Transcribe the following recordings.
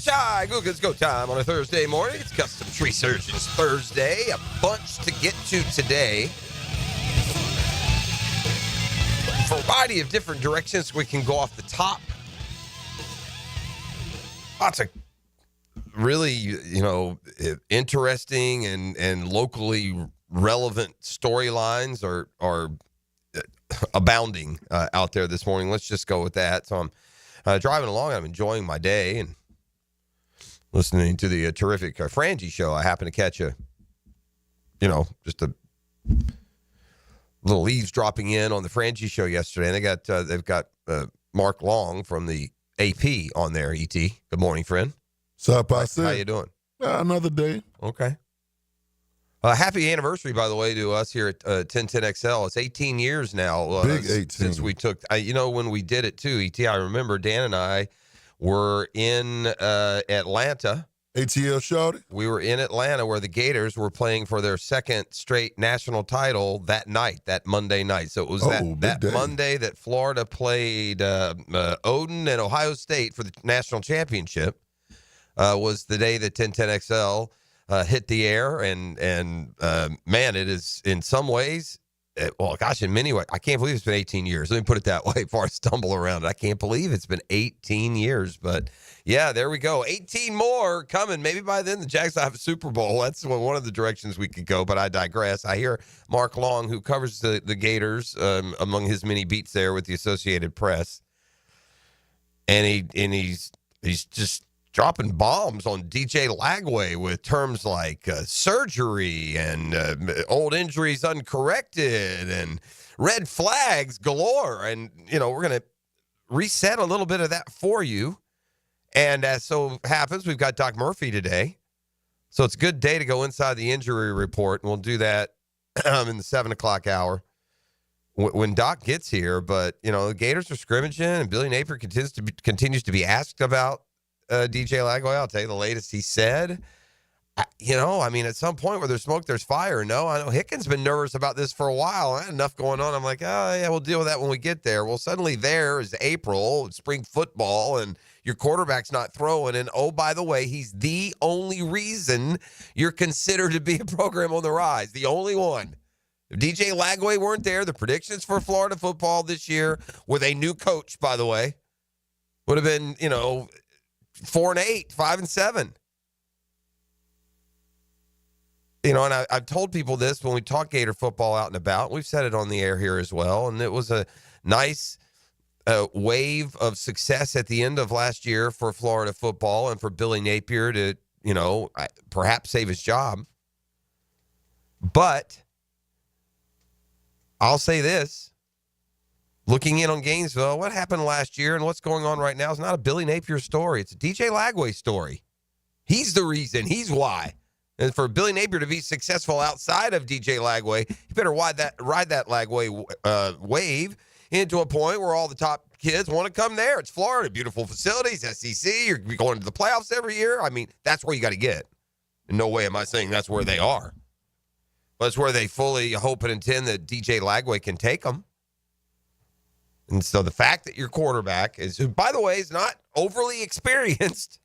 Shy Googans Go Time on a Thursday morning. It's Custom Tree Surgeons Thursday. A bunch to get to today. For a variety of different directions, we can go off the top. Lots of really, interesting and locally relevant storylines are abounding out there this morning. Let's just go with that. So I'm driving along. I'm enjoying my day and listening to the terrific Frangie show. I happened to catch just a little eavesdropping in on the Frangie show yesterday. And they've got Mark Long from the AP on there. ET, good morning, friend. Sup, I said. How you doing? Another day. Okay. Happy anniversary, by the way, to us here at 1010XL. It's 18 years now. Big 18. Since we took, when we did it too, ET, I remember Dan and I were in Atlanta. ATL shouted? We were in Atlanta where the Gators were playing for their second straight national title that night, that Monday night. So it was that Monday that Florida played Odin and Ohio State for the national championship. Was the day that 1010XL hit the air, and man, it is in some ways, in many ways, I can't believe it's been 18 years. Let me put it that way before I stumble around it. I can't believe it's been 18 years, but yeah, there we go. 18 more coming. Maybe by then the Jags will have a Super Bowl. That's one of the directions we could go, but I digress. I hear Mark Long, who covers the Gators among his many beats there with the Associated Press, and he's just dropping bombs on DJ Lagway with terms like surgery and old injuries uncorrected and red flags galore. And, we're going to reset a little bit of that for you. And as so happens, we've got Doc Murphy today. So it's a good day to go inside the injury report. And we'll do that in the 7 o'clock hour when Doc gets here. But, the Gators are scrimmaging, and Billy Napier continues to be asked about DJ Lagway. I'll tell you the latest he said. At some point where there's smoke, there's fire. No, I know Hicken's been nervous about this for a while. I had enough going on. I'm like, oh, yeah, we'll deal with that when we get there. Well, suddenly there is April, spring football, and your quarterback's not throwing. And, oh, by the way, he's the only reason you're considered to be a program on the rise. The only one. If DJ Lagway weren't there, the predictions for Florida football this year with a new coach, by the way, would have been, 4-8, 5-7. And I've told people this when we talk Gator football out and about. We've said it on the air here as well. And it was a nice wave of success at the end of last year for Florida football and for Billy Napier to, perhaps save his job. But I'll say this. Looking in on Gainesville, what happened last year and what's going on right now is not a Billy Napier story. It's a DJ Lagway story. He's the reason. He's why. And for Billy Napier to be successful outside of DJ Lagway, you better ride that Lagway wave into a point where all the top kids want to come there. It's Florida, beautiful facilities, SEC. You're going to the playoffs every year. That's where you got to get. In no way am I saying that's where they are. But it's where they fully hope and intend that DJ Lagway can take them. And so the fact that your quarterback is, who, by the way, is not overly experienced,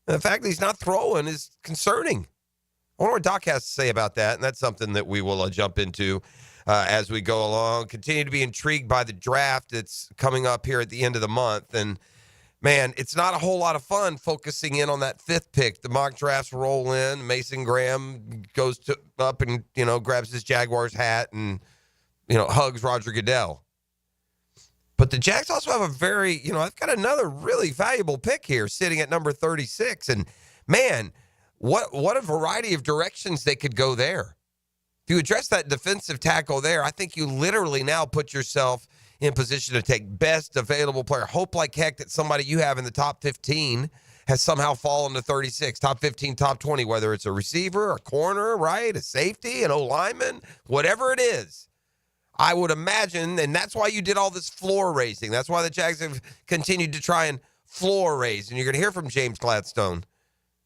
and the fact that he's not throwing is concerning. I wonder what Doc has to say about that, and that's something that we will jump into as we go along. Continue to be intrigued by the draft that's coming up here at the end of the month. And, man, it's not a whole lot of fun focusing in on that fifth pick. The mock drafts roll in. Mason Graham goes up and, grabs his Jaguars hat and, hugs Roger Goodell. But the Jags also have a very, I've got another really valuable pick here sitting at number 36. And, man, what a variety of directions they could go there. If you address that defensive tackle there, I think you literally now put yourself in position to take best available player. Hope like heck that somebody you have in the top 15 has somehow fallen to 36, top 15, top 20, whether it's a receiver, a corner, right, a safety, an O-lineman, whatever it is. I would imagine, and that's why you did all this floor raising. That's why the Jags have continued to try and floor raise. And you're going to hear from James Gladstone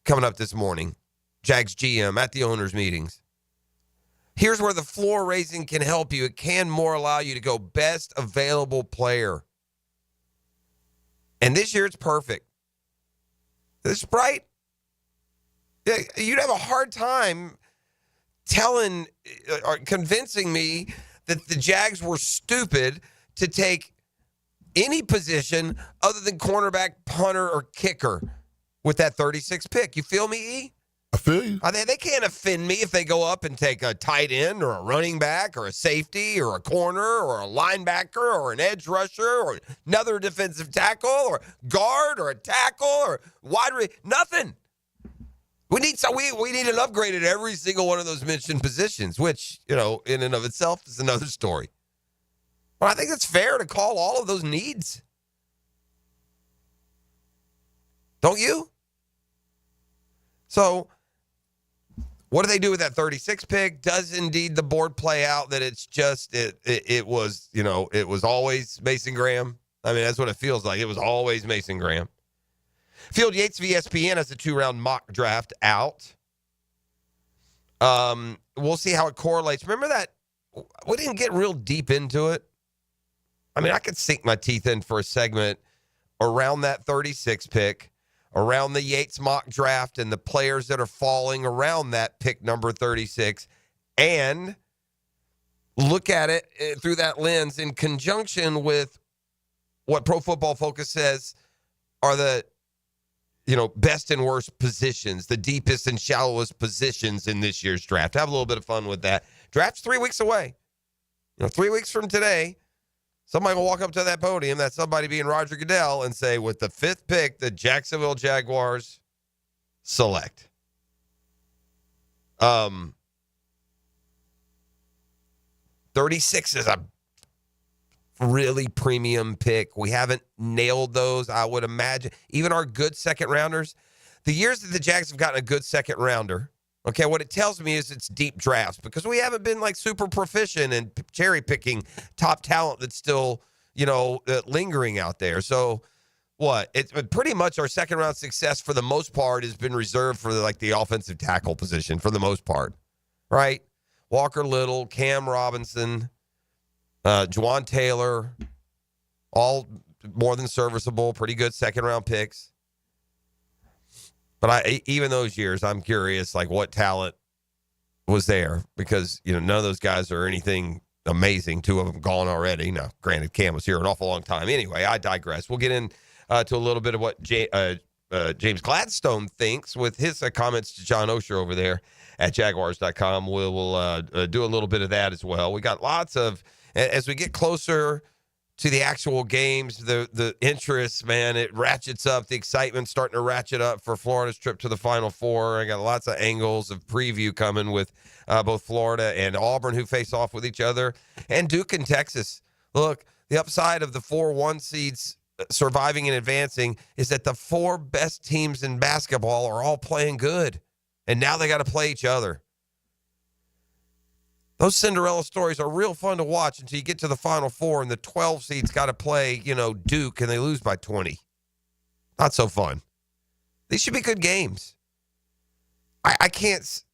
coming up this morning, Jags GM, at the owners' meetings. Here's where the floor raising can help you. It can more allow you to go best available player. And this year it's perfect. This right? Yeah, you'd have a hard time telling or convincing me that the Jags were stupid to take any position other than cornerback, punter, or kicker with that 36 pick. You feel me, E? I feel you. They can't offend me if they go up and take a tight end or a running back or a safety or a corner or a linebacker or an edge rusher or another defensive tackle or guard or a tackle or nothing. We need an upgrade at every single one of those mentioned positions, which, in and of itself is another story. But I think it's fair to call all of those needs. Don't you? So, what do they do with that 36 pick? Does indeed the board play out that it's just it was always Mason Graham? I mean, that's what it feels like. It was always Mason Graham. Field Yates of ESPN has a 2-round mock draft out. We'll see how it correlates. Remember that we didn't get real deep into it. I mean, I could sink my teeth in for a segment around that 36 pick, around the Yates mock draft and the players that are falling around that pick number 36, and look at it through that lens in conjunction with what Pro Football Focus says are the best and worst positions, the deepest and shallowest positions in this year's draft. Have a little bit of fun with that. Draft's 3 weeks away. 3 weeks from today, somebody will walk up to that podium, that's somebody being Roger Goodell, and say, with the 5th pick, the Jacksonville Jaguars select. 36 is a really premium pick. We haven't nailed those, I would imagine. Even our good second rounders, the years that the Jags have gotten a good second rounder, okay, what it tells me is it's deep drafts because we haven't been like super proficient in cherry picking top talent that's still, lingering out there. So what? It's pretty much our second round success for the most part has been reserved for the offensive tackle position for the most part, right? Walker Little, Cam Robinson, Juwan Taylor, all more than serviceable, pretty good second round picks. But even those years, I'm curious, what talent was there? Because, none of those guys are anything amazing. 2 of them gone already. Now, granted, Cam was here an awful long time. Anyway, I digress. We'll get in to a little bit of what James Gladstone thinks with his comments to John Osher over there at Jaguars.com. We'll do a little bit of that as well. We got lots of, as we get closer to the actual games, the interest, man, it ratchets up. The excitement's starting to ratchet up for Florida's trip to the Final Four. I got lots of angles of preview coming with both Florida and Auburn, who face off with each other, and Duke and Texas. Look, the upside of the 4-1 seeds surviving and advancing is that the 4 best teams in basketball are all playing good, and now they got to play each other. Those Cinderella stories are real fun to watch until you get to the Final Four and the 12 seeds got to play, Duke, and they lose by 20. Not so fun. These should be good games. I can't,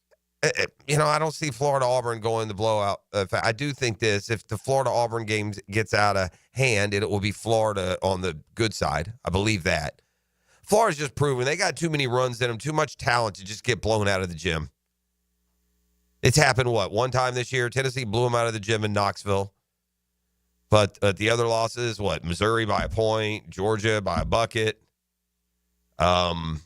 I don't see Florida-Auburn going to blowout. I do think this, if the Florida-Auburn game gets out of hand, it will be Florida on the good side. I believe that. Florida's just proven they got too many runs in them, too much talent to just get blown out of the gym. It's happened, one time this year? Tennessee blew them out of the gym in Knoxville. But the other losses, Missouri by a point, Georgia by a bucket. And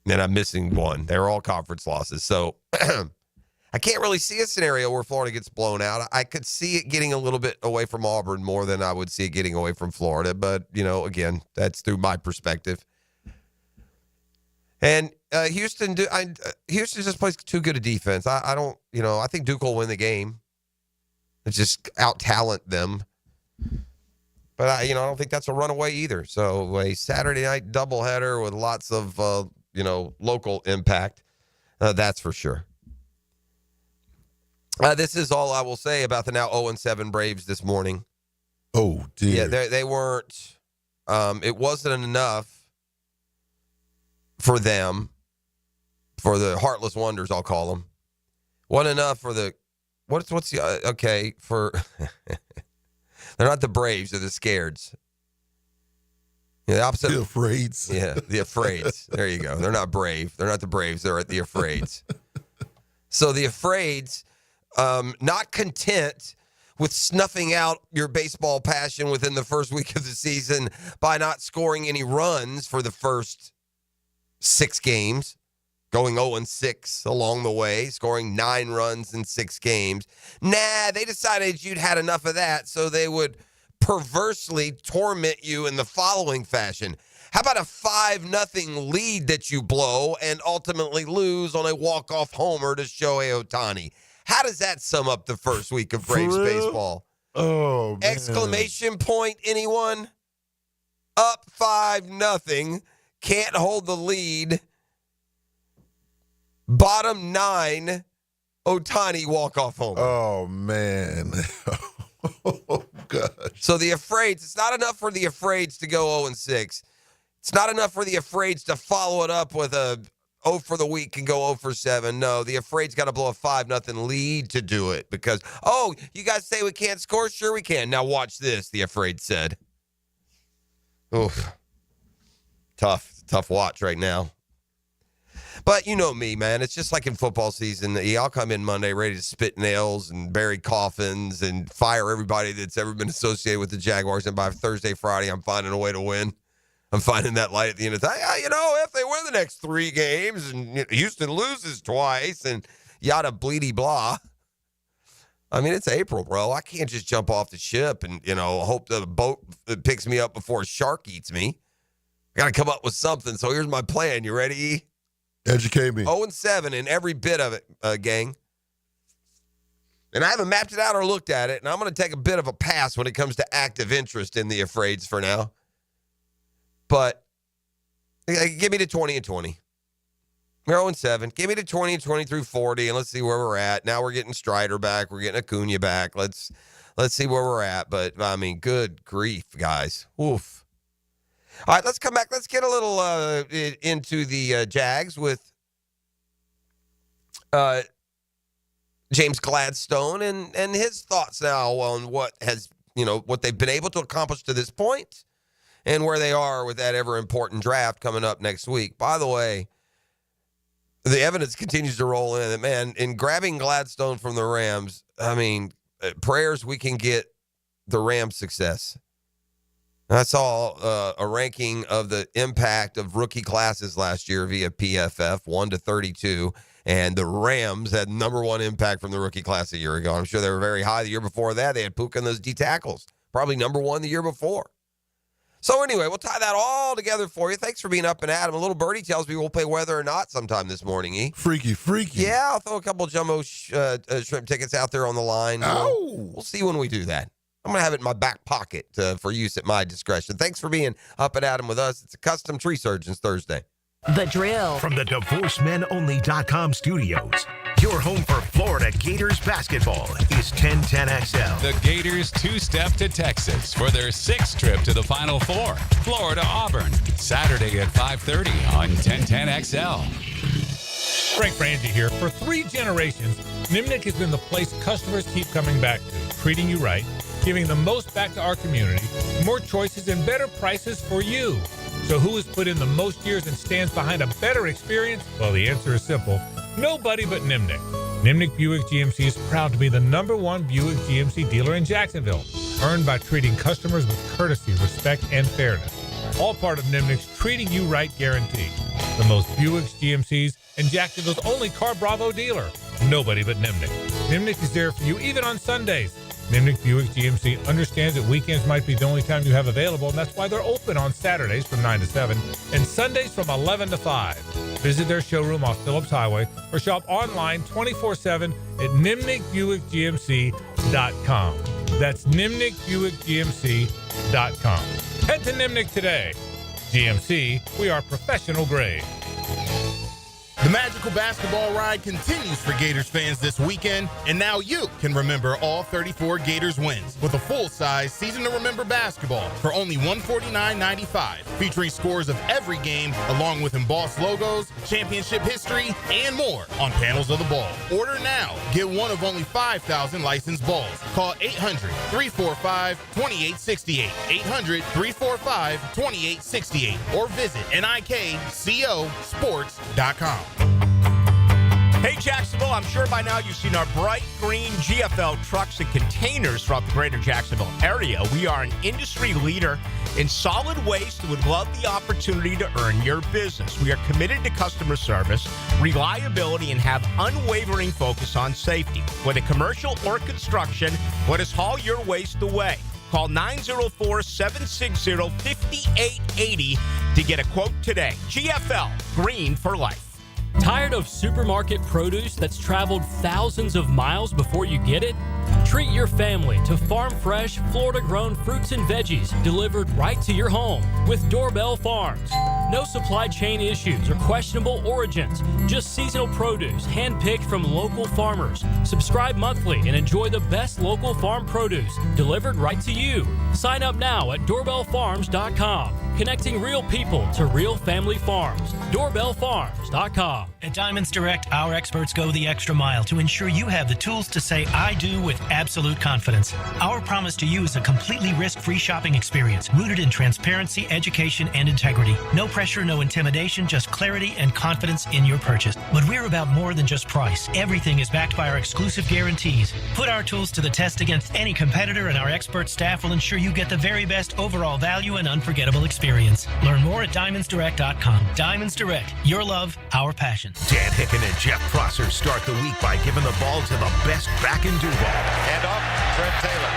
I'm missing one. They're all conference losses. So I can't really see a scenario where Florida gets blown out. I could see it getting a little bit away from Auburn more than I would see it getting away from Florida. But, again, that's through my perspective. And Houston just plays too good a defense. I don't, I think Duke will win the game. It's just out-talent them. But, I don't think that's a runaway either. So a Saturday night doubleheader with lots of, local impact. That's for sure. This is all I will say about the now 0-7 Braves this morning. Oh, dear. Yeah, they weren't, it wasn't enough for them, for the Heartless Wonders, I'll call them. Wasn't enough for the, for, they're not the Braves, they're the Scareds. Yeah, the opposite. The Afraids. Yeah, the Afraids. There you go. They're not brave. They're not the Braves. They're the Afraids. So the Afraids, not content with snuffing out your baseball passion within the first week of the season by not scoring any runs for the first 6 games, going 0-6 along the way, scoring 9 runs in 6 games. They decided you'd had enough of that, so they would perversely torment you in the following fashion. How about a 5-0 lead that you blow and ultimately lose on a walk-off homer to Shohei Ohtani? How does that sum up the first week of Braves baseball? Oh, man. Exclamation point, anyone? Up 5-0. Can't hold the lead. Bottom 9, Ohtani walk-off homer. Oh, man. Oh, gosh. So the Afraids, it's not enough for the Afraids to go 0-6. It's not enough for the Afraids to follow it up with a 0 for the week and go 0 for 7. No, the Afraids got to blow a 5-0 lead to do it because, you guys say we can't score? Sure we can. Now watch this, the Afraids said. Oof. Tough watch right now. But you know me, man. It's just like in football season. I'll come in Monday ready to spit nails and bury coffins and fire everybody that's ever been associated with the Jaguars. And by Thursday, Friday, I'm finding a way to win. I'm finding that light at the end of the day. If they win the next 3 games and Houston loses twice and yada bleedy blah. I mean, it's April, bro. I can't just jump off the ship and, hope the boat picks me up before a shark eats me. I got to come up with something. So here's my plan. You ready? Educate me. 0-7 in every bit of it, gang. And I haven't mapped it out or looked at it, and I'm going to take a bit of a pass when it comes to active interest in the Afraids for now. But give me to 20-20. We're 0-7. Give me to 20-20 through 40, and let's see where we're at. Now we're getting Strider back. We're getting Acuna back. Let's see where we're at. But, I mean, good grief, guys. Oof. All right, let's come back. Let's get a little into the Jags with James Gladstone and his thoughts now on what they've been able to accomplish to this point and where they are with that ever-important draft coming up next week. By the way, the evidence continues to roll in that, man, in grabbing Gladstone from the Rams, I mean, prayers we can get the Rams success. I saw a ranking of the impact of rookie classes last year via PFF, 1-32, and the Rams had number 1 impact from the rookie class a year ago. I'm sure they were very high the year before that. They had Puka and those D tackles, probably number 1 the year before. So anyway, we'll tie that all together for you. Thanks for being up and at 'em. A little birdie tells me we'll play whether or not sometime this morning, E. Freaky. Yeah, I'll throw a couple jumbo shrimp tickets out there on the line. We'll see when we do that. I'm going to have it in my back pocket for use at my discretion. Thanks for being up and at 'em with us. It's a Custom Tree Surgeons Thursday. The Drill. From the DivorceMenOnly.com studios, your home for Florida Gators basketball is 1010XL. The Gators two-step to Texas for their 6th trip to the Final Four. Florida-Auburn, Saturday at 5:30 on 1010XL. Frank Frangie here. For 3 generations, Nimnik has been the place customers keep coming back to, treating you right, giving the most back to our community, more choices and better prices for you. So who has put in the most years and stands behind a better experience? Well, the answer is simple. Nobody but Nimnik. Nimnik Buick GMC is proud to be the #1 Buick GMC dealer in Jacksonville, earned by treating customers with courtesy, respect, and fairness. All part of Nimnik's Treating You Right guarantee. The most Buicks, GMCs, and Jacksonville's only Car Bravo dealer. Nobody but Nimnik. Nimnik is there for you even on Sundays. Nimnik Buick GMC understands that weekends might be the only time you have available, and that's why they're open on Saturdays from 9 to 7 and Sundays from 11 to 5. Visit their showroom off Phillips Highway or shop online 24/7 at nimnikbuickgmc.com. That's nimnikbuickgmc.com. Head to Nimnik today. GMC, we are professional grade. The magical basketball ride continues for Gators fans this weekend, and now you can remember all 34 Gators wins with a full-size Season to Remember basketball for only $149.95, featuring scores of every game along with embossed logos, championship history, and more on panels of the ball. Order now. Get one of only 5,000 licensed balls. Call 800-345-2868, 800-345-2868, or visit nikcosports.com. Hey, Jacksonville, I'm sure by now you've seen our bright green GFL trucks and containers throughout the greater Jacksonville area. We are an industry leader in solid waste and would love the opportunity to earn your business. We are committed to customer service, reliability, and have unwavering focus on safety. Whether commercial or construction, let us haul your waste away. Call 904-760-5880 to get a quote today. GFL, green for life. Tired of supermarket produce that's traveled thousands of miles before you get it? Treat your family to farm-fresh, Florida-grown fruits and veggies delivered right to your home with Doorbell Farms. No supply chain issues or questionable origins, just seasonal produce handpicked from local farmers. Subscribe monthly and enjoy the best local farm produce delivered right to you. Sign up now at doorbellfarms.com. Connecting real people to real family farms. Doorbellfarms.com. At Diamonds Direct, our experts go the extra mile to ensure you have the tools to say I do with absolute confidence. Our promise to you is a completely risk-free shopping experience rooted in transparency, education, and integrity. No pressure, no intimidation, just clarity and confidence in your purchase. But we're about more than just price. Everything is backed by our exclusive guarantees. Put our tools to the test against any competitor, and our expert staff will ensure you get the very best overall value and unforgettable experience. Learn more at DiamondsDirect.com. Diamonds Direct. Your love, our passion. Dan Hicken and Jeff Prosser start the week by giving the ball to the best back in Duval. And off, Fred Taylor.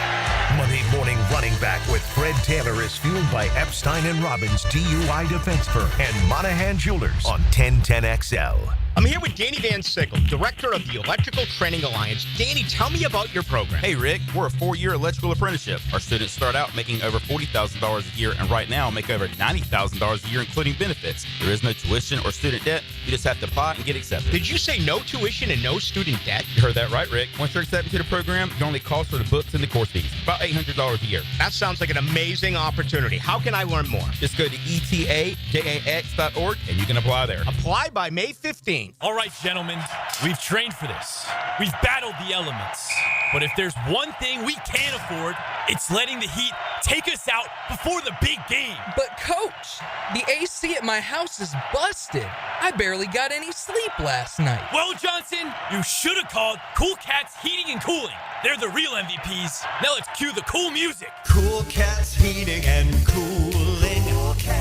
Monday morning running back with Fred Taylor is fueled by Epstein & Robbins DUI Defense Firm and Monahan Jewelers on 1010XL. I'm here with Danny Van Sickle, Director of the Electrical Training Alliance. Danny, tell me about your program. Hey, Rick, we're a 4-year electrical apprenticeship. Our students start out making over $40,000 a year and right now make over $90,000 a year, including benefits. There is no tuition or student debt. You just have to apply and get accepted. Did you say no tuition and no student debt? You heard that right, Rick. Once you're accepted to the program, your only cost for the books and the course fees, about $800 a year. That sounds like an amazing opportunity. How can I learn more? Just go to etajax.org and you can apply there. Apply by May 15th. All right, gentlemen, we've trained for this. We've battled the elements. But if there's one thing we can't afford, it's letting the heat take us out before the big game. But, Coach, the AC at my house is busted. I barely got any sleep last night. Well, Johnson, you should have called Cool Cats Heating and Cooling. They're the real MVPs. Now let's cue the cool music. Cool Cats Heating and Cooling.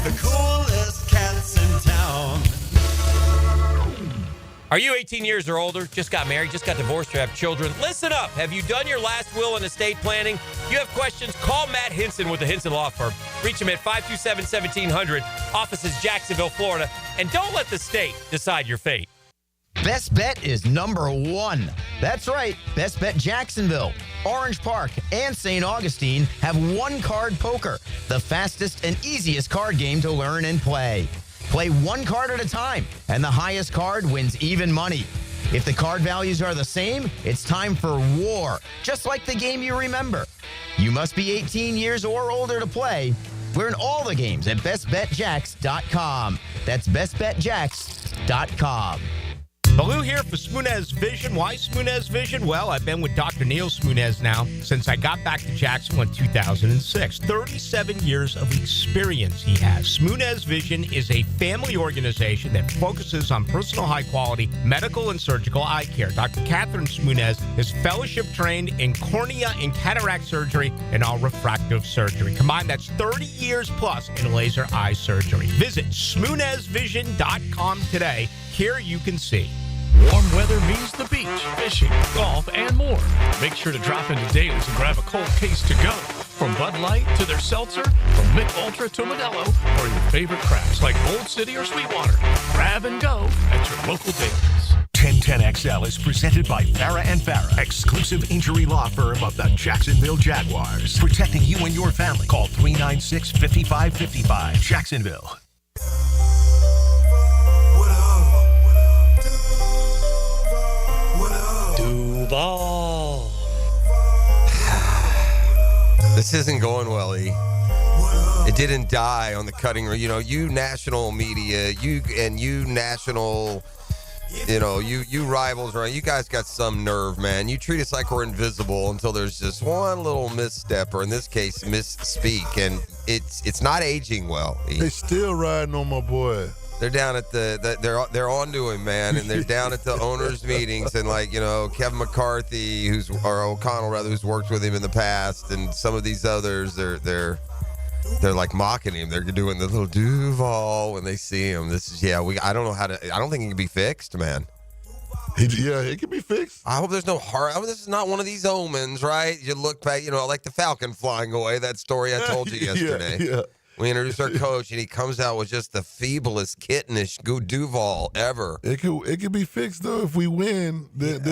The coolest cats in town. Are you 18 years or older, just got married, just got divorced, or have children? Listen up. Have you done your last will and estate planning? You have questions? Call Matt Henson with the Henson Law Firm. Reach him at 527-1700. Office is Jacksonville, Florida. And don't let the state decide your fate. Best Bet is number one. That's right. Best Bet Jacksonville, Orange Park, and St. Augustine have one-card poker, the fastest and easiest card game to learn and play. Play one card at a time, and the highest card wins even money. If the card values are the same, it's time for war, just like the game you remember. You must be 18 years or older to play. Learn all the games at bestbetjax.com. That's bestbetjax.com. Baloo here for Smoonez Vision. Why Smoonez Vision? Well, I've been with Dr. Neil Smoonez now since I got back to Jacksonville in 2006. 37 years of experience he has. Smoonez Vision is a family organization that focuses on personal high-quality medical and surgical eye care. Dr. Catherine Smoonez is fellowship-trained in cornea and cataract surgery and all refractive surgery. Combined, that's 30 years plus in laser eye surgery. Visit SmoonezVision.com today. Here you can see. Warm weather means the beach, fishing, golf, and more. Make sure to drop into Daly's and grab a cold case to go. From Bud Light to their seltzer, from Mick Ultra to Modelo, or your favorite crafts like Old City or Sweetwater. Grab and go at your local Daly's. 1010XL is presented by Farah & Farah, exclusive injury law firm of the Jacksonville Jaguars. Protecting you and your family. Call 396-5555. Jacksonville. Duval. This isn't going well, E. It didn't die on the cutting room. You know, you national media, you national, you rivals, right? You guys got some nerve, man. You treat us like we're invisible until there's just one little misstep, or in this case, misspeak, and it's not aging well. E. They still riding on my boy. They're down at they're on to him, man, and they're down at the owners' meetings, and Kevin McCarthy, or O'Connell rather, who's worked with him in the past, and some of these others, they're like mocking him. They're doing the little Duval when they see him. I don't know how to. I don't think it can be fixed, man. It can be fixed. I hope there's no heart. This is not one of these omens, right? You look back, like the Falcon flying away. That story I told you yesterday. Yeah. We introduced our coach, and he comes out with just the feeblest, kittenish Duval ever. It could be fixed, though, if we win. Then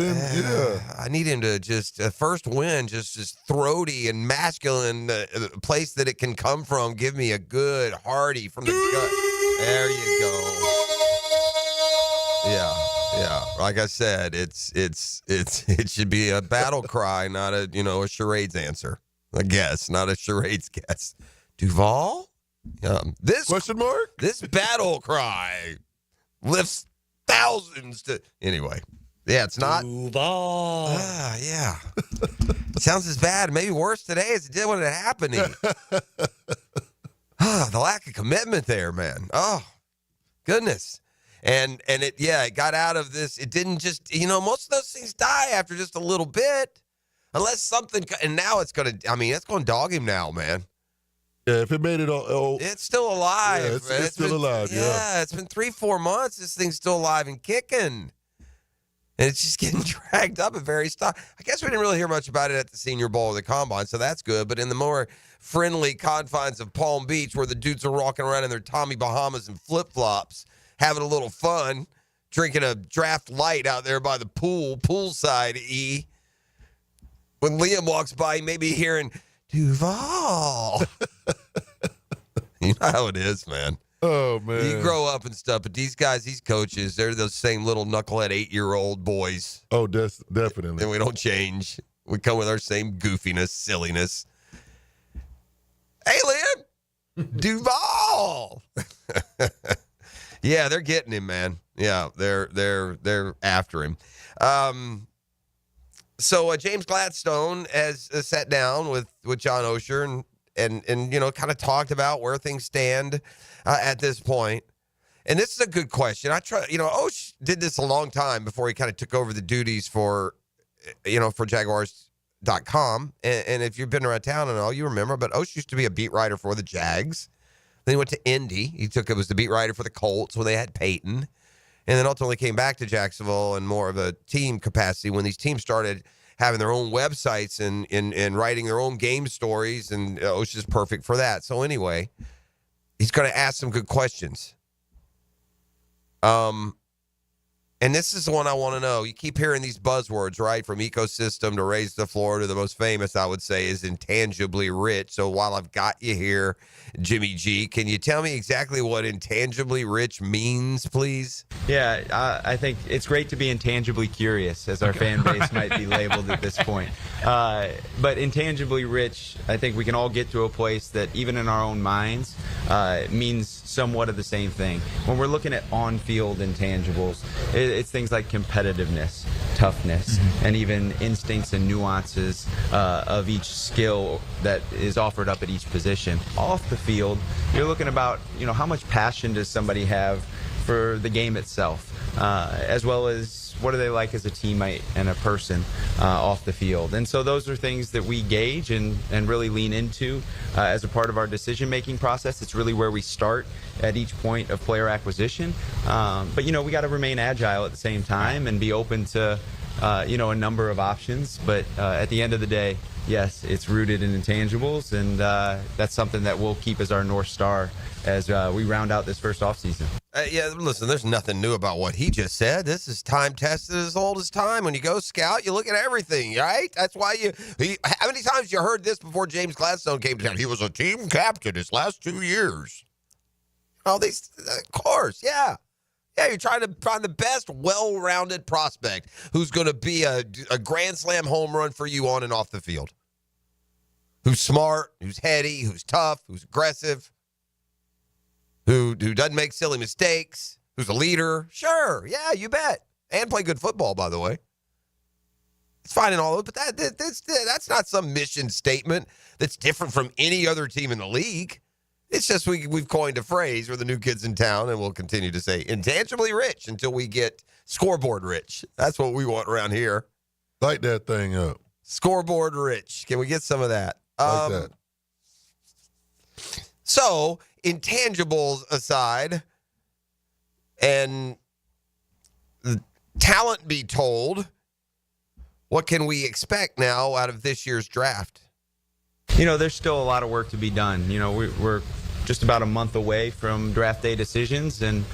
I need him to just, first win, just throaty and masculine place that it can come from. Give me a good, hearty from the gut. There you go. Yeah. Like I said, it should be a battle cry, not a charades answer. A guess, not a charades guess. Duval? This question mark? This battle cry lifts thousands to anyway. Yeah, it's not Duval. Yeah. It sounds as bad, maybe worse today as it did when it happened. The lack of commitment there, man. Oh, goodness. And it got out of this. It didn't just, most of those things die after just a little bit, unless something. And now it's going to dog him now, man. Yeah, if it made it all. It's still alive. Yeah, it's still alive, yeah. Yeah, it's been 3-4 months. This thing's still alive and kicking. And it's just getting dragged up at various times. I guess we didn't really hear much about it at the Senior Bowl or the Combine, so that's good. But in the more friendly confines of Palm Beach, where the dudes are walking around in their Tommy Bahamas and flip-flops, having a little fun, drinking a draft light out there by the poolside, E. When Liam walks by, maybe hearing Duval. You know how it is, man. Oh, man. You grow up and stuff, but these guys, these coaches, they're those same little knucklehead 8-year-old boys. Oh, definitely. And we don't change. We come with our same goofiness, silliness. Hey, Liam, Duval. Yeah, they're getting him, man. Yeah, they're after him. So James Gladstone has sat down with John Osher and kind of talked about where things stand at this point. And this is a good question. Osh did this a long time before he kind of took over the duties for Jaguars.com. And if you've been around town and all, you remember, but Osh used to be a beat writer for the Jags. Then he went to Indy. It was the beat writer for the Colts when they had Peyton. And then ultimately came back to Jacksonville in more of a team capacity when these teams started having their own websites and writing their own game stories. And Osh is perfect for that. So anyway, he's going to ask some good questions. And this is the one I want to know. You keep hearing these buzzwords, right? From ecosystem to raise the floor to the most famous, I would say, is intangibly rich. So while I've got you here, Jimmy G, can you tell me exactly what intangibly rich means, please? Yeah, I think it's great to be intangibly curious, as our fan base might be labeled at this point. But intangibly rich, I think we can all get to a place that even in our own minds means somewhat of the same thing. When we're looking at on-field intangibles, it's things like competitiveness, toughness, and even instincts and nuances of each skill that is offered up at each position. Off the field, you're looking about, how much passion does somebody have for the game itself, as well as what are they like as a teammate and a person off the field. And so those are things that we gauge and really lean into as a part of our decision-making process. It's really where we start at each point of player acquisition. But, we got to remain agile at the same time and be open to, a number of options. But at the end of the day, yes, it's rooted in intangibles, and that's something that we'll keep as our North Star as we round out this first offseason. Listen, there's nothing new about what he just said. This is time-tested as old as time. When you go scout, you look at everything, right? That's why how many times you heard this before James Gladstone came to town? He was a team captain his last 2 years. Of course, yeah. Yeah, you're trying to find the best well-rounded prospect who's going to be a grand slam home run for you on and off the field. Who's smart, who's heady, who's tough, who's aggressive, who doesn't make silly mistakes, who's a leader. Sure, yeah, you bet. And play good football, by the way. It's fine and all, but that's not some mission statement that's different from any other team in the league. It's just we've coined a phrase. We're the new kids in town, and we'll continue to say intangibly rich until we get scoreboard rich. That's what we want around here. Light that thing up. Scoreboard rich. Can we get some of that? Like that. So, intangibles aside, and the talent be told, what can we expect now out of this year's draft? There's still a lot of work to be done. We're just about a month away from draft day decisions, and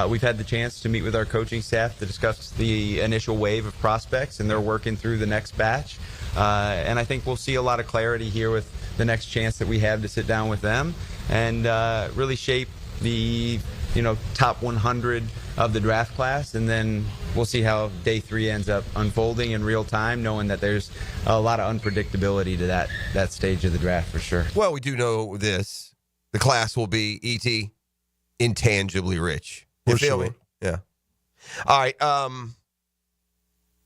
we've had the chance to meet with our coaching staff to discuss the initial wave of prospects, and they're working through the next batch. And I think we'll see a lot of clarity here with the next chance that we have to sit down with them and really shape the top 100 of the draft class, and then we'll see how day 3 ends up unfolding in real time, knowing that there's a lot of unpredictability to that stage of the draft for sure. Well, we do know this. The class will be, E.T., intangibly rich. You feel me? Yeah. All right.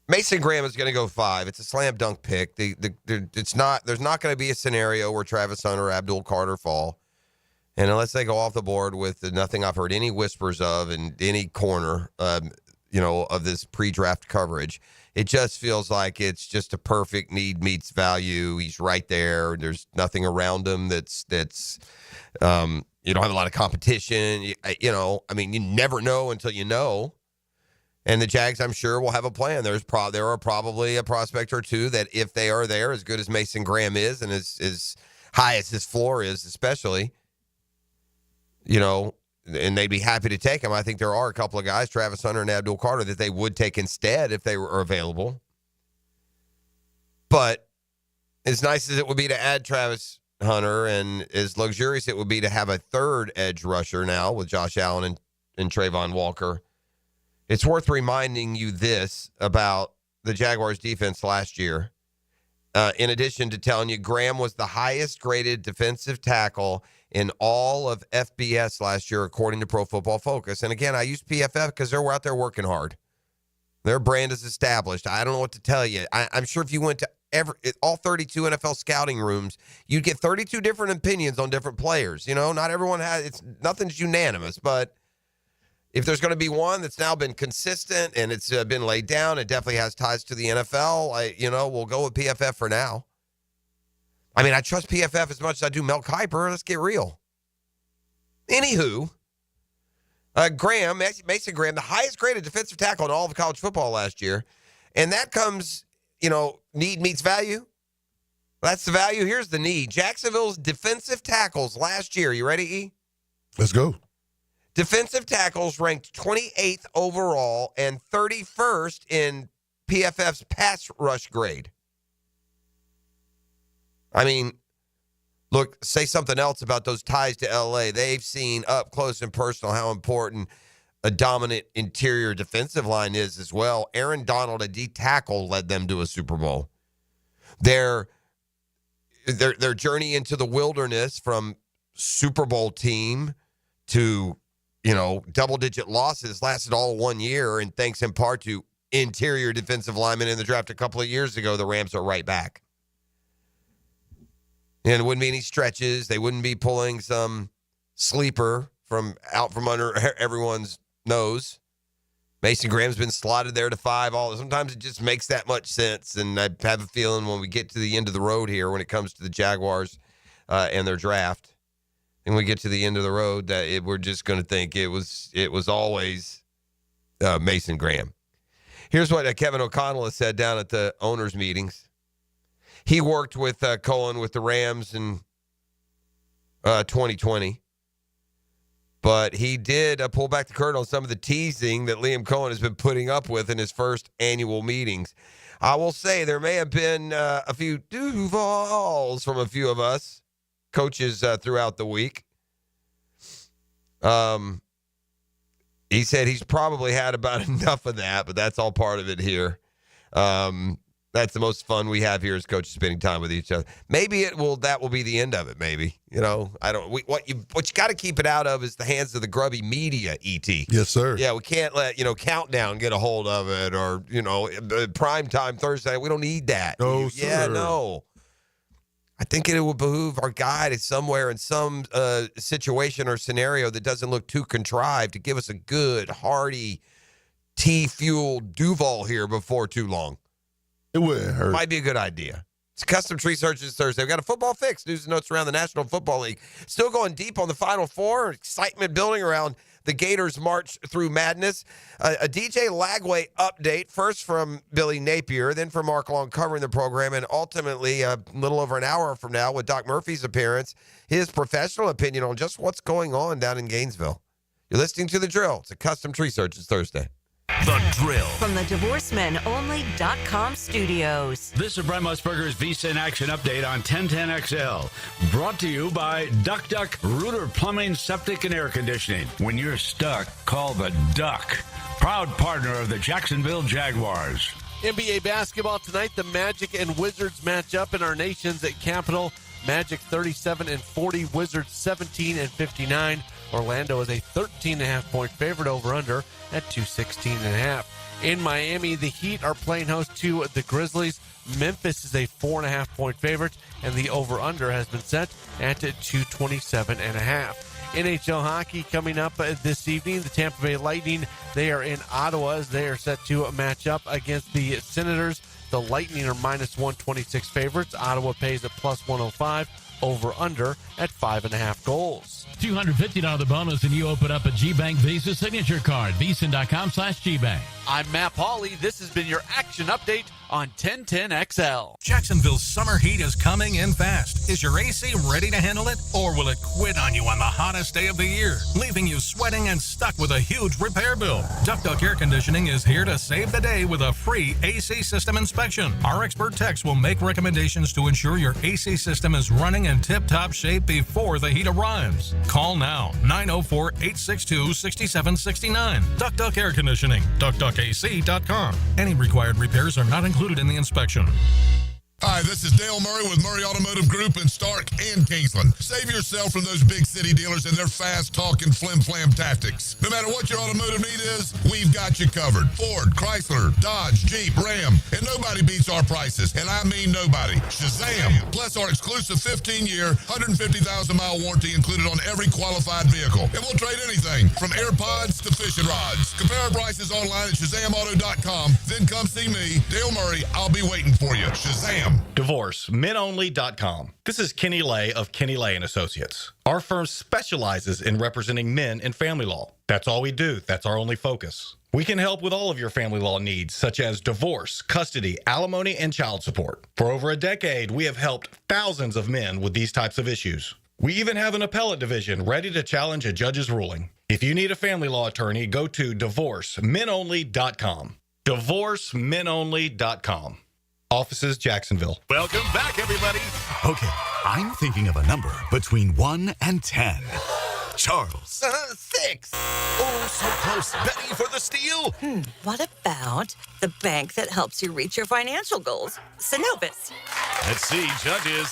Mason Graham is going to go 5. It's a slam dunk pick. There's not going to be a scenario where Travis Hunter or Abdul Carter fall. And unless they go off the board with nothing I've heard any whispers of in any corner, of this pre-draft coverage, it just feels like it's just a perfect need meets value. He's right there. There's nothing around him that's you don't have a lot of competition. You never know until you know. And the Jags, I'm sure, will have a plan. There are probably a prospect or two that, if they are there, as good as Mason Graham is and as high as his floor is, especially, and they'd be happy to take him. I think there are a couple of guys, Travis Hunter and Abdul Carter, that they would take instead if they were available. But as nice as it would be to add Travis Hunter, and as luxurious it would be to have a third edge rusher now with Josh Allen and Trayvon Walker, it's worth reminding you this about the Jaguars defense last year. In addition to telling you, Graham was the highest graded defensive tackle in all of FBS last year, according to Pro Football Focus. And again, I use PFF because they're out there working hard. Their brand is established. I don't know what to tell you. I'm sure if you went to all 32 NFL scouting rooms, you'd get 32 different opinions on different players. Not everyone nothing's unanimous, but if there's going to be one that's now been consistent and it's been laid down, it definitely has ties to the NFL. We'll go with PFF for now. I trust PFF as much as I do Mel Kiper. Let's get real. Anywho, Mason Graham, the highest graded defensive tackle in all of college football last year. And that comes, need meets value. That's the value. Here's the need. Jacksonville's defensive tackles last year. You ready, E? Let's go. Defensive tackles ranked 28th overall and 31st in PFF's pass rush grade. Look, say something else about those ties to L.A. They've seen up close and personal how important a dominant interior defensive line is as well. Aaron Donald, a D tackle, led them to a Super Bowl. Their journey into the wilderness from Super Bowl team to, double-digit losses lasted all 1 year, and thanks in part to interior defensive linemen in the draft a couple of years ago, the Rams are right back. And it wouldn't be any stretches. They wouldn't be pulling some sleeper from under everyone's nose. Mason Graham's been slotted there to 5. Sometimes it just makes that much sense. And I have a feeling when we get to the end of the road here, when it comes to the Jaguars and their draft, and we get to the end of the road, that we're just going to think it was always Mason Graham. Here's what Kevin O'Connell has said down at the owners' meetings. He worked with Cohen with the Rams in 2020. But he did pull back the curtain on some of the teasing that Liam Cohen has been putting up with in his first annual meetings. I will say there may have been a few Duvals from a few of us, coaches throughout the week. He said he's probably had about enough of that, but that's all part of it here. That's the most fun we have here as coaches spending time with each other. Maybe that will be the end of it. Maybe, what you got to keep it out of is the hands of the grubby media. Et. Yes, sir. Yeah, we can't let Countdown get a hold of it, or primetime Thursday. We don't need that. No, sir. Yeah, no. I think it would behoove our guy to somewhere in some situation or scenario that doesn't look too contrived to give us a good, hearty, tea-fueled Duval here before too long. It wouldn't hurt. Might be a good idea. It's Custom Tree Searches Thursday. We've got a football fix. News and notes around the National Football League. Still going deep on the Final Four. Excitement building around the Gators' march through madness. A DJ Lagway update, first from Billy Napier, then from Mark Long covering the program, and ultimately a little over an hour from now with Doc Murphy's appearance, his professional opinion on just what's going on down in Gainesville. You're listening to The Drill. It's a Custom Tree Searches Thursday. The Drill. From the DivorceMenOnly.com studios. This is Brent Musburger's VSIN Action Update on 1010XL. Brought to you by Duck Duck Rooter Plumbing, Septic, and Air Conditioning. When you're stuck, call the Duck. Proud partner of the Jacksonville Jaguars. NBA basketball tonight. The Magic and Wizards match up in our nation's capital. Magic 37-40, Wizards 17-59. Orlando is a 13.5-point favorite over-under at 216.5. In Miami, the Heat are playing host to the Grizzlies. Memphis is a 4.5-point favorite, and the over-under has been set at 227.5. NHL hockey coming up this evening. The Tampa Bay Lightning, they are in Ottawa as they are set to match up against the Senators. The Lightning are minus 126 favorites. Ottawa pays at plus 105. Over under at 5.5 goals. $250 bonus and you open up a GBank Visa signature card. Visa.com/GBank. I'm Matt Pauley. This has been your action update on 1010XL. Jacksonville's summer heat is coming in fast. Is your AC ready to handle it? Or will it quit on you on the hottest day of the year, leaving you sweating and stuck with a huge repair bill? Duck Duck Air Conditioning is here to save the day with a free AC system inspection. Our expert techs will make recommendations to ensure your AC system is running in tip-top shape before the heat arrives. Call now, 904-862-6769. Duck Duck Air Conditioning, duckduckac.com. Any required repairs are not included in the inspection. Hi, this is Dale Murray with Murray Automotive Group in Stark and Kingsland. Save yourself from those big city dealers and their fast-talking flim-flam tactics. No matter what your automotive need is, we've got you covered. Ford, Chrysler, Dodge, Jeep, Ram, and nobody beats our prices, and I mean nobody. Shazam! Plus our exclusive 15-year, 150,000-mile warranty included on every qualified vehicle. And we'll trade anything from AirPods to fishing rods. Compare our prices online at ShazamAuto.com. Then come see me, Dale Murray. I'll be waiting for you. Shazam! DivorceMenOnly.com. This is Kenny Lay of Kenny Lay & Associates. Our firm specializes in representing men in family law. That's all we do. That's our only focus. We can help with all of your family law needs, such as divorce, custody, alimony, and child support. For over a decade, we have helped thousands of men with these types of issues. We even have an appellate division ready to challenge a judge's ruling. If you need a family law attorney, go to DivorceMenOnly.com. DivorceMenOnly.com. Offices, Jacksonville. Welcome back, everybody. Okay, I'm thinking of a number between 1 and 10. Charles. 6. Oh, so close. Betty for the steal. What about the bank that helps you reach your financial goals? Synovus. Let's see, judges.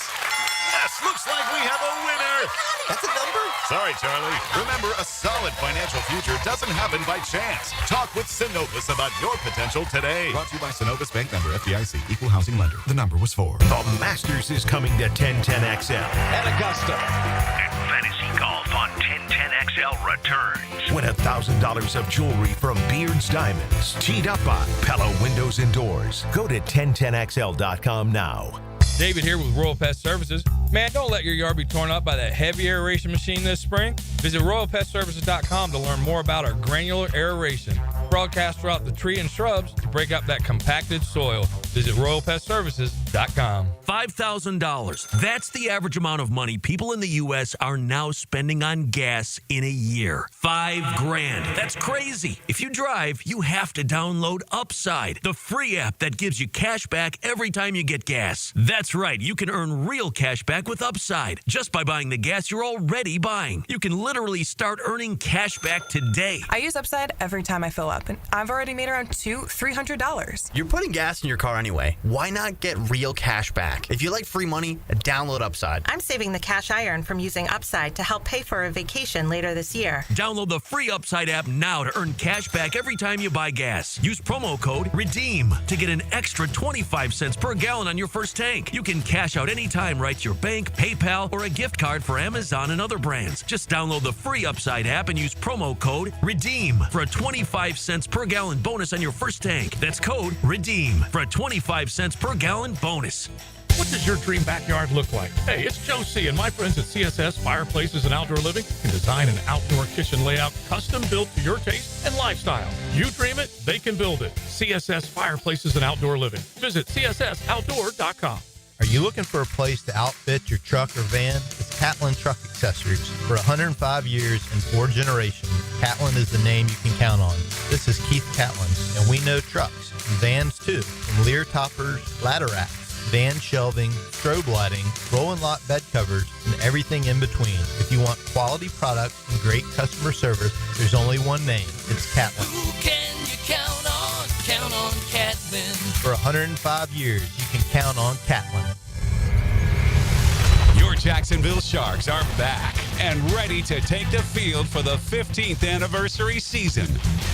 Yes, looks like we have a winner. That's a number? Sorry, Charlie. Remember, a solid financial future doesn't happen by chance. Talk with Synovus about your potential today. Brought to you by Synovus Bank, member FDIC, equal housing lender. The number was 4. The Masters is coming to 1010XL At Augusta. And Fantasy Golf on 1010XL returns. Win $1,000 of jewelry from Beards Diamonds. Teed up by Pella Windows and Doors. Go to 1010XL.com now. David here with Royal Pest Services. Man, don't let your yard be torn up by that heavy aeration machine this spring. Visit RoyalPestServices.com to learn more about our granular aeration. Broadcast throughout the tree and shrubs to break up that compacted soil. Visit RoyalPestServices.com. $5,000. That's the average amount of money people in the U.S. are now spending on gas in a year. $5,000. That's crazy. If you drive, you have to download Upside, the free app that gives you cash back every time you get gas. That's right. You can earn real cash back with Upside just by buying the gas you're already buying. You can literally start earning cash back today. I use Upside every time I fill up, and I've already made around $300. You're putting gas in your car anyway. Why not get real cash back? If you like free money, download Upside. I'm saving the cash I earn from using Upside to help pay for a vacation later this year. Download the free Upside app now to earn cash back every time you buy gas. Use promo code REDEEM to get an extra 25 cents per gallon on your first tank. You can cash out anytime right to your bank, PayPal, or a gift card for Amazon and other brands. Just download the free Upside app and use promo code REDEEM for a 25 cents per gallon bonus on your first tank. That's code REDEEM for a 25 cents per gallon bonus. What does your dream backyard look like? Hey, it's Joe C. and my friends at CSS Fireplaces and Outdoor Living can design an outdoor kitchen layout custom built to your taste and lifestyle. You dream it, they can build it. CSS Fireplaces and Outdoor Living. Visit CSSOutdoor.com. Are you looking for a place to outfit your truck or van? It's Catlin Truck Accessories. For 105 years and 4 generations, Catlin is the name you can count on. This is Keith Catlin, and we know trucks and vans too, from Lear toppers, ladder racks, van shelving, strobe lighting, roll and lock bed covers, and everything in between. If you want quality products and great customer service, there's only one name. It's Catlin. Who can you count on? Count on Catlin. For 105 years, you can count on Catlin. Your Jacksonville Sharks are back and ready to take the field for the 15th anniversary season.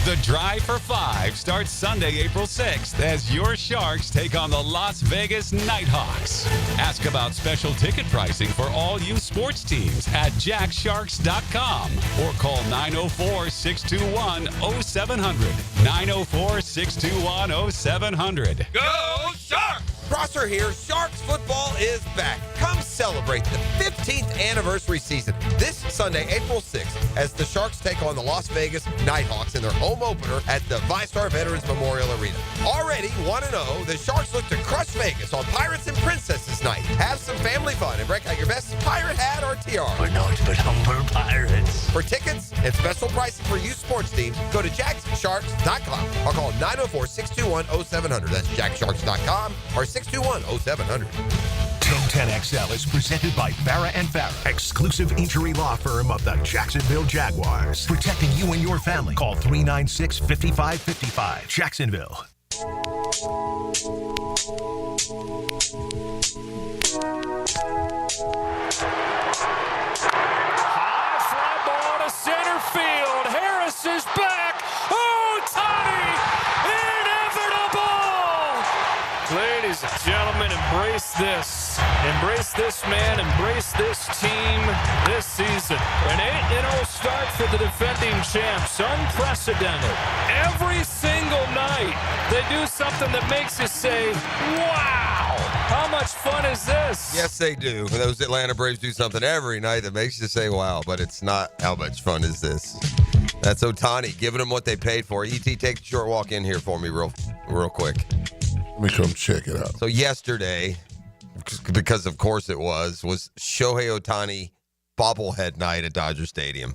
The Drive for 5 starts Sunday, April 6th as your Sharks take on the Las Vegas Nighthawks. Ask about special ticket pricing for all youth sports teams at jacksharks.com or call 904-621-0700. 904-621-0700. Go Sharks! Prosser here. Sharks football is back. Come celebrate the 15th anniversary season this Sunday, April 6th, as the Sharks take on the Las Vegas Nighthawks in their home opener at the VyStar Veterans Memorial Arena. Already 1-0, the Sharks look to crush Vegas on Pirates and Princesses Night. Have some family fun and break out your best pirate hat or tiara. We're naught but humble pirates. For tickets and special pricing for youth sports teams, go to jacksharks.com or call 904-621-0700. That's jacksharks.com or 621-0700. 1010XL is presented by Farah & Farah, exclusive injury law firm of the Jacksonville Jaguars. Protecting you and your family. Call 396-5555. Jacksonville. High fly ball to center field. Harris is back. Oh, Tony! Inevitable! Ladies and gentlemen, embrace this. Embrace this man, embrace this team this season. An 8-0 start for the defending champs. Unprecedented. Every single night, they do something that makes you say, wow, how much fun is this? Yes, they do. Those Atlanta Braves do something every night that makes you say, wow, but it's not how much fun is this. That's Ohtani giving them what they paid for. E.T., take a short walk in here for me real quick. Let me come check it out. So yesterday, because of course it was Shohei Ohtani bobblehead night at Dodger Stadium.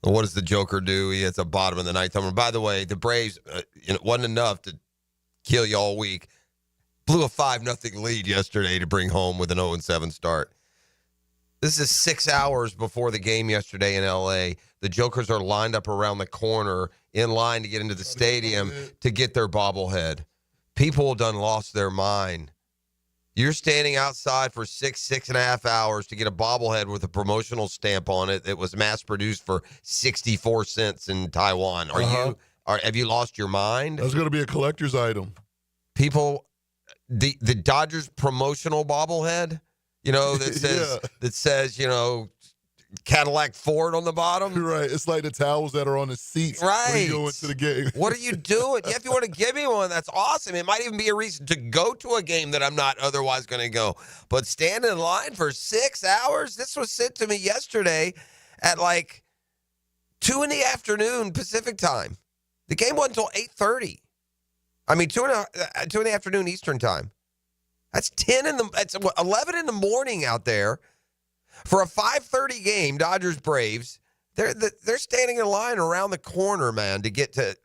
And what does the Joker do? He hits a bottom of the ninth homer. By the way, the Braves, it wasn't enough to kill you all week. Blew a 5-0 lead yesterday to bring home with an 0-7 start. This is 6 hours before the game yesterday in L.A. The Jokers are lined up around the corner in line to get into the stadium to get their bobblehead. People done lost their mind. You're standing outside for 6.5 hours to get a bobblehead with a promotional stamp on it that was mass-produced for 64 cents in Taiwan. Have you lost your mind? That's going to be a collector's item. People, the Dodgers promotional bobblehead, that says, Cadillac Ford on the bottom. Right. It's like the towels that are on the seats right. when you go into the game. What are you doing? Yeah, if you want to give me one, that's awesome. It might even be a reason to go to a game that I'm not otherwise going to go. But stand in line for 6 hours? This was sent to me yesterday at like 2 in the afternoon Pacific time. The game wasn't until 8:30. I mean, 2 in the afternoon Eastern time. That's 11 in the morning out there for a 5:30 game. Dodgers Braves. They're standing in line around the corner, man, to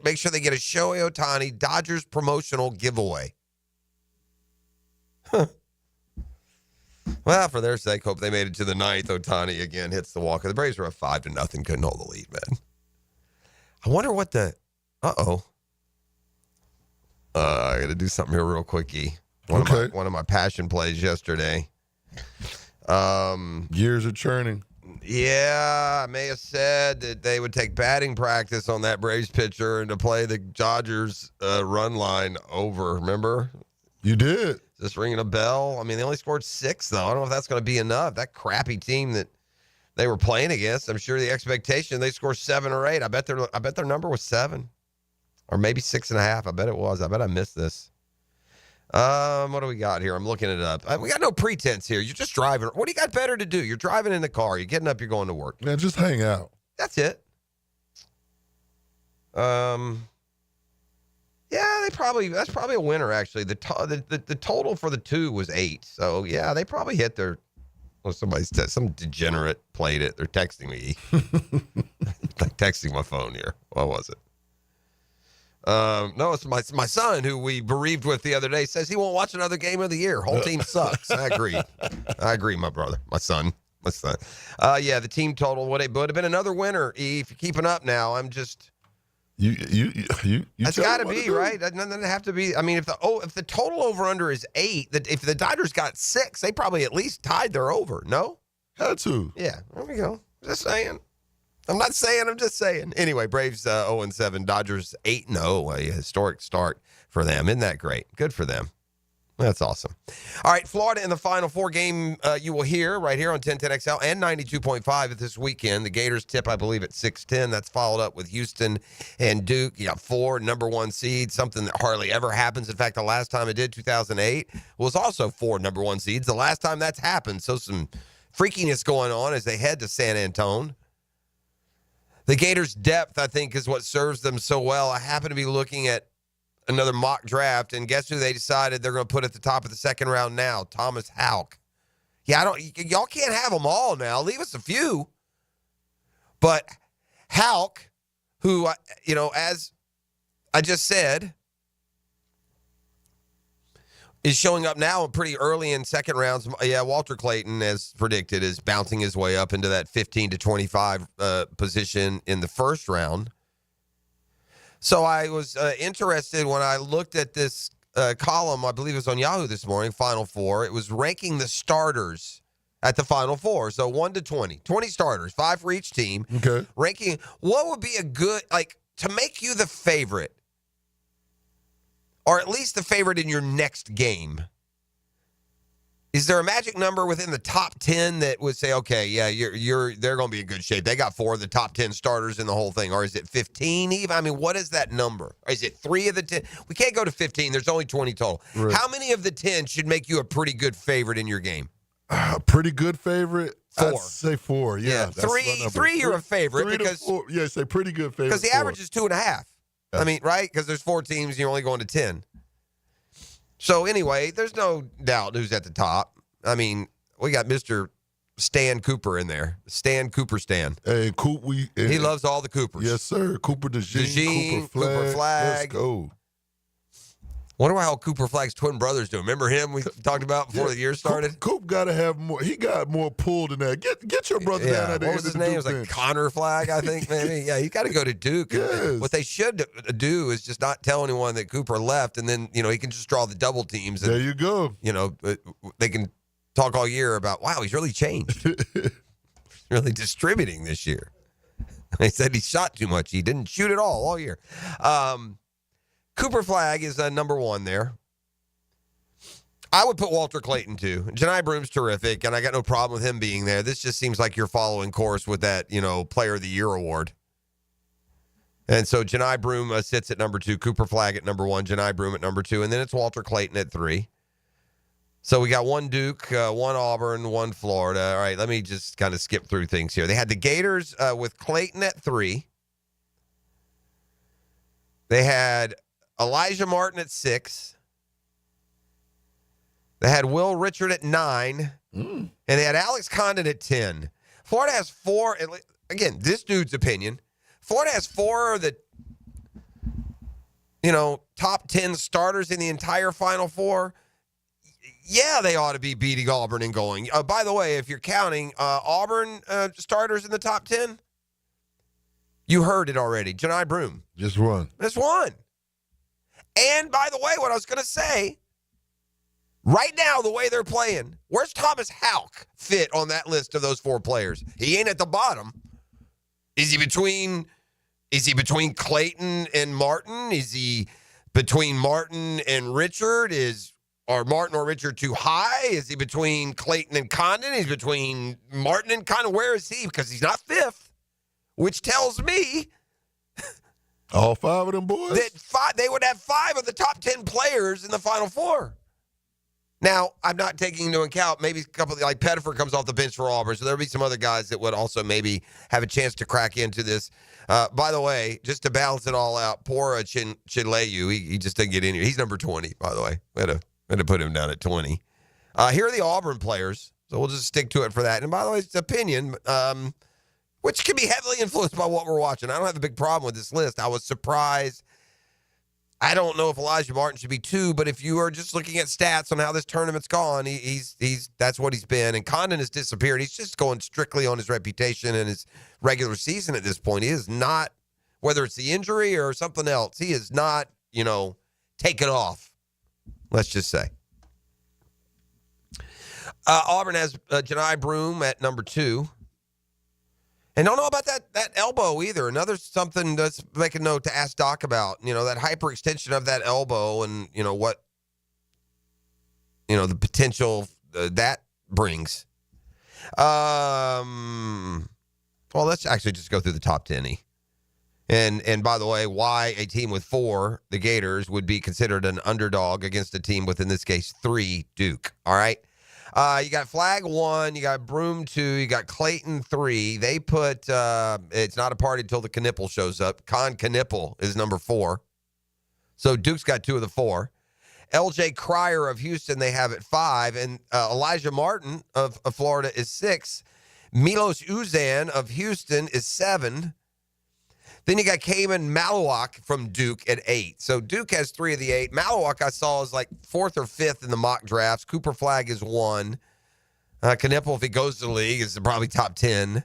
make sure they get a Shohei Ohtani Dodgers promotional giveaway. Huh. Well, for their sake, hope they made it to the ninth. Ohtani again hits the walker. The Braves were up 5-0, couldn't hold the lead, man. I wonder what the. I got to do something here real quickie. One of my passion plays yesterday. Gears are churning. Yeah, I may have said that they would take batting practice on that Braves pitcher and to play the Dodgers run line over. Remember? You did. Just ringing a bell. I mean, they only scored 6, though. I don't know if that's going to be enough. That crappy team that they were playing against, I'm sure the expectation they score 7 or 8. I bet their number was 7, or maybe 6.5. I bet it was. I bet I missed this. What do we got here? I'm looking it up. We got no pretense here. You're just driving. What do you got better to do? You're driving in the car. You're getting up. You're going to work. Man, just hang out. That's it. Yeah, that's probably a winner, actually. The total for the 2 was 8. So, yeah, they probably hit their, some degenerate played it. They're texting me. Like texting my phone here. What was it? No, it's my son, who we bereaved with the other day, says he won't watch another game of the year. Whole team sucks. I agree, my brother. My son. Yeah, the team total would have been another winner. If you're keeping up now, I'm just... You That's got to be, right? That doesn't have to be. I mean, if the total over-under is 8, if the Dodgers got 6, they probably at least tied their over, no? Had to. Yeah, there we go. Just saying. I'm not saying, I'm just saying. Anyway, Braves 0-7, Dodgers 8-0, a historic start for them. Isn't that great? Good for them. That's awesome. All right, Florida in the Final Four game you will hear right here on 1010XL and 92.5 this weekend. The Gators tip, I believe, at 6:10. That's followed up with Houston and Duke. You got 4 number 1 seeds, something that hardly ever happens. In fact, the last time it did, 2008, was also 4 number 1 seeds. The last time that's happened. So some freakiness going on as they head to San Antonio. The Gators' depth, I think, is what serves them so well. I happen to be looking at another mock draft, and guess who they decided they're going to put at the top of the second round now? Thomas Houck. Yeah, y'all can't have them all now. Leave us a few. But Houck, who, as I just said, is showing up now pretty early in second rounds. Yeah, Walter Clayton, as predicted, is bouncing his way up into that 15 to 25 position in the first round. So I was interested when I looked at this column, I believe it was on Yahoo this morning, Final Four. It was ranking the starters at the Final Four. So 1 to 20. 20 starters, 5 for each team. Okay. Ranking, what would be a good, to make you the favorite, or at least the favorite in your next game? Is there a magic number within the top 10 that would say, okay, yeah, they're going to be in good shape? They got 4 of the top 10 starters in the whole thing. Or is it 15 even? I mean, what is that number? Or is it 3 of the 10? We can't go to 15. There's only 20 total. Right. How many of the 10 should make you a pretty good favorite in your game? Pretty good favorite? 4. I'd say 4, yeah. Three you're a favorite. 3 because to 4. Yeah, say pretty good favorite. Because the average is 2.5. I mean, right? Because there's 4 teams and you're only going to 10. So anyway, there's no doubt who's at the top. I mean, we got Mr. Stan Cooper in there. Stan Cooper Stan. Hey, he loves all the Coopers. Yes, sir. Cooper DeJean, Cooper Flag. Let's go. Wonder how Cooper Flag's twin brothers do. Remember him we talked about before the year started? Coop got to have more. He got more pull than that. Get your brother down at the What was his name? It was like Connor Flag, I think, maybe. Yeah, he got to go to Duke. Yes. What they should do is just not tell anyone that Cooper left, and then, he can just draw the double teams. And, there you go. They can talk all year about, wow, he's really changed. Really distributing this year. They said he shot too much. He didn't shoot at all year. Cooper Flag is number 1 there. I would put Walter Clayton, too. Janai Broom's terrific, and I got no problem with him being there. This just seems like you're following course with that, Player of the Year award. And so Janai Broom sits at number 2, Cooper Flag at number 1, Janai Broom at number 2, and then it's Walter Clayton at 3. So we got 1 Duke, 1 Auburn, 1 Florida. All right, let me just kind of skip through things here. They had the Gators with Clayton at 3. They had Elijah Martin at 6. They had Will Richard at 9. And they had Alex Condon at 10. Florida has 4. Again, this dude's opinion. Florida has 4 of the, top 10 starters in the entire Final Four. Yeah, they ought to be beating Auburn and going. By the way, if you're counting Auburn starters in the top 10, you heard it already. Janai Broome. Just one. Just one. And by the way, what I was going to say, right now, the way they're playing, where's Thomas Houck fit on that list of those 4 players? He ain't at the bottom. Is he between Clayton and Martin? Is he between Martin and Richard? Are Martin or Richard too high? Is he between Clayton and Condon? He's between Martin and Condon. Where is he? Because he's not 5th, which tells me all 5 of them boys that they would have 5 of the top 10 players in the Final Four. Now, I'm not taking into account maybe a couple like Pettiford comes off the bench for Auburn, so there'll be some other guys that would also maybe have a chance to crack into this. By the way, just to balance it all out, poor Chinleyu, he just didn't get in here. He's number 20, by the way. We had to put him down at 20. Here are the Auburn players, so we'll just stick to it for that. And by the way, it's opinion, which can be heavily influenced by what we're watching. I don't have a big problem with this list. I was surprised. I don't know if Elijah Martin should be 2, but if you are just looking at stats on how this tournament's gone, he's that's what he's been. And Condon has disappeared. He's just going strictly on his reputation and his regular season at this point. He is not, whether it's the injury or something else, he is not, taken off, let's just say. Auburn has Janai Broome at number 2. And don't know about that elbow either. Another something that's make a note to ask Doc about. That hyperextension of that elbow and, what, the potential that brings. Well, let's actually just go through the top 10. And by the way, why a team with 4, the Gators, would be considered an underdog against a team with, in this case, 3, Duke. All right. You got Flagg 1, you got Broome 2, you got Clayton 3. They put, it's not a party until the Knipple shows up. Knipple is number 4. So Duke's got 2 of the 4. LJ Cryer of Houston, they have at 5. And Elijah Martin of Florida is 6. Milos Uzan of Houston is 7. Then you got Cayman Maluak from Duke at 8. So Duke has 3 of the 8. Maluak I saw is like 4th or 5th in the mock drafts. Cooper Flagg is 1. Knipple, if he goes to the league, is probably top 10.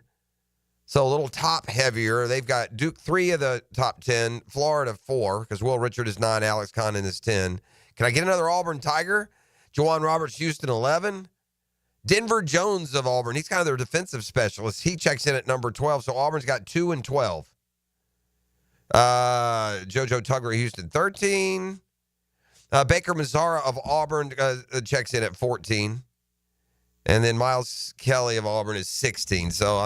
So a little top heavier. They've got Duke 3 of the top 10. Florida 4, because Will Richard is 9. Alex Condon is 10. Can I get another Auburn Tiger? Juwan Roberts, Houston, 11. Denver Jones of Auburn. He's kind of their defensive specialist. He checks in at number 12. So Auburn's got 2 and 12. JoJo Tugger, Houston, 13. Baker Mazzara of Auburn checks in at 14. And then Miles Kelly of Auburn is 16. So,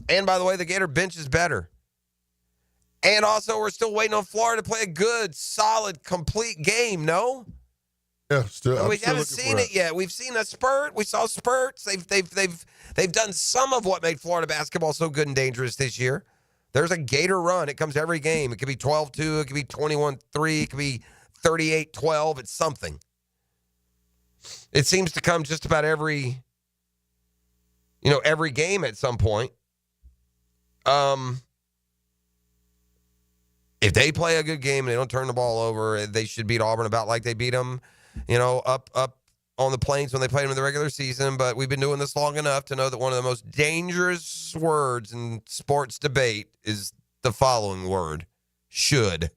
and by the way, the Gator bench is better. And also, we're still waiting on Florida to play a good, solid, complete game, no? Yeah, we haven't seen it yet. We've seen a spurt. We saw spurts. They've done some of what made Florida basketball so good and dangerous this year. There's a Gator run. It comes every game. It could be 12-2. It could be 21-3. It could be 38-12. It's something. It seems to come just about every game at some point. If they play a good game and they don't turn the ball over, they should beat Auburn about like they beat them, up on the Plains when they played them in the regular season. But we've been doing this long enough to know that one of the most dangerous words in sports debate is the following word: should.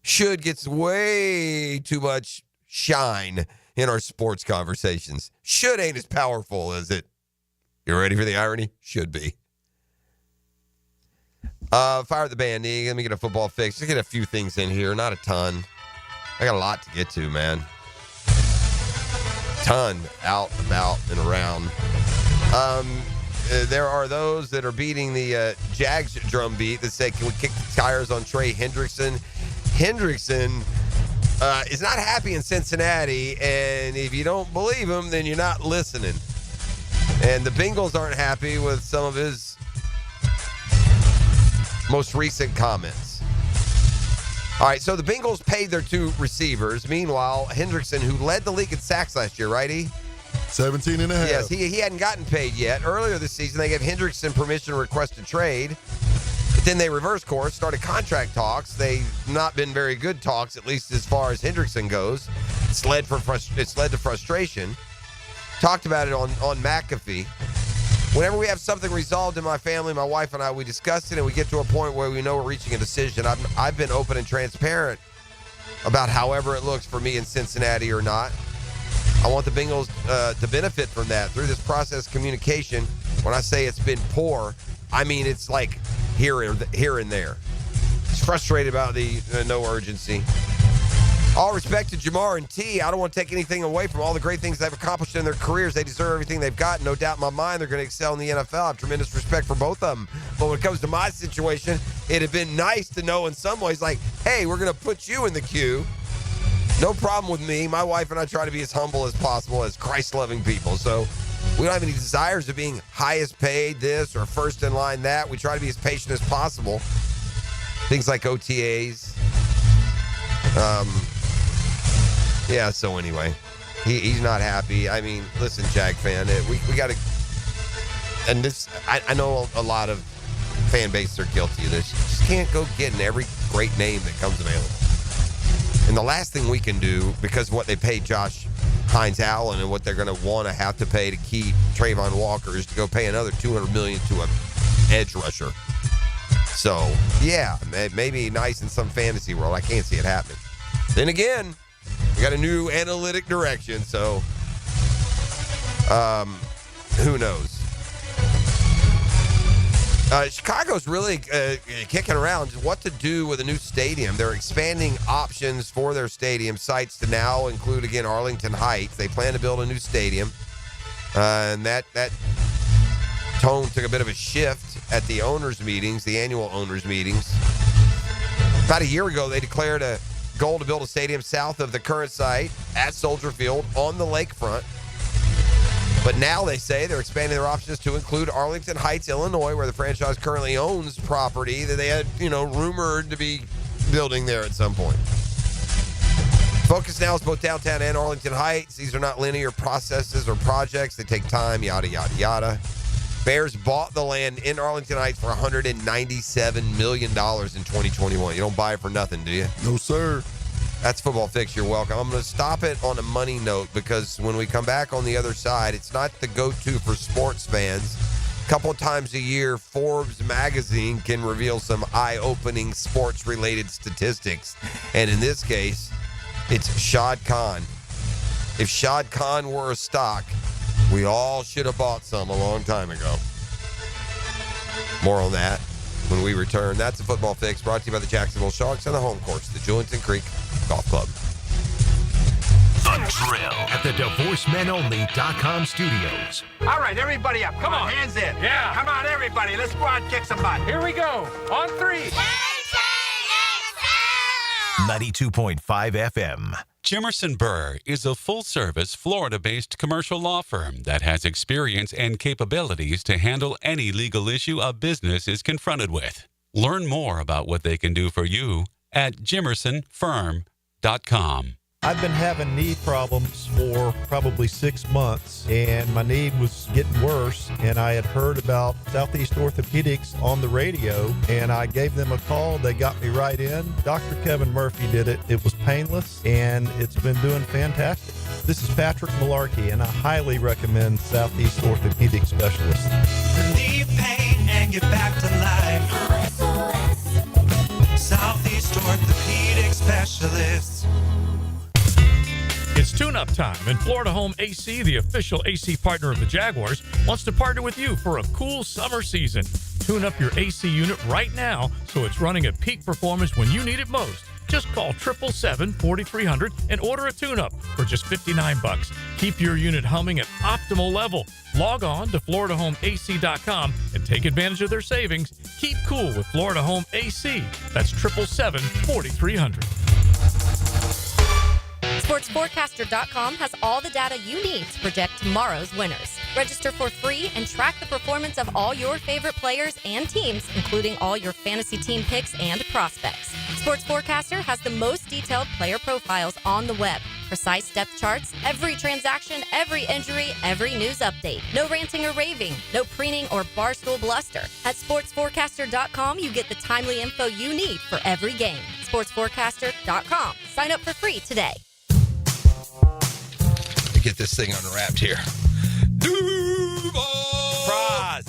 Should gets way too much shine in our sports conversations. Should ain't as powerful as it. You ready for the irony? Should be. Fire the band. Let me get a football fix. Let's get a few things in here. Not a ton. I got a lot to get to, man. Ton out, about, and around. There are those that are beating the Jags drum beat that say, can we kick the tires on Trey Hendrickson? Hendrickson is not happy in Cincinnati, and if you don't believe him, then you're not listening. And the Bengals aren't happy with some of his most recent comments. All right, so the Bengals paid their 2 receivers. Meanwhile, Hendrickson, who led the league in sacks last year, right, E? 17 and a half. Yes, he hadn't gotten paid yet. Earlier this season, they gave Hendrickson permission to request a trade. But then they reversed course, started contract talks. They've not been very good talks, at least as far as Hendrickson goes. It's led to frustration. Talked about it on McAfee. Whenever we have something resolved in my family, my wife and I, we discuss it, and we get to a point where we know we're reaching a decision. I've been open and transparent about however it looks for me in Cincinnati or not. I want the Bengals to benefit from that through this process of communication. When I say it's been poor, I mean it's like here and there. It's frustrated about the no urgency. All respect to Jamar and T. I don't want to take anything away from all the great things they've accomplished in their careers. They deserve everything they've got. No doubt in my mind they're going to excel in the NFL. I have tremendous respect for both of them. But when it comes to my situation, it'd have been nice to know in some ways, like, hey, we're going to put you in the queue. No problem with me. My wife and I try to be as humble as possible as Christ-loving people. So we don't have any desires of being highest paid this or first in line that. We try to be as patient as possible. Things like OTAs. Yeah, so anyway, he's not happy. I mean, listen, Jag fan, we got to, and this, I know a lot of fan bases are guilty of this. You just can't go getting every great name that comes available. And the last thing we can do, because of what they paid Josh Hines-Allen and what they're going to have to pay to keep Trayvon Walker, is to go pay another $200 million to an edge rusher. So, yeah, maybe nice in some fantasy world. I can't see it happening. Then again, we got a new analytic direction, so who knows? Chicago's really kicking around what to do with a new stadium. They're expanding options for their stadium sites to now include, again, Arlington Heights. They plan to build a new stadium, and that tone took a bit of a shift at the owners' meetings, the annual owners' meetings. About a year ago, they declared a goal to build a stadium south of the current site at Soldier Field on the lakefront. But now they say they're expanding their options to include Arlington Heights, Illinois, where the franchise currently owns property that they had, rumored to be building there at some point. Focus now is both downtown and Arlington Heights. These are not linear processes or projects. They take time, yada, yada, yada. Bears bought the land in Arlington Heights for $197 million in 2021. You don't buy it for nothing, do you? No, sir. That's Football Fix. You're welcome. I'm going to stop it on a money note because when we come back on the other side, it's not the go-to for sports fans. A couple of times a year, Forbes magazine can reveal some eye-opening sports-related statistics. And in this case, it's Shad Khan. If Shad Khan were a stock, we all should have bought some a long time ago. More on that when we return. That's a Football Fix brought to you by the Jacksonville Sharks on the home course, the Julington Creek Golf Club. The Drill at the DivorceMenOnly.com studios. All right, everybody up. Come on, hands in. Yeah. Come on, everybody. Let's go out and kick some butt. Here we go. On 3. 92.5 FM. Jimerson Burr is a full-service, Florida-based commercial law firm that has experience and capabilities to handle any legal issue a business is confronted with. Learn more about what they can do for you at jimersonfirm.com. I've been having knee problems for probably 6 months, and my knee was getting worse, and I had heard about Southeast Orthopedics on the radio, and I gave them a call. They got me right in. Dr. Kevin Murphy did it. It was painless, and it's been doing fantastic. This is Patrick Malarkey, and I highly recommend Southeast Orthopedic Specialists. Relieve pain and get back to life. Southeast Orthopedic Specialists. It's tune-up time, and Florida Home AC, the official AC partner of the Jaguars, wants to partner with you for a cool summer season. Tune up your AC unit right now so it's running at peak performance when you need it most. Just call 777-4300 and order a tune-up for just $59. Keep your unit humming at optimal level. Log on to FloridaHomeAC.com and take advantage of their savings. Keep cool with Florida Home AC. That's 777-4300. SportsForecaster.com has all the data you need to project tomorrow's winners. Register for free and track the performance of all your favorite players and teams, including all your fantasy team picks and prospects. Sports Forecaster has the most detailed player profiles on the web. Precise depth charts, every transaction, every injury, every news update. No ranting or raving, no preening or barstool bluster. At sportsforecaster.com, you get the timely info you need for every game. Sportsforecaster.com. Sign up for free today. Let me get this thing unwrapped here. Duval!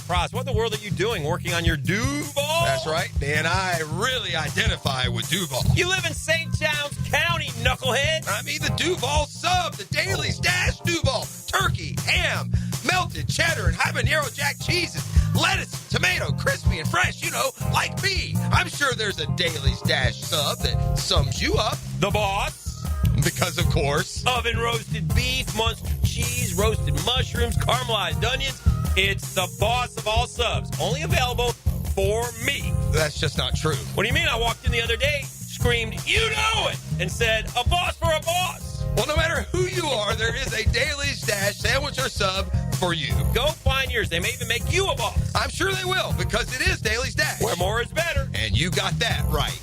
Praz, what in the world are you doing working on your Duval? That's right, Dan. I really identify with Duval. You live in St. John's County, knucklehead. I mean the Duval sub, the Daily Stash Duval. Turkey, ham, melted cheddar, and habanero jack cheeses. Lettuce, tomato, crispy and fresh, like me. I'm sure there's a Daily Stash sub that sums you up. The boss. Because, of course. Oven roasted beef, Munster cheese, roasted mushrooms, caramelized onions. It's the boss of all subs. Only available for me. That's just not true. What do you mean? I walked in the other day, screamed, "You know it!" and said, "A boss for a boss." Well, no matter who you are, there is a Daily Stash sandwich or sub for you. Go find yours. They may even make you a boss. I'm sure they will, because it is Daily Stash. Where more is better. And you got that right.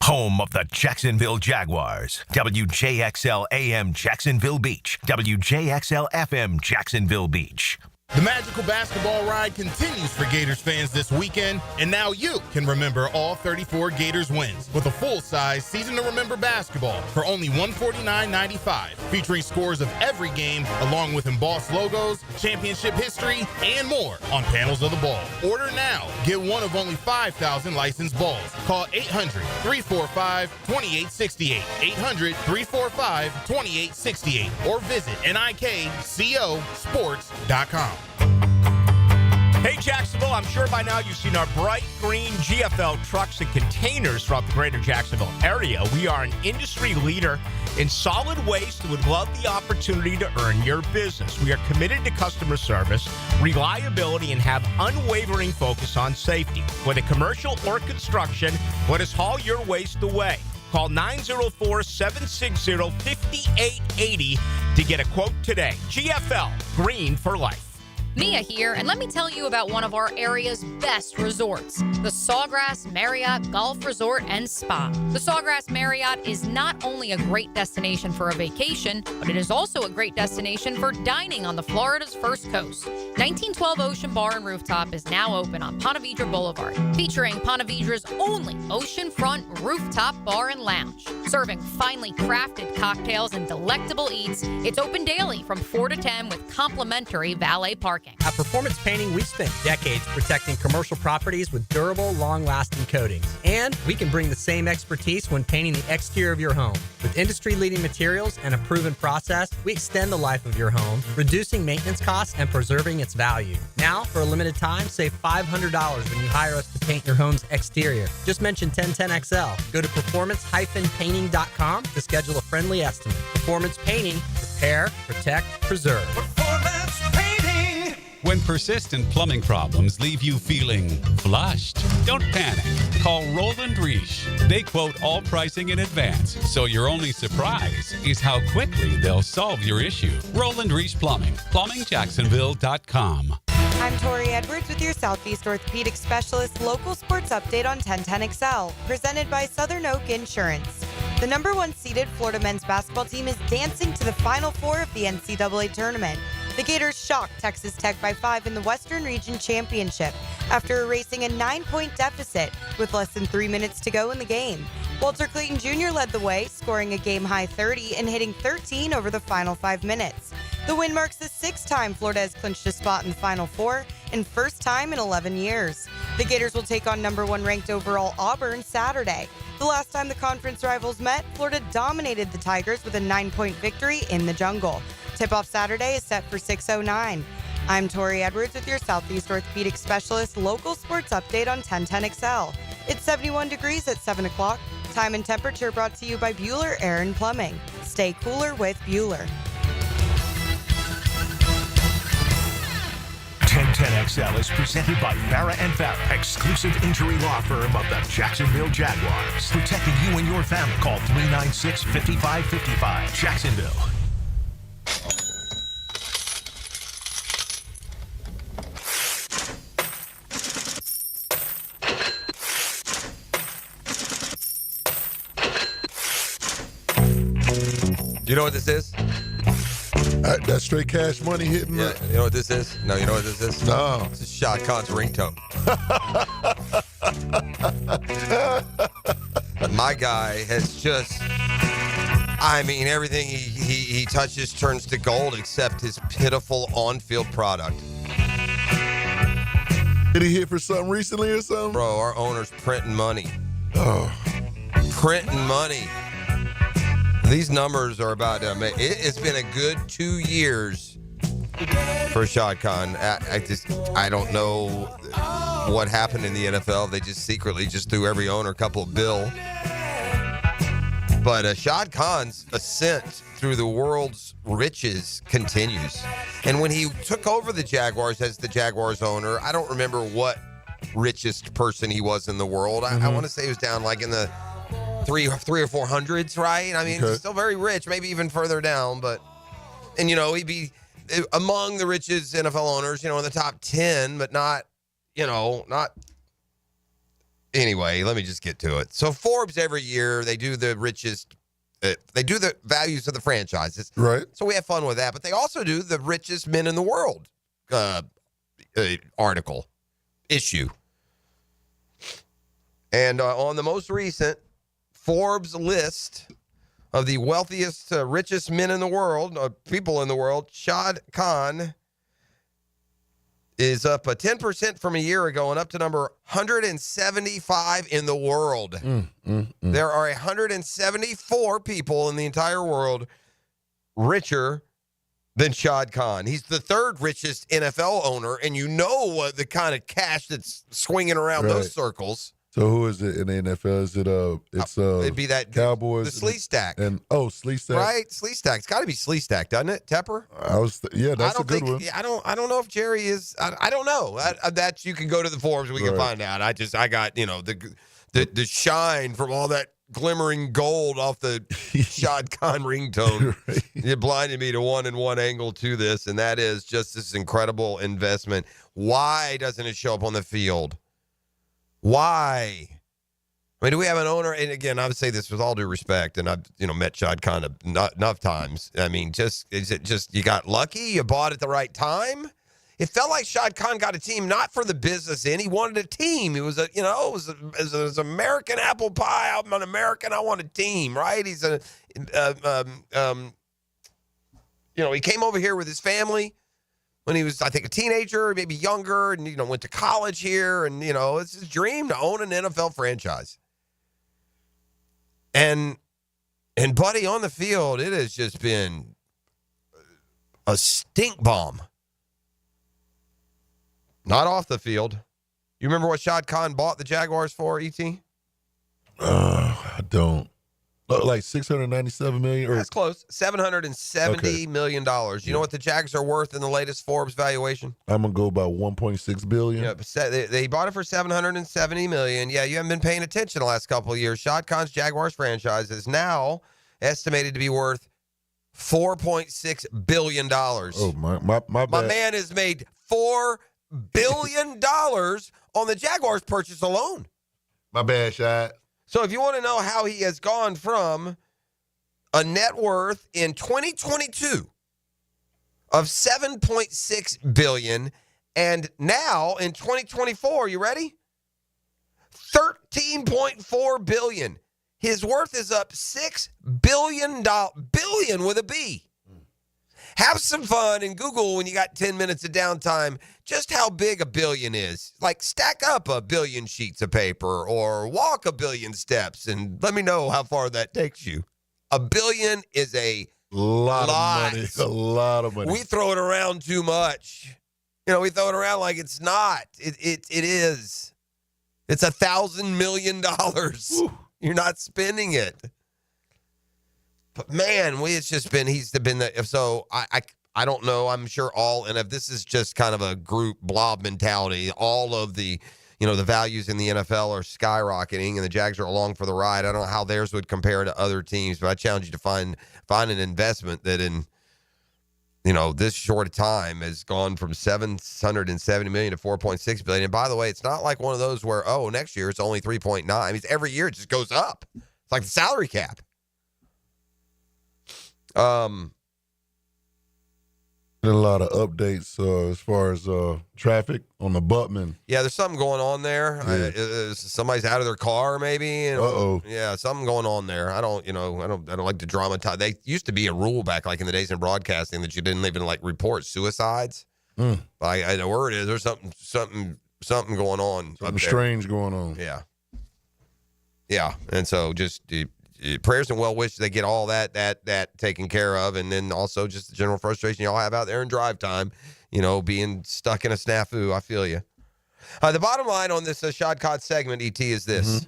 Home of the Jacksonville Jaguars. WJXL AM Jacksonville Beach. WJXL FM Jacksonville Beach. The magical basketball ride continues for Gators fans this weekend, and now you can remember all 34 Gators wins with a full-size Season to Remember basketball for only $149.95, featuring scores of every game along with embossed logos, championship history, and more on panels of the ball. Order now. Get one of only 5,000 licensed balls. Call 800-345-2868, 800-345-2868, or visit nikcosports.com. Hey Jacksonville, I'm sure by now you've seen our bright green GFL trucks and containers throughout the greater Jacksonville area. We are an industry leader in solid waste and would love the opportunity to earn your business. We are committed to customer service, reliability, and have unwavering focus on safety. Whether commercial or construction, let us haul your waste away. Call 904-760-5880 to get a quote today. GFL, green for life. Mia here, and let me tell you about one of our area's best resorts, the Sawgrass Marriott Golf Resort and Spa. The Sawgrass Marriott is not only a great destination for a vacation, but it is also a great destination for dining on the Florida's first coast. 1912 Ocean Bar and Rooftop is now open on Ponte Vedra Boulevard, featuring Ponte Vedra's only oceanfront rooftop bar and lounge. Serving finely crafted cocktails and delectable eats, it's open daily from 4 to 10 with complimentary valet parking. At Performance Painting, we've spent decades protecting commercial properties with durable, long-lasting coatings. And we can bring the same expertise when painting the exterior of your home. With industry-leading materials and a proven process, we extend the life of your home, reducing maintenance costs and preserving its value. Now, for a limited time, save $500 when you hire us to paint your home's exterior. Just mention 1010XL. Go to performancepainting.com to schedule a friendly estimate. Performance Painting. Repair, protect, preserve. Performance Painting. When persistent plumbing problems leave you feeling flushed, don't panic. Call Roland Reich. They quote all pricing in advance, so your only surprise is how quickly they'll solve your issue. Roland Reich Plumbing. PlumbingJacksonville.com. I'm Tori Edwards with your Southeast Orthopedic Specialist local sports update on 1010XL, presented by Southern Oak Insurance. The number 1 seeded Florida men's basketball team is dancing to the Final Four of the NCAA tournament. The Gators shocked Texas Tech by 5 in the Western Region Championship after erasing a 9-point deficit with less than 3 minutes to go in the game. Walter Clayton Jr. led the way, scoring a game-high 30 and hitting 13 over the final 5 minutes. The win marks the 6th time Florida has clinched a spot in the Final Four and first time in 11 years. The Gators will take on number 1 ranked overall Auburn Saturday. The last time the conference rivals met, Florida dominated the Tigers with a 9-point victory in the Jungle. Tip-off Saturday is set for 6:09. I'm Tori Edwards with your Southeast Orthopedic Specialist local sports update on 1010XL. It's 71 degrees at 7 o'clock. Time and temperature brought to you by Bueller Air and Plumbing. Stay cooler with Bueller. 1010XL is presented by Farah & Farah, exclusive injury law firm of the Jacksonville Jaguars. Protecting you and your family. Call 396-5555. Jacksonville. You know what this is? That straight cash money hitting. Yeah, you know what this is? No, you know what this is? No. This is Shad Khan's ringtone. My guy has just, I mean, everything he touches turns to gold except his pitiful on-field product. Did he hit for something recently or something? Bro, our owner's printing money. Oh. Printing money. These numbers are about to make it's been a good 2 years for Shad Khan. I don't know what happened in the NFL. They just secretly just threw every owner a couple of bill. But Shad Khan's ascent through the world's riches continues. And when he took over the Jaguars as the Jaguars owner, I don't remember what richest person he was in the world. I want to say he was down like in the three or four hundreds, right? I mean, he's still very rich, maybe even further down. But, and, you know, he'd be among the richest NFL owners, you know, in the top 10, but not, you know, not. Anyway, let me just get to it. So Forbes every year, they do the richest, they do the values of the franchises. Right. So we have fun with that. But they also do the richest men in the world article, issue. And on the most recent Forbes list of the wealthiest, richest men in the world, people in the world, Shad Khan is up 10% from a year ago and up to number 175 in the world. There are 174 people in the entire world richer than Shad Khan. He's the third richest NFL owner, and you know the kind of cash that's swinging around those circles. So who is it in the NFL? Is it it'd be that Cowboys, the Slee Stack, and Slee Stack, right? Slee Stack. It's got to be Slee Stack, doesn't it? Tepper. That's a good one. I don't know if Jerry is. I don't know. That you can go to the Forbes. We can find out. I got the shine from all that glimmering gold off the Shad Khan ringtone. It blinded me to one angle to this, and that is just this incredible investment. Why doesn't it show up on the field? Why? I mean, do we have an owner? And again, I would say this with all due respect, and I've met Shad Khan enough times. I mean, is it just you got lucky? You bought at the right time? It felt like Shad Khan got a team not for the business in. He wanted a team. It was it was American apple pie. I'm an American. I want a team, right? He's he came over here with his family when he was, I think, a teenager, maybe younger, and, went to college here. And, it's his dream to own an NFL franchise. And buddy, on the field, it has just been a stink bomb. Not off the field. You remember what Shad Khan bought the Jaguars for, E.T.? I don't. Like $697 million? That's close. $770 million. You know what the Jags are worth in the latest Forbes valuation? I'm going to go about $1.6 billion. Yeah, they bought it for $770 million. Yeah, you haven't been paying attention the last couple of years. Shad Khan's Jaguars franchise is now estimated to be worth $4.6 billion. Oh, my bad. My man has made $4 billion on the Jaguars purchase alone. My bad, Shad. So if you want to know how he has gone from a net worth in 2022 of $7.6 billion and now in 2024, you ready? $13.4 billion. His worth is up $6 billion, billion with a B. Have some fun and Google when you got 10 minutes of downtime just how big a billion is. Like stack up a billion sheets of paper or walk a billion steps and let me know how far that takes you. A billion is a lot of money. A lot of money. We throw it around too much. We throw it around like it's not. It is. It's $1,000 million. Woo. You're not spending it. But man, he's been so I don't know. I'm sure and if this is just kind of a group blob mentality, all of the, the values in the NFL are skyrocketing and the Jags are along for the ride. I don't know how theirs would compare to other teams, but I challenge you to find an investment that in, this short a time has gone from $770 million to $4.6 billion. And by the way, it's not like one of those where, next year it's only 3.9. I mean, every year it just goes up. It's like the salary cap. And a lot of updates as far as traffic on the Buttman. Yeah, there's something going on there. Yeah. Somebody's out of their car, maybe. Uh-oh. Yeah, something going on there. I don't like to dramatize. They used to be a rule back, like in the days in broadcasting, that you didn't even like report suicides. But I know where it is. There's something going on. Something strange going on. Yeah, and so just prayers and well wishes they get all that taken care of, and then also just the general frustration y'all have out there in drive time, being stuck in a snafu. I feel you. The bottom line on this Shadcott segment, ET, is this.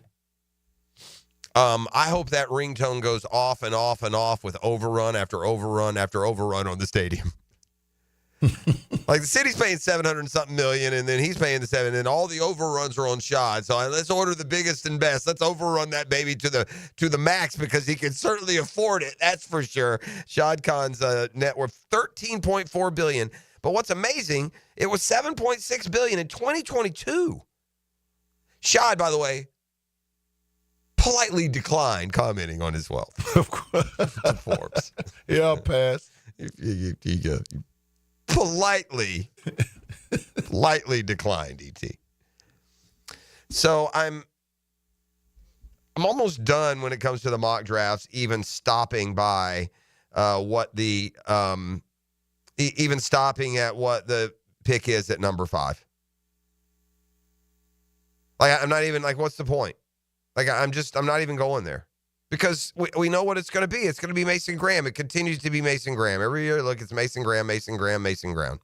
I hope that ringtone goes off and off and off with overrun after overrun after overrun on the stadium. Like the city's paying $700-something million, and then he's paying the $7, and all the overruns are on Shad. So let's order the biggest and best. Let's overrun that baby to the max, because he can certainly afford it. That's for sure. Shad Khan's net worth $13.4 billion. But what's amazing, it was $7.6 billion in 2022. Shad, by the way, politely declined commenting on his wealth. Of course. To Forbes. Yeah, I'll pass. You politely declined, ET. So I'm almost done when it comes to the mock drafts, even stopping by even stopping at what the pick is at number 5. Like, I'm not even like, what's the point? Like, I'm not even going there. Because we know what it's going to be. It's going to be Mason Graham. It continues to be Mason Graham. Every year, look, it's Mason Graham, Mason Graham, Mason Graham.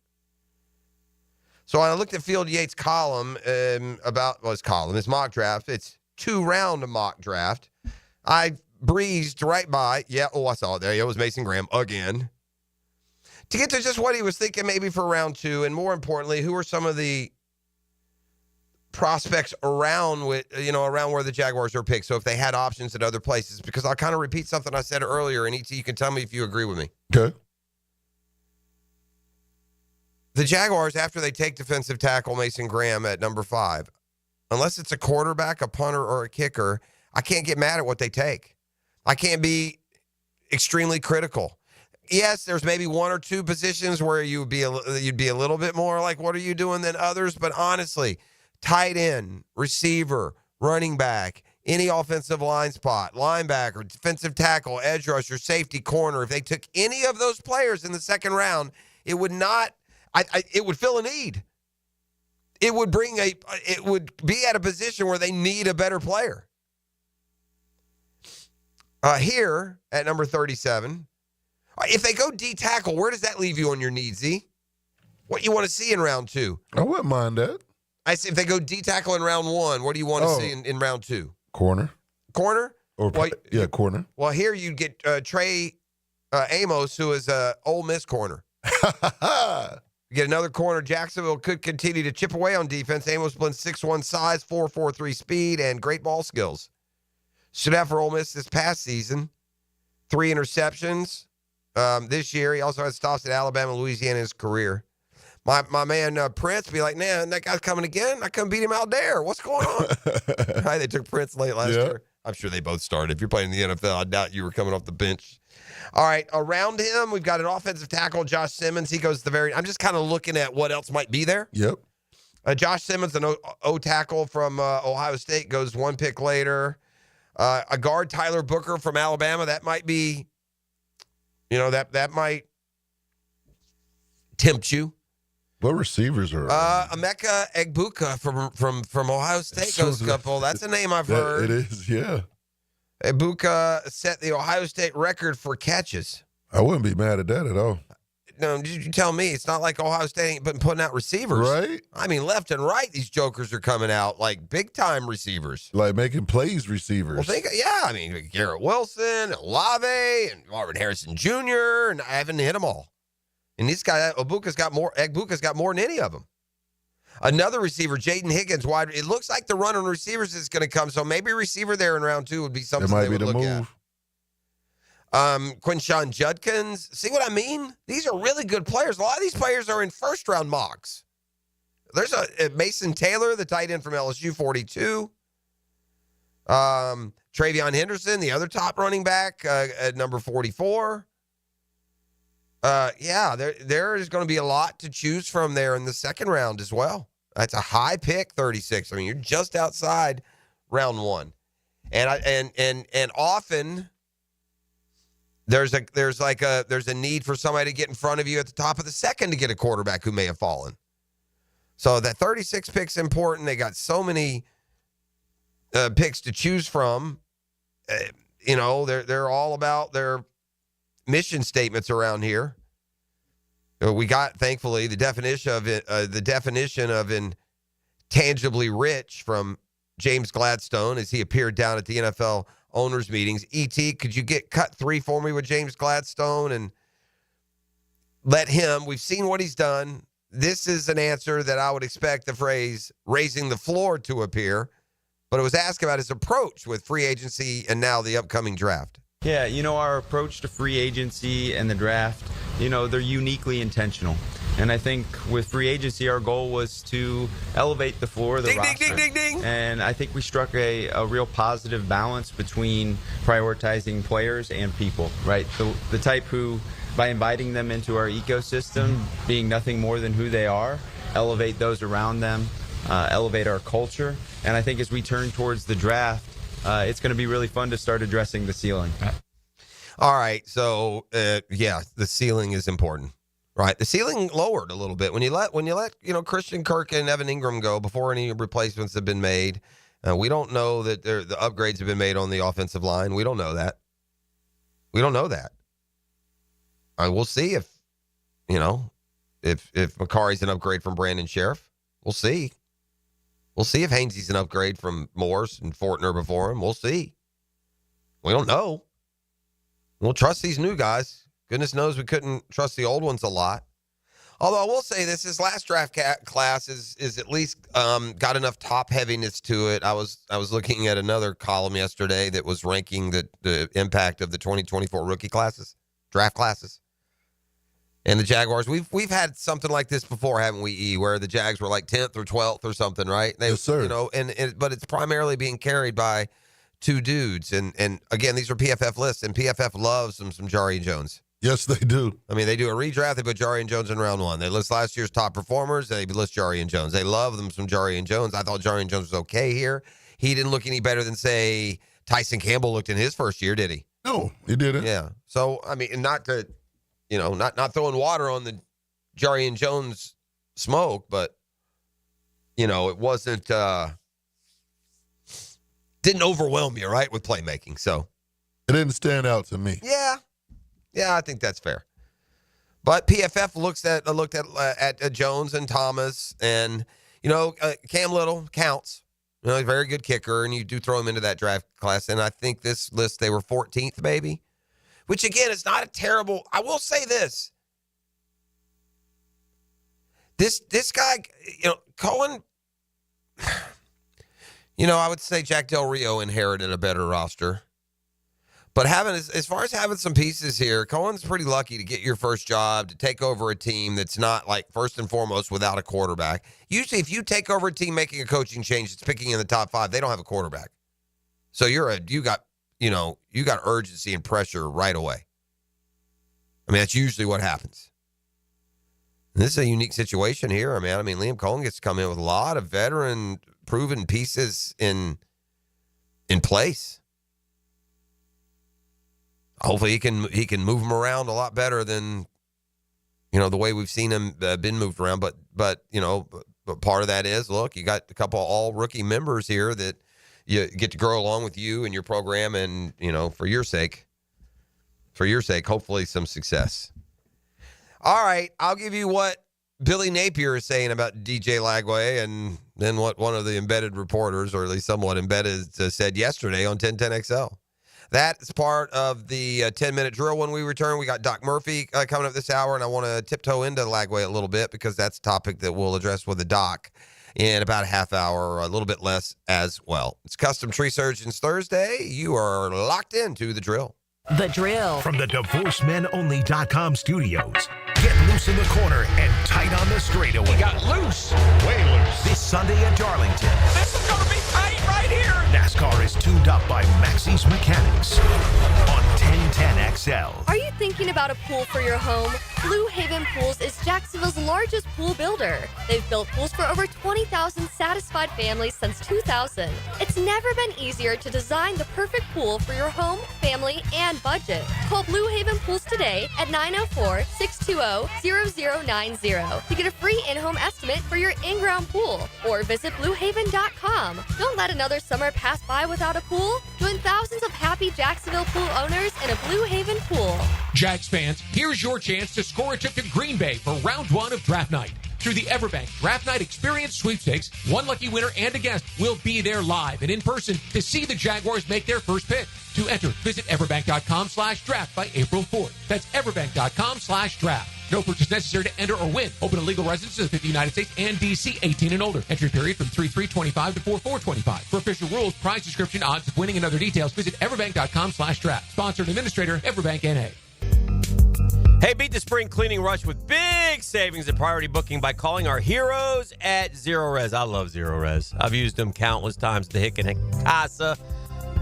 So when I looked at Field Yates' column his mock draft. It's 2-round mock draft. I breezed right by. Yeah, I saw it there. It was Mason Graham again. To get to just what he was thinking maybe for round 2, and more importantly, who are some of the prospects around where the Jaguars are picked. So if they had options at other places, because I'll kind of repeat something I said earlier, and ET, you can tell me if you agree with me. Okay. The Jaguars, after they take defensive tackle Mason Graham at number 5, unless it's a quarterback, a punter, or a kicker, I can't get mad at what they take. I can't be extremely critical. Yes, there's maybe 1 or 2 positions where you'd be a little bit more like, what are you doing than others? But honestly, tight end, receiver, running back, any offensive line spot, linebacker, defensive tackle, edge rusher, safety, corner. If they took any of those players in the second round, it would fill a need. It would be at a position where they need a better player. Here at number 37, if they go D tackle, where does that leave you on your needs, Z? What you want to see in round 2? I wouldn't mind that. I see if they go D tackle in round 1, what do you want to see in round 2? Corner. Corner? Corner. Well, here you get Trey Amos, who is a Ole Miss corner. You get another corner. Jacksonville could continue to chip away on defense. Amos blends 6'1" size, 4.43 speed, and great ball skills. Stood out for Ole Miss this past season. 3 interceptions this year. He also had stops at Alabama and Louisiana in his career. My man Prince be like, man, that guy's coming again. I couldn't beat him out there. What's going on? Right, they took Prince late last year. I'm sure they both started. If you're playing in the NFL, I doubt you were coming off the bench. All right, around him, we've got an offensive tackle, Josh Simmons. He goes I'm just kind of looking at what else might be there. Yep. Josh Simmons, an O tackle from Ohio State, goes 1 pick later. A guard, Tyler Booker from Alabama, that might be, that might tempt you. What receivers are? Emeka Egbuka from Ohio State goes a couple. That's a name I've heard. It is, yeah. Egbuka set the Ohio State record for catches. I wouldn't be mad at that at all. No, you tell me. It's not like Ohio State ain't been putting out receivers. Right? I mean, left and right, these jokers are coming out like big-time receivers. Like making plays receivers. Well, Garrett Wilson, Olave, and Marvin Harrison Jr., and I haven't hit them all. And this guy, Egbuka's got more than any of them. Another receiver, Jaden Higgins, wide. It looks like the run on receivers is going to come, so maybe receiver there in round 2 would be something they would look at. Quinshawn Judkins. See what I mean? These are really good players. A lot of these players are in first-round mocks. There's a Mason Taylor, the tight end from LSU, 42. Travion Henderson, the other top running back at number 44. there is going to be a lot to choose from there in the second round as well. That's a high pick, 36. I mean, you're just outside round one, and often there's a need for somebody to get in front of you at the top of the second to get a quarterback who may have fallen. So that 36 pick's important. They got so many picks to choose from. They're all about their mission statements around here. We got, thankfully, the definition of intangibly rich from James Gladstone as he appeared down at the NFL owners meetings. E.T., could you get cut 3 for me with James Gladstone and let him? We've seen what he's done. This is an answer that I would expect the phrase raising the floor to appear, but it was asked about his approach with free agency and now the upcoming draft. Yeah, our approach to free agency and the draft, they're uniquely intentional. And I think with free agency, our goal was to elevate the floor of the roster. Ding. And I think we struck a real positive balance between prioritizing players and people, right? The type who, by inviting them into our ecosystem, being nothing more than who they are, elevate those around them, elevate our culture. And I think as we turn towards the draft, it's going to be really fun to start addressing the ceiling. All right. So, the ceiling is important, right? The ceiling lowered a little bit when you let Christian Kirk and Evan Ingram go before any replacements have been made. We don't know that the upgrades have been made on the offensive line. We don't know that. We'll see if McCarry's an upgrade from Brandon Sheriff. We'll see. We'll see if Hainsey's an upgrade from Morse and Fortner before him. We'll see. We don't know. We'll trust these new guys. Goodness knows we couldn't trust the old ones a lot. Although I will say this last draft class is at least got enough top heaviness to it. I was looking at another column yesterday that was ranking the impact of the 2024 rookie draft classes. And the Jaguars, we've had something like this before, haven't we, E? Where the Jags were like 10th or 12th or something, right? Yes, sir. But it's primarily being carried by 2 dudes. And again, these are PFF lists, and PFF loves some Jarian Jones. Yes, they do. I mean, they do a redraft. They put Jarian Jones in round 1. They list last year's top performers. They list Jarian Jones. They love them some Jarian Jones. I thought Jarian Jones was okay here. He didn't look any better than, say, Tyson Campbell looked in his first year, did he? No, he didn't. Yeah. So, I mean, not to... not throwing water on the Jarian Jones smoke, but, it wasn't, didn't overwhelm you, right, with playmaking. So it didn't stand out to me. Yeah, I think that's fair. But PFF looked at Jones and Thomas, and, Cam Little counts. He's a very good kicker, and you do throw him into that draft class. And I think this list, they were 14th, maybe. Which, again, is not a terrible... I will say this. This guy, Cohen... I would say Jack Del Rio inherited a better roster. But as far as having some pieces here, Cohen's pretty lucky to get your first job, to take over a team that's not, like, first and foremost without a quarterback. Usually, if you take over a team making a coaching change that's picking in the top 5, they don't have a quarterback. So you got urgency and pressure right away. I mean, that's usually what happens. And this is a unique situation here. I mean, Liam Cohen gets to come in with a lot of veteran proven pieces in place. Hopefully he can move them around a lot better than, the way we've seen him been moved around. But part of that is, look, you got a couple of all rookie members here that you get to grow along with you and your program, and, for your sake, hopefully some success. All right, I'll give you what Billy Napier is saying about DJ Lagway, and then what one of the embedded reporters, or at least somewhat embedded, said yesterday on 1010XL. That is part of the 10-minute drill when we return. We got Doc Murphy coming up this hour, and I want to tiptoe into Lagway a little bit because that's a topic that we'll address with the Doc in about a half hour, or a little bit less as well. It's Custom Tree Surgeons Thursday. You are locked into The Drill. The Drill. From the DivorceMenOnly.com studios. Get loose in the corner and tight on the straightaway. He got loose. Way loose. This Sunday at Darlington. This is going to be tight right here. NASCAR is tuned up by Maxie's Mechanics on 1010XL. excel. Are you thinking about a pool for your home? Blue Haven Pools is Jacksonville's largest pool builder. They've built pools for over 20,000 satisfied families since 2000. It's never been easier to design the perfect pool for your home, family, and budget. Call Blue Haven Pools today at 904-620-0090 to get a free in-home estimate for your in-ground pool, or visit bluehaven.com. Don't let another summer pass by without a pool. Join thousands of happy Jacksonville pool owners in a Blue Haven pool. Jags fans, here's your chance to score a trip to Green Bay for round 1 of draft night. Through the Everbank Draft Night Experience Sweepstakes, one lucky winner and a guest will be there live and in person to see the Jaguars make their first pick. To enter, visit everbank.com/draft by April 4th. That's everbank.com/draft. No purchase necessary to enter or win. Open to legal residents of the 50 United States and D.C. 18 and older. Entry period from 3/3/25 to 4/4/25. For official rules, prize description, odds of winning, and other details, visit everbank.com/draft. Sponsor and administrator, Everbank N.A. Hey, beat the spring cleaning rush with big savings and priority booking by calling our heroes at Zero Res. I love Zero Res. I've used them countless times at the Hicken Casa.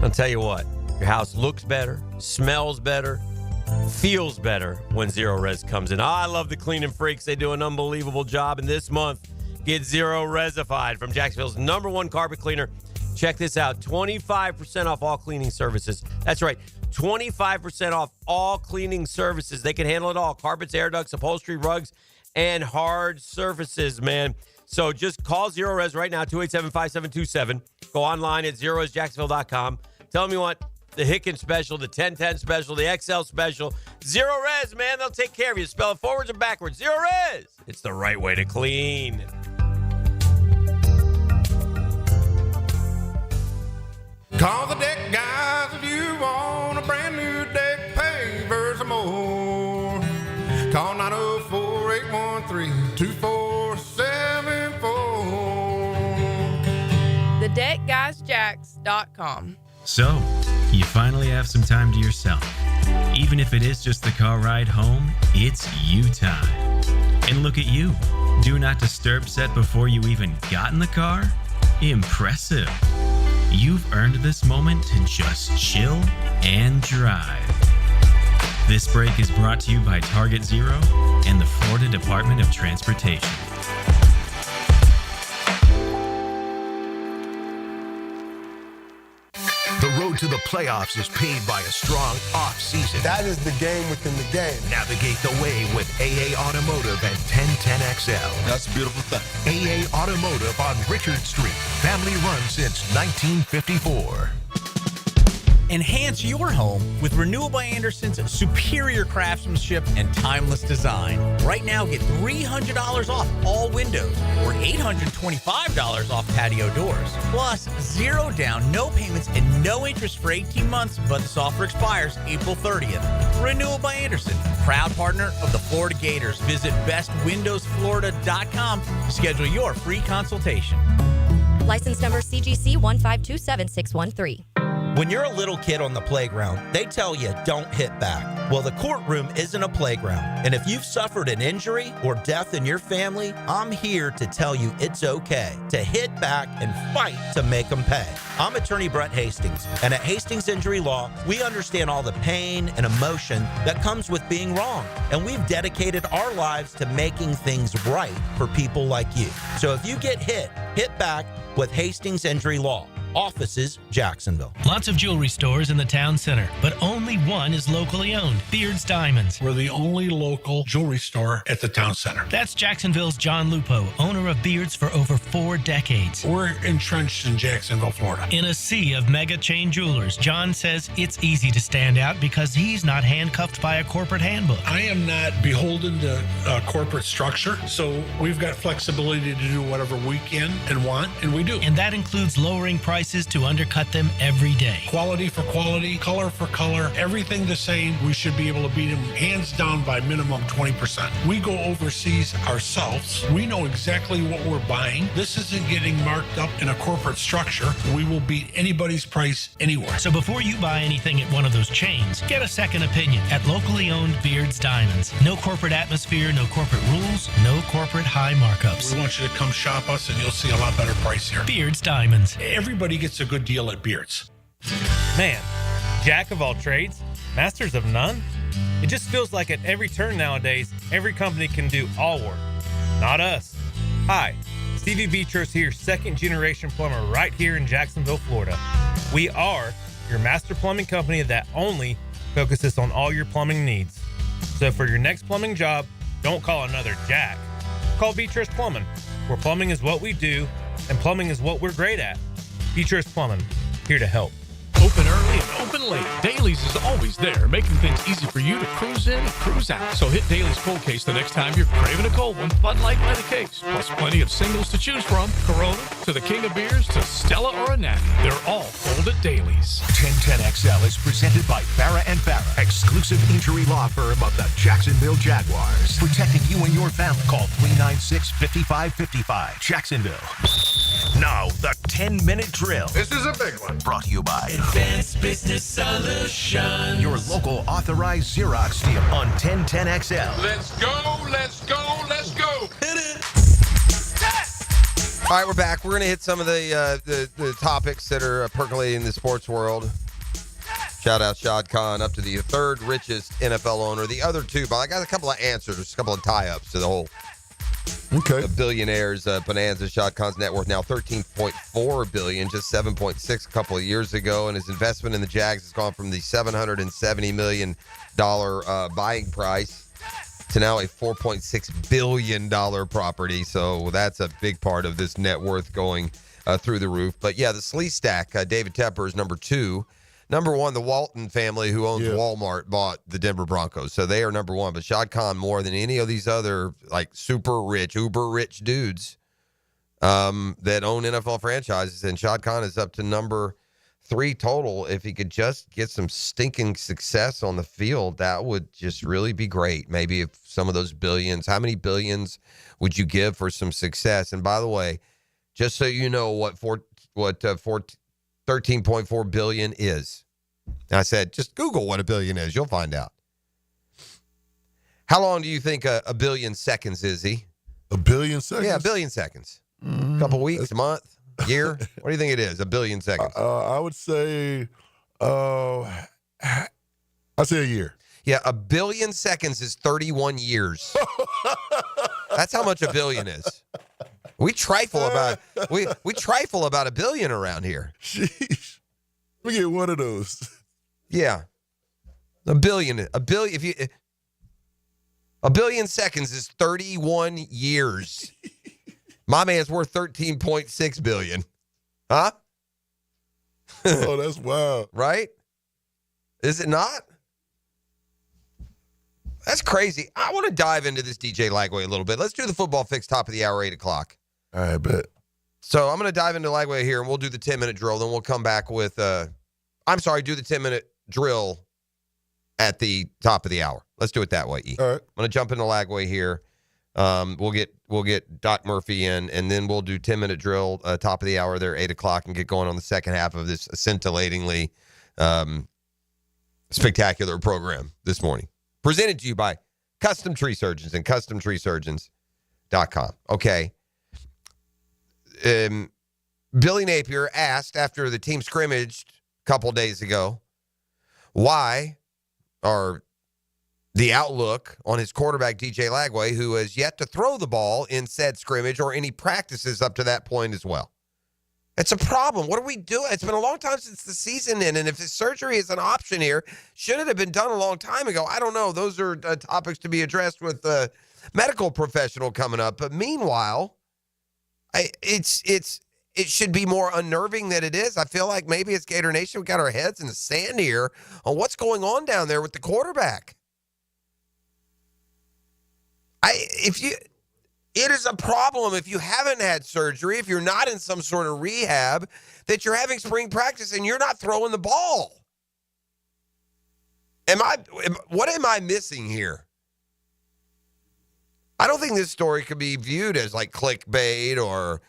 I'll tell you what, your house looks better, smells better, feels better when Zero Res comes in. I love the cleaning freaks. They do an unbelievable job. And this month, get Zero Resified from Jacksonville's #1 carpet cleaner. Check this out, 25% off all cleaning services. That's right, 25% off all cleaning services. They can handle it all. Carpets, air ducts, upholstery, rugs, and hard surfaces, man. So just call Zero Res right now, 287-5727. Go online at zeroresjacksonville.com. Tell them you want the Hicken special, the 1010 special, the XL special. Zero Res, man, they'll take care of you. Spell it forwards and backwards. Zero Res. It's the right way to clean. Call the deck guys if you want a brand new deck, pavers or more. Call 904-813-2474. TheDeckGuysJacks.com. So, you finally have some time to yourself. Even if it is just the car ride home, it's you time. And look at you. Do not disturb set before you even got in the car? Impressive. You've earned this moment to just chill and drive. This break is brought to you by Target Zero and the Florida Department of Transportation. The road to the playoffs is paved by a strong off-season. That is the game within the game. Navigate the way with AA Automotive and 1010XL. That's a beautiful thing. AA Automotive on Richard Street. Family run since 1954. Enhance your home with Renewal by Anderson's superior craftsmanship and timeless design. Right now, get $300 off all windows or $825 off patio doors. Plus, 0 down, no payments, and no interest for 18 months, but this offer expires April 30th. Renewal by Anderson, proud partner of the Florida Gators. Visit bestwindowsflorida.com to schedule your free consultation. License number CGC 1527613. When you're a little kid on the playground, they tell you don't hit back. Well, the courtroom isn't a playground. And if you've suffered an injury or death in your family, I'm here to tell you it's okay to hit back and fight to make them pay. I'm attorney Brett Hastings, and at Hastings Injury Law, we understand all the pain and emotion that comes with being wrong. And we've dedicated our lives to making things right for people like you. So if you get hit back with Hastings Injury Law. Offices, Jacksonville. Lots of jewelry stores in the town center, but only one is locally owned, Beard's Diamonds. We're the only local jewelry store at the town center. That's Jacksonville's John Lupo, owner of Beard's for over 4 decades. We're entrenched in Jacksonville, Florida. In a sea of mega chain jewelers, John says it's easy to stand out because he's not handcuffed by a corporate handbook. I am not beholden to a corporate structure, so we've got flexibility to do whatever we can and want, and we do. And that includes lowering prices to undercut them every day. Quality for quality, color for color, everything the same. We should be able to beat them hands down by minimum 20%. We go overseas ourselves. We know exactly what we're buying. This isn't getting marked up in a corporate structure. We will beat anybody's price anywhere. So before you buy anything at one of those chains, get a second opinion at locally owned Beard's Diamonds. No corporate atmosphere, no corporate rules, no corporate high markups. We want you to come shop us and you'll see a lot better price here. Beard's Diamonds. Everybody gets a good deal at Beard's. Man, jack of all trades, masters of none? It just feels like at every turn nowadays, every company can do all work. Not us. Hi, Stevie Beatrice here, second-generation plumber right here in Jacksonville, Florida. We are your master plumbing company that only focuses on all your plumbing needs. So for your next plumbing job, don't call another Jack. Call Beatrice Plumbing, where plumbing is what we do and plumbing is what we're great at. Beatrice Plumbing, here to help. Open early and open late. Dailies is always there, making things easy for you to cruise in and cruise out. So hit Dailies cold case the next time you're craving a cold one. Bud Light by the case, plus plenty of singles to choose from. Corona to the King of Beers to Stella or a Natty. They're all cold at Dailies. 1010XL is presented by Farrah & Farrah, exclusive injury law firm of the Jacksonville Jaguars. Protecting you and your family. Call 396-5555. Jacksonville. Now, the 10-minute drill. This is a big one. Brought to you by Advanced Business Solutions. your local authorized Xerox deal on 1010XL. Let's go, let's go, let's go. Hit it. All right, we're back. We're going to hit some of the topics that are percolating in the sports world. Shout out Shad Khan, up to the third richest NFL owner. The other two, but I got a couple of answers, a couple of tie-ups to the whole the billionaires bonanza. Shad Khan's net worth now $13.4 billion, just $7.6 a couple of years ago, and his investment in the Jags has gone from the $770 million buying price to now a $4.6 billion property. So that's a big part of this net worth going through the roof. But yeah, the Slee stack, David Tepper is number 2. Number 1, the Walton family, who owns Walmart, bought the Denver Broncos. So they are number 1. But Shad Khan, more than any of these other like super rich, uber rich dudes that own NFL franchises. And Shad Khan is up to number 3 total. If he could just get some stinking success on the field, that would just really be great. Maybe if some of those billions, how many billions would you give for some success? And by the way, just so you know what 13.4 billion is. I said, just Google what a billion is. You'll find out. How long do you think a billion seconds is, Z? A billion seconds? Yeah, a billion seconds. A couple weeks, a month, year? What do you think it is, a billion seconds? I would say, I'd say a year. Yeah, a billion seconds is 31 years. That's how much a billion is. We trifle about we trifle about a billion around here. Sheesh. We get one of those. Yeah. A billion if a billion seconds is 31 years. My man's worth 13.6 billion. Huh? Oh, that's wild. Right? Is it not? That's crazy. I want to dive into this DJ Lagway a little bit. Let's do the football fix top of the hour, 8 o'clock. All right, bet. So I'm going to dive into Lagway here, and we'll do the 10-minute drill. Then we'll come back with, do the 10-minute drill at the top of the hour. Let's do it that way, E. All right. I'm going to jump into Lagway here. We'll get Doc Murphy in, and then we'll do 10-minute drill, top of the hour there, 8 o'clock, and get going on the second half of this scintillatingly spectacular program this morning. Presented to you by Custom Tree Surgeons and CustomTreeSurgeons.com. Okay. Billy Napier asked after the team scrimmaged a couple days ago why, or the outlook on his quarterback, DJ Lagway, who has yet to throw the ball in said scrimmage or any practices up to that point as well. It's a problem. What are we doing? It's been a long time since the season ended, and if the surgery is an option here, should it have been done a long time ago? I don't know. Those are topics to be addressed with the medical professional coming up. But meanwhile, it should be more unnerving than it is. I feel like maybe it's Gator Nation. We got our heads in the sand here on what's going on down there with the quarterback. It is a problem if you haven't had surgery, if you're not in some sort of rehab, that you're having spring practice and you're not throwing the ball. What am I missing here? I don't think this story could be viewed as like clickbait or,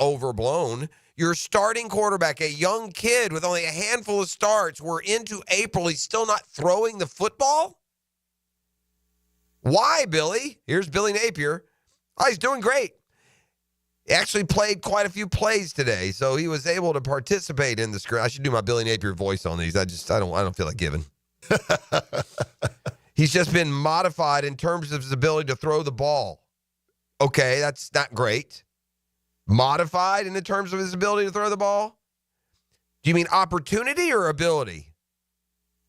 overblown. Your starting quarterback, a young kid with only a handful of starts, we're into April, he's still not throwing the football? Why, Billy? Here's Billy Napier. Oh, he's doing great. He actually played quite a few plays today, so he was able to participate in the scrimmage. I should do my Billy Napier voice on these. I don't feel like giving. He's just been modified in terms of his ability to throw the ball. Okay, that's not great. Modified in the terms of his ability to throw the ball? Do you mean opportunity or ability?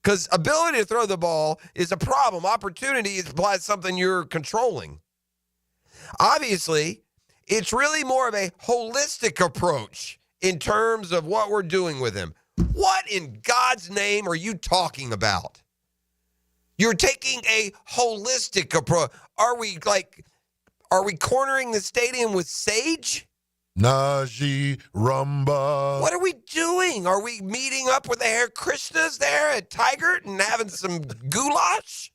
Because ability to throw the ball is a problem. Opportunity implies something you're controlling. Obviously, it's really more of a holistic approach in terms of what we're doing with him. What in God's name are you talking about? You're taking a holistic approach. Are we cornering the stadium with sage? Najee Rumba. What are we doing? Are we meeting up with the Hare Krishnas there at Tigert and having some goulash?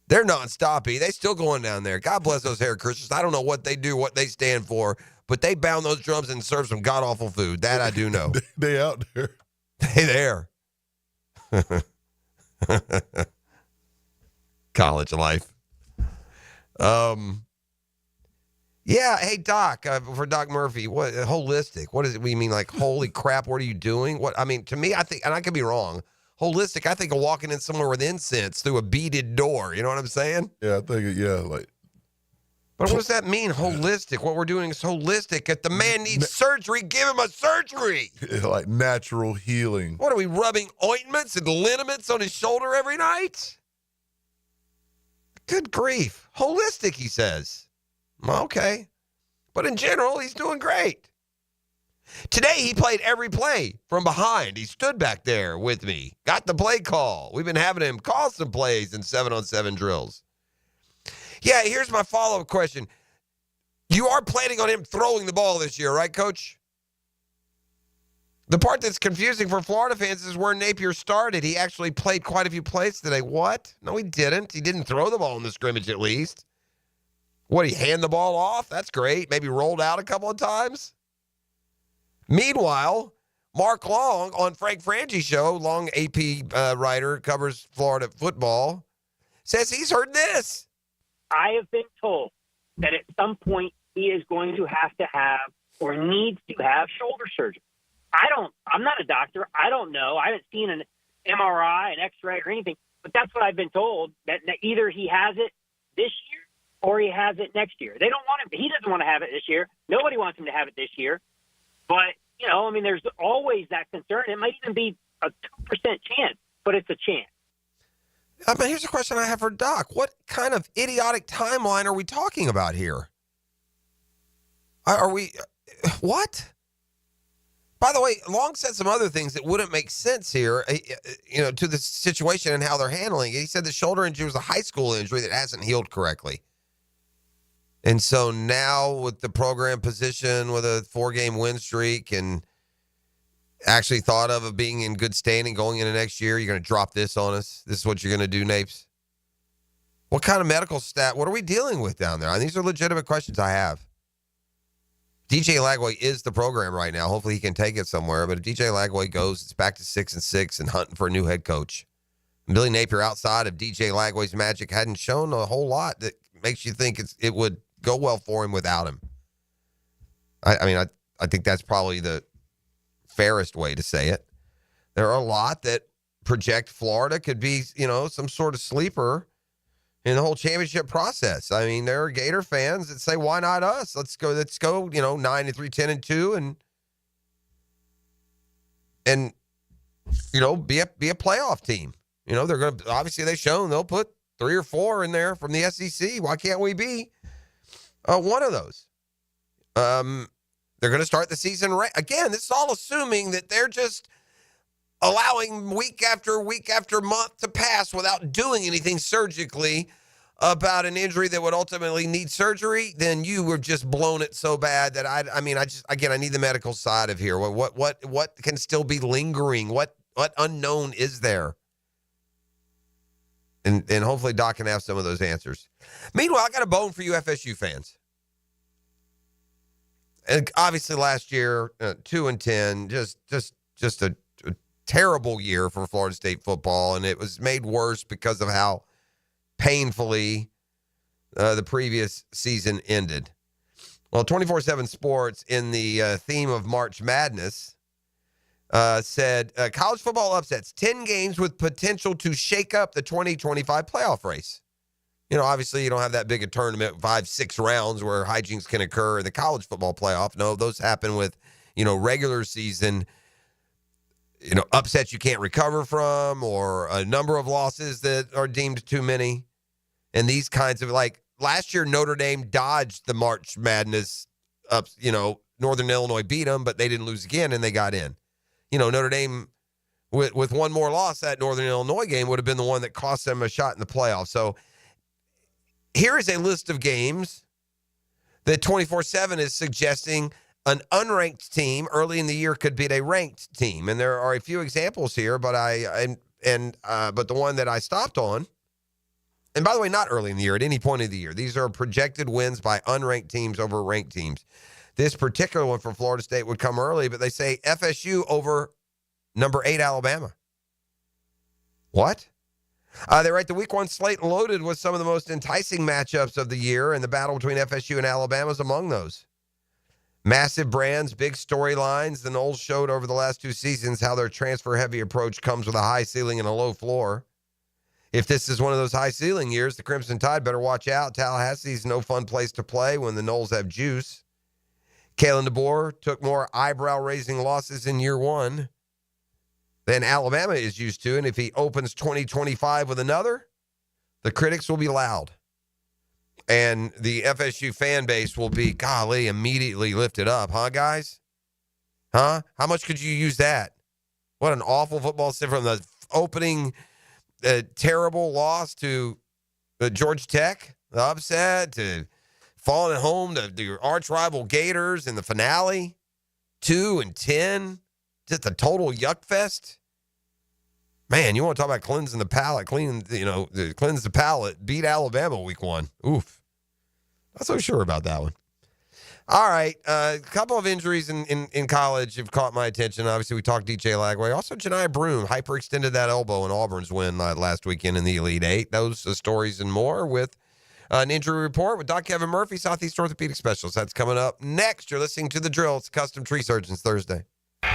They're non-stoppy. They still going down there. God bless those Hare Krishnas. I don't know what they do, what they stand for, but they bound those drums and serve some god-awful food. That I do know. They out there. They there. College life. Yeah, hey Doc, for Doc Murphy, what holistic? What does it mean? Like, holy crap, what are you doing? What I mean, to me, I think, and I could be wrong. Holistic, I think of walking in somewhere with incense through a beaded door. You know what I'm saying? Yeah, I think like. But what does that mean? Holistic. What we're doing is holistic. If the man needs surgery, give him a surgery. Like natural healing. What are we rubbing ointments and liniments on his shoulder every night? Good grief. Holistic, he says. Well, okay. But in general, he's doing great. Today, he played every play from behind. He stood back there with me, got the play call. We've been having him call some plays in 7-on-7 drills. Yeah, here's my follow-up question. You are planning on him throwing the ball this year, right, Coach? The part that's confusing for Florida fans is where Napier started. He actually played quite a few plays today. What? No, he didn't. He didn't throw the ball in the scrimmage, at least. What, he hand the ball off? That's great. Maybe rolled out a couple of times. Meanwhile, Mark Long on Frank Frangi's show, Long AP writer, covers Florida football, says he's heard this. I have been told that at some point he is going to have or needs to have shoulder surgery. I'm not a doctor. I don't know. I haven't seen an MRI, an X-ray, or anything, but that's what I've been told, that either he has it this year or he has it next year. They don't want him. He doesn't want to have it this year. Nobody wants him to have it this year. But, there's always that concern. It might even be a 2% chance, but it's a chance. Here's a question I have for Doc. What kind of idiotic timeline are we talking about here? Are we what? By the way, Long said some other things that wouldn't make sense here, to the situation and how they're handling it. He said the shoulder injury was a high school injury that hasn't healed correctly. And so now with the program position with a 4-game win streak and actually thought of being in good standing going into next year, you're going to drop this on us? This is what you're going to do, Napes? What kind of medical stat? What are we dealing with down there? These are legitimate questions I have. DJ Lagway is the program right now. Hopefully he can take it somewhere. But if DJ Lagway goes, it's back to 6-6 and hunting for a new head coach. And Billy Napier, outside of DJ Lagway's magic, hadn't shown a whole lot that makes you think it would go well for him without him. I think that's probably the fairest way to say it. There are a lot that project Florida could be, some sort of sleeper in the whole championship process. There are Gator fans that say, why not us? Let's go, 9-3, 10-2 and be a playoff team. They're going to, obviously they've shown they'll put 3 or 4 in there from the SEC. Why can't we be one of those? They're going to start the season again. This is all assuming that they're just allowing week after month to pass without doing anything surgically about an injury that would ultimately need surgery. Then you were just blown it so bad that I need the medical side of here. What can still be lingering? What unknown is there? And hopefully Doc can have some of those answers. Meanwhile, I got a bone for you FSU fans. And obviously last year, 2-10, just a terrible year for Florida State football, and it was made worse because of how painfully the previous season ended. Well, 24/7 Sports, in the theme of March Madness, said college football upsets, 10 games with potential to shake up the 2025 playoff race. You know, obviously you don't have that big a tournament, 5-6 rounds where hijinks can occur in the college football playoff. No, those happen with, regular season, upsets you can't recover from, or a number of losses that are deemed too many. And these kinds of, like last year, Notre Dame dodged the March Madness up, Northern Illinois beat them, but they didn't lose again and they got in. Notre Dame with one more loss, that Northern Illinois game would have been the one that cost them a shot in the playoffs. So here is a list of games that 24/7 is suggesting an unranked team early in the year could beat a ranked team. And there are a few examples here, but but the one that I stopped on, and by the way, not early in the year, at any point of the year, these are projected wins by unranked teams over ranked teams. This particular one for Florida State would come early, but they say FSU over number 8 Alabama. What? They write the week 1 slate loaded with some of the most enticing matchups of the year, and the battle between FSU and Alabama is among those. Massive brands, big storylines. The Noles showed over the last 2 seasons how their transfer-heavy approach comes with a high ceiling and a low floor. If this is one of those high ceiling years, the Crimson Tide better watch out. Tallahassee's no fun place to play when the Noles have juice. Kalen DeBoer took more eyebrow-raising losses in year 1 than Alabama is used to, and if he opens 2025 with another, the critics will be loud. And the FSU fan base will be, golly, immediately lifted up. Huh, guys? Huh? How much could you use that? What an awful football season, from the opening terrible loss to Georgia Tech, the upset, to falling at home to the arch rival Gators in the finale, 2-10, just a total yuck fest. Man, you want to talk about cleansing the palate, cleanse the palate, beat Alabama week 1. Oof. Not so sure about that one. All right. A couple of injuries in college have caught my attention. Obviously, we talked DJ Lagway. Also, Janiah Broome hyperextended that elbow in Auburn's win last weekend in the Elite Eight. Those stories and more with an injury report with Dr. Kevin Murphy, Southeast Orthopedic Specialist. That's coming up next. You're listening to The Drill. It's Custom Tree Surgeons Thursday.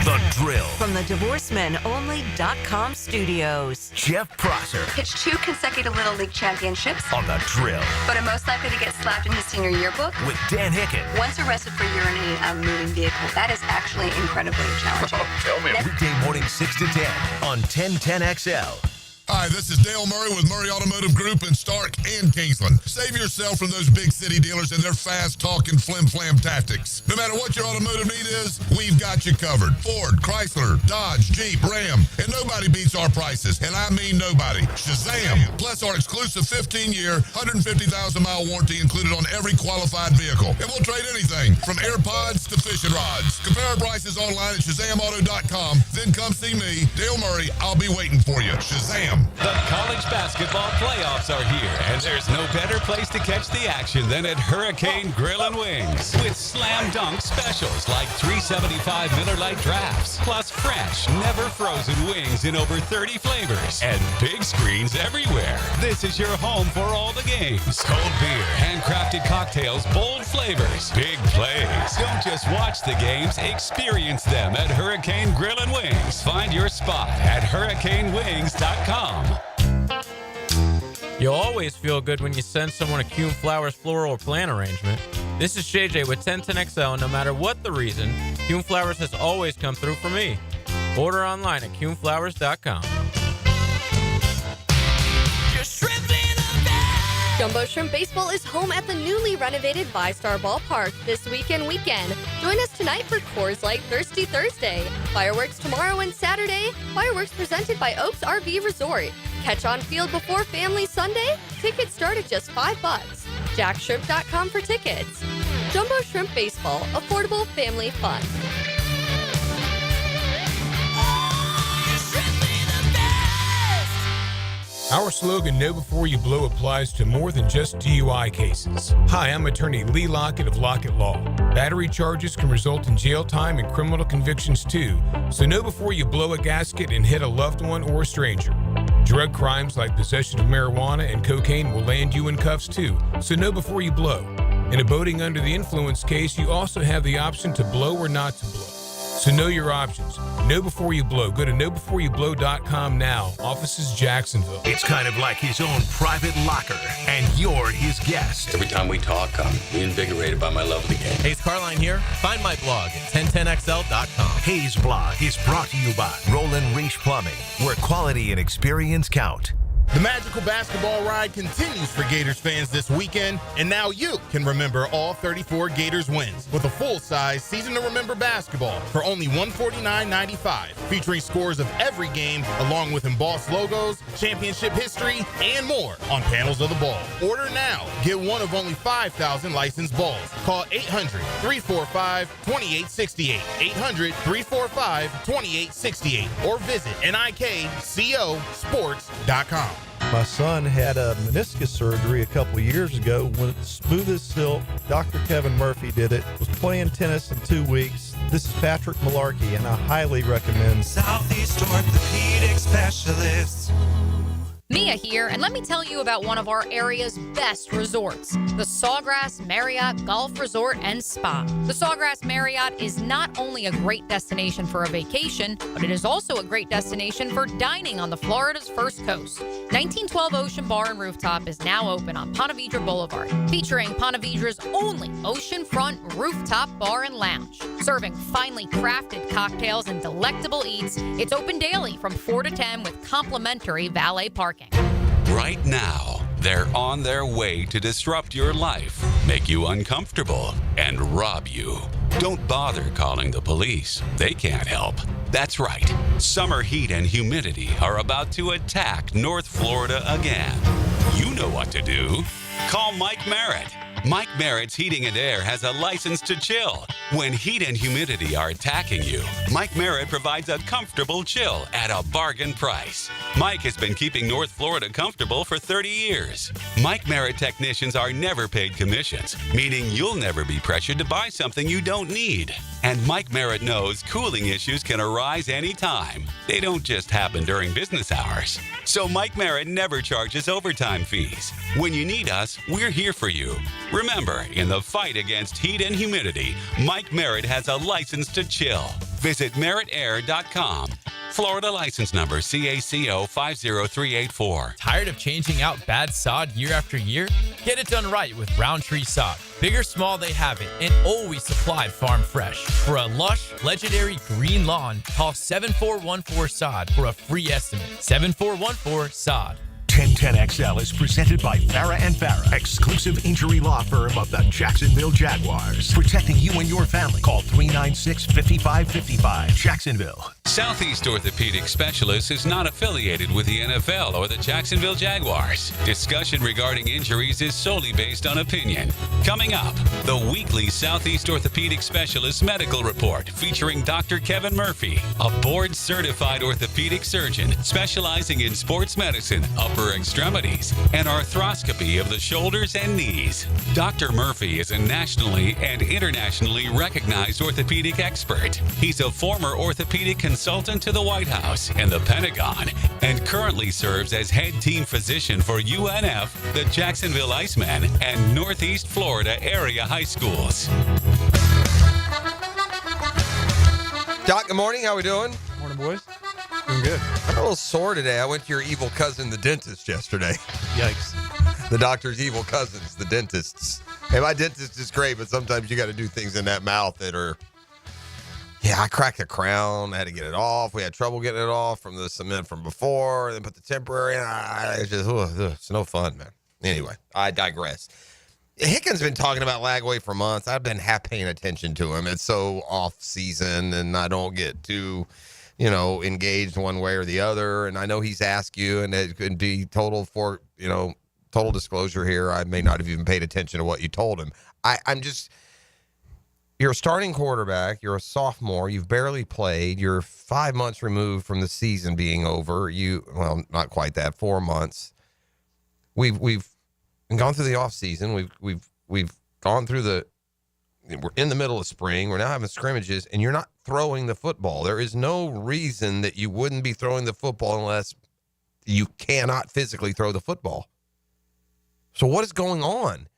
The Drill. From the DivorceMenOnly.com studios. Jeff Prosser. Pitched 2 consecutive Little League championships. On The Drill. But I'm most likely to get slapped in his senior yearbook. With Dan Hicken. Once arrested for urinating a moving vehicle. That is actually incredibly challenging. Tell me. Weekday morning 6 to 10 on 1010XL. Hi, this is Dale Murray with Murray Automotive Group in Stark and Kingsland. Save yourself from those big city dealers and their fast-talking flim-flam tactics. No matter what your automotive need is, we've got you covered. Ford, Chrysler, Dodge, Jeep, Ram, and nobody beats our prices, and I mean nobody. Shazam! Plus our exclusive 15-year, 150,000-mile warranty included on every qualified vehicle. And we'll trade anything from AirPods to fishing rods. Compare our prices online at ShazamAuto.com. Then come see me, Dale Murray. I'll be waiting for you. Shazam! The college basketball playoffs are here, and there's no better place to catch the action than at Hurricane Grill and Wings. With slam dunk specials like $3.75 Miller Lite drafts, plus fresh, never frozen wings in over 30 flavors, and big screens everywhere. This is your home for all the games. Cold beer, handcrafted cocktails, bold flavors, big plays. Don't just watch the games, experience them at Hurricane Grill and Wings. Find your spot at hurricanewings.com. You'll always feel good when you send someone a Kuhn Flowers floral or plant arrangement. This is Shay J with 1010XL, and no matter what the reason, Kuhn Flowers has always come through for me. Order online at KuhnFlowers.com. Jumbo Shrimp Baseball is home at the newly renovated VyStar Ballpark this weekend. Join us tonight for Coors Light Thirsty Thursday. Fireworks tomorrow and Saturday. Fireworks presented by Oaks RV Resort. Catch on field before family Sunday. Tickets start at just $5. JackShrimp.com for tickets. Jumbo Shrimp Baseball. Affordable family fun. Our slogan, Know Before You Blow, applies to more than just DUI cases. Hi, I'm attorney Lee Lockett of Lockett Law. Battery charges can result in jail time and criminal convictions too, so know before you blow a gasket and hit a loved one or a stranger. Drug crimes like possession of marijuana and cocaine will land you in cuffs too, so know before you blow. In a boating under the influence case, you also have the option to blow or not to blow. So know your options. Know before you blow. Go to knowbeforeyoublow.com now. Offices Jacksonville. It's kind of like his own private locker, and you're his guest. Every time we talk, I'm reinvigorated by my love of the game. Hayes Carline here. Find my blog at 1010xl.com. Hayes Blog is brought to you by Roland Reach Plumbing, where quality and experience count. The magical basketball ride continues for Gators fans this weekend, and now you can remember all 34 Gators wins with a full-size Season to Remember basketball for only $149.95, featuring scores of every game along with embossed logos, championship history, and more on panels of the ball. Order now. Get one of only 5,000 licensed balls. Call 800-345-2868, 800-345-2868, or visit nikcosports.com. My son had a meniscus surgery a couple years ago. When it's smooth as silk, Dr. Kevin Murphy did it. Was playing tennis in 2 weeks. This is Patrick Malarkey, and I highly recommend Southeast Orthopedic Specialists. Mia here, and let me tell you about one of our area's best resorts, the Sawgrass Marriott Golf Resort and Spa. The Sawgrass Marriott is not only a great destination for a vacation, but it is also a great destination for dining on the Florida's first coast. 1912 Ocean Bar and Rooftop is now open on Ponte Vedra Boulevard, featuring Ponte Vedra's only oceanfront rooftop bar and lounge. Serving finely crafted cocktails and delectable eats, it's open daily from 4 to 10 with complimentary valet parking. Right now, they're on their way to disrupt your life, make you uncomfortable, and rob you. Don't bother calling the police. They can't help. That's right. Summer heat and humidity are about to attack North Florida again. You know what to do. Call Mike Merritt. Mike Merritt's Heating and Air has a license to chill. When heat and humidity are attacking you, Mike Merritt provides a comfortable chill at a bargain price. Mike has been keeping North Florida comfortable for 30 years. Mike Merritt technicians are never paid commissions, meaning you'll never be pressured to buy something you don't need. And Mike Merritt knows cooling issues can arise anytime. They don't just happen during business hours. So Mike Merritt never charges overtime fees. When you need us, we're here for you. Remember, in the fight against heat and humidity, Mike Merritt has a license to chill. Visit merrittair.com. Florida license number CACO 50384. Tired of changing out bad sod year after year? Get it done right with Roundtree Sod. Big or small, they have it, and always supplied farm fresh. For a lush, legendary green lawn, call 7414 Sod for a free estimate. 7414 Sod. 1010XL is presented by Farah and Farah, exclusive injury law firm of the Jacksonville Jaguars. Protecting you and your family. Call 396-5555. Jacksonville. Southeast Orthopedic Specialists is not affiliated with the NFL or the Jacksonville Jaguars. Discussion regarding injuries is solely based on opinion. Coming up, the weekly Southeast Orthopedic Specialist Medical Report featuring Dr. Kevin Murphy, a board-certified orthopedic surgeon specializing in sports medicine, upper extremities, and arthroscopy of the shoulders and knees. Dr. Murphy is a nationally and internationally recognized orthopedic expert. He's a former orthopedic consultant to the White House and the Pentagon, and currently serves as head team physician for UNF, the Jacksonville Icemen, and Northeast Florida area high schools. Doc, good morning. How we doing? Morning, boys. Doing good. I'm a little sore today. I went to your evil cousin, the dentist, yesterday. Yikes. The doctor's evil cousins, the dentists. Hey, my dentist is great, but sometimes you got to do things in that mouth that are... Yeah, I cracked a crown. I had to get it off. We had trouble getting it off from the cement from before. Then put the temporary in. It's just, it's no fun, man. Anyway, I digress. Hicken's been talking about Lagway for months. I've been half paying attention to him. It's so off season, and I don't get too, engaged one way or the other. And I know he's asked you, and it could be total disclosure here. I may not have even paid attention to what you told him. You're a starting quarterback. You're a sophomore. You've barely played. You're 5 months removed from the season being over. Well, not quite that. 4 months. We've gone through the off season. We've gone through we're in the middle of spring. We're now having scrimmages, and you're not throwing the football. There is no reason that you wouldn't be throwing the football unless you cannot physically throw the football. So what is going on?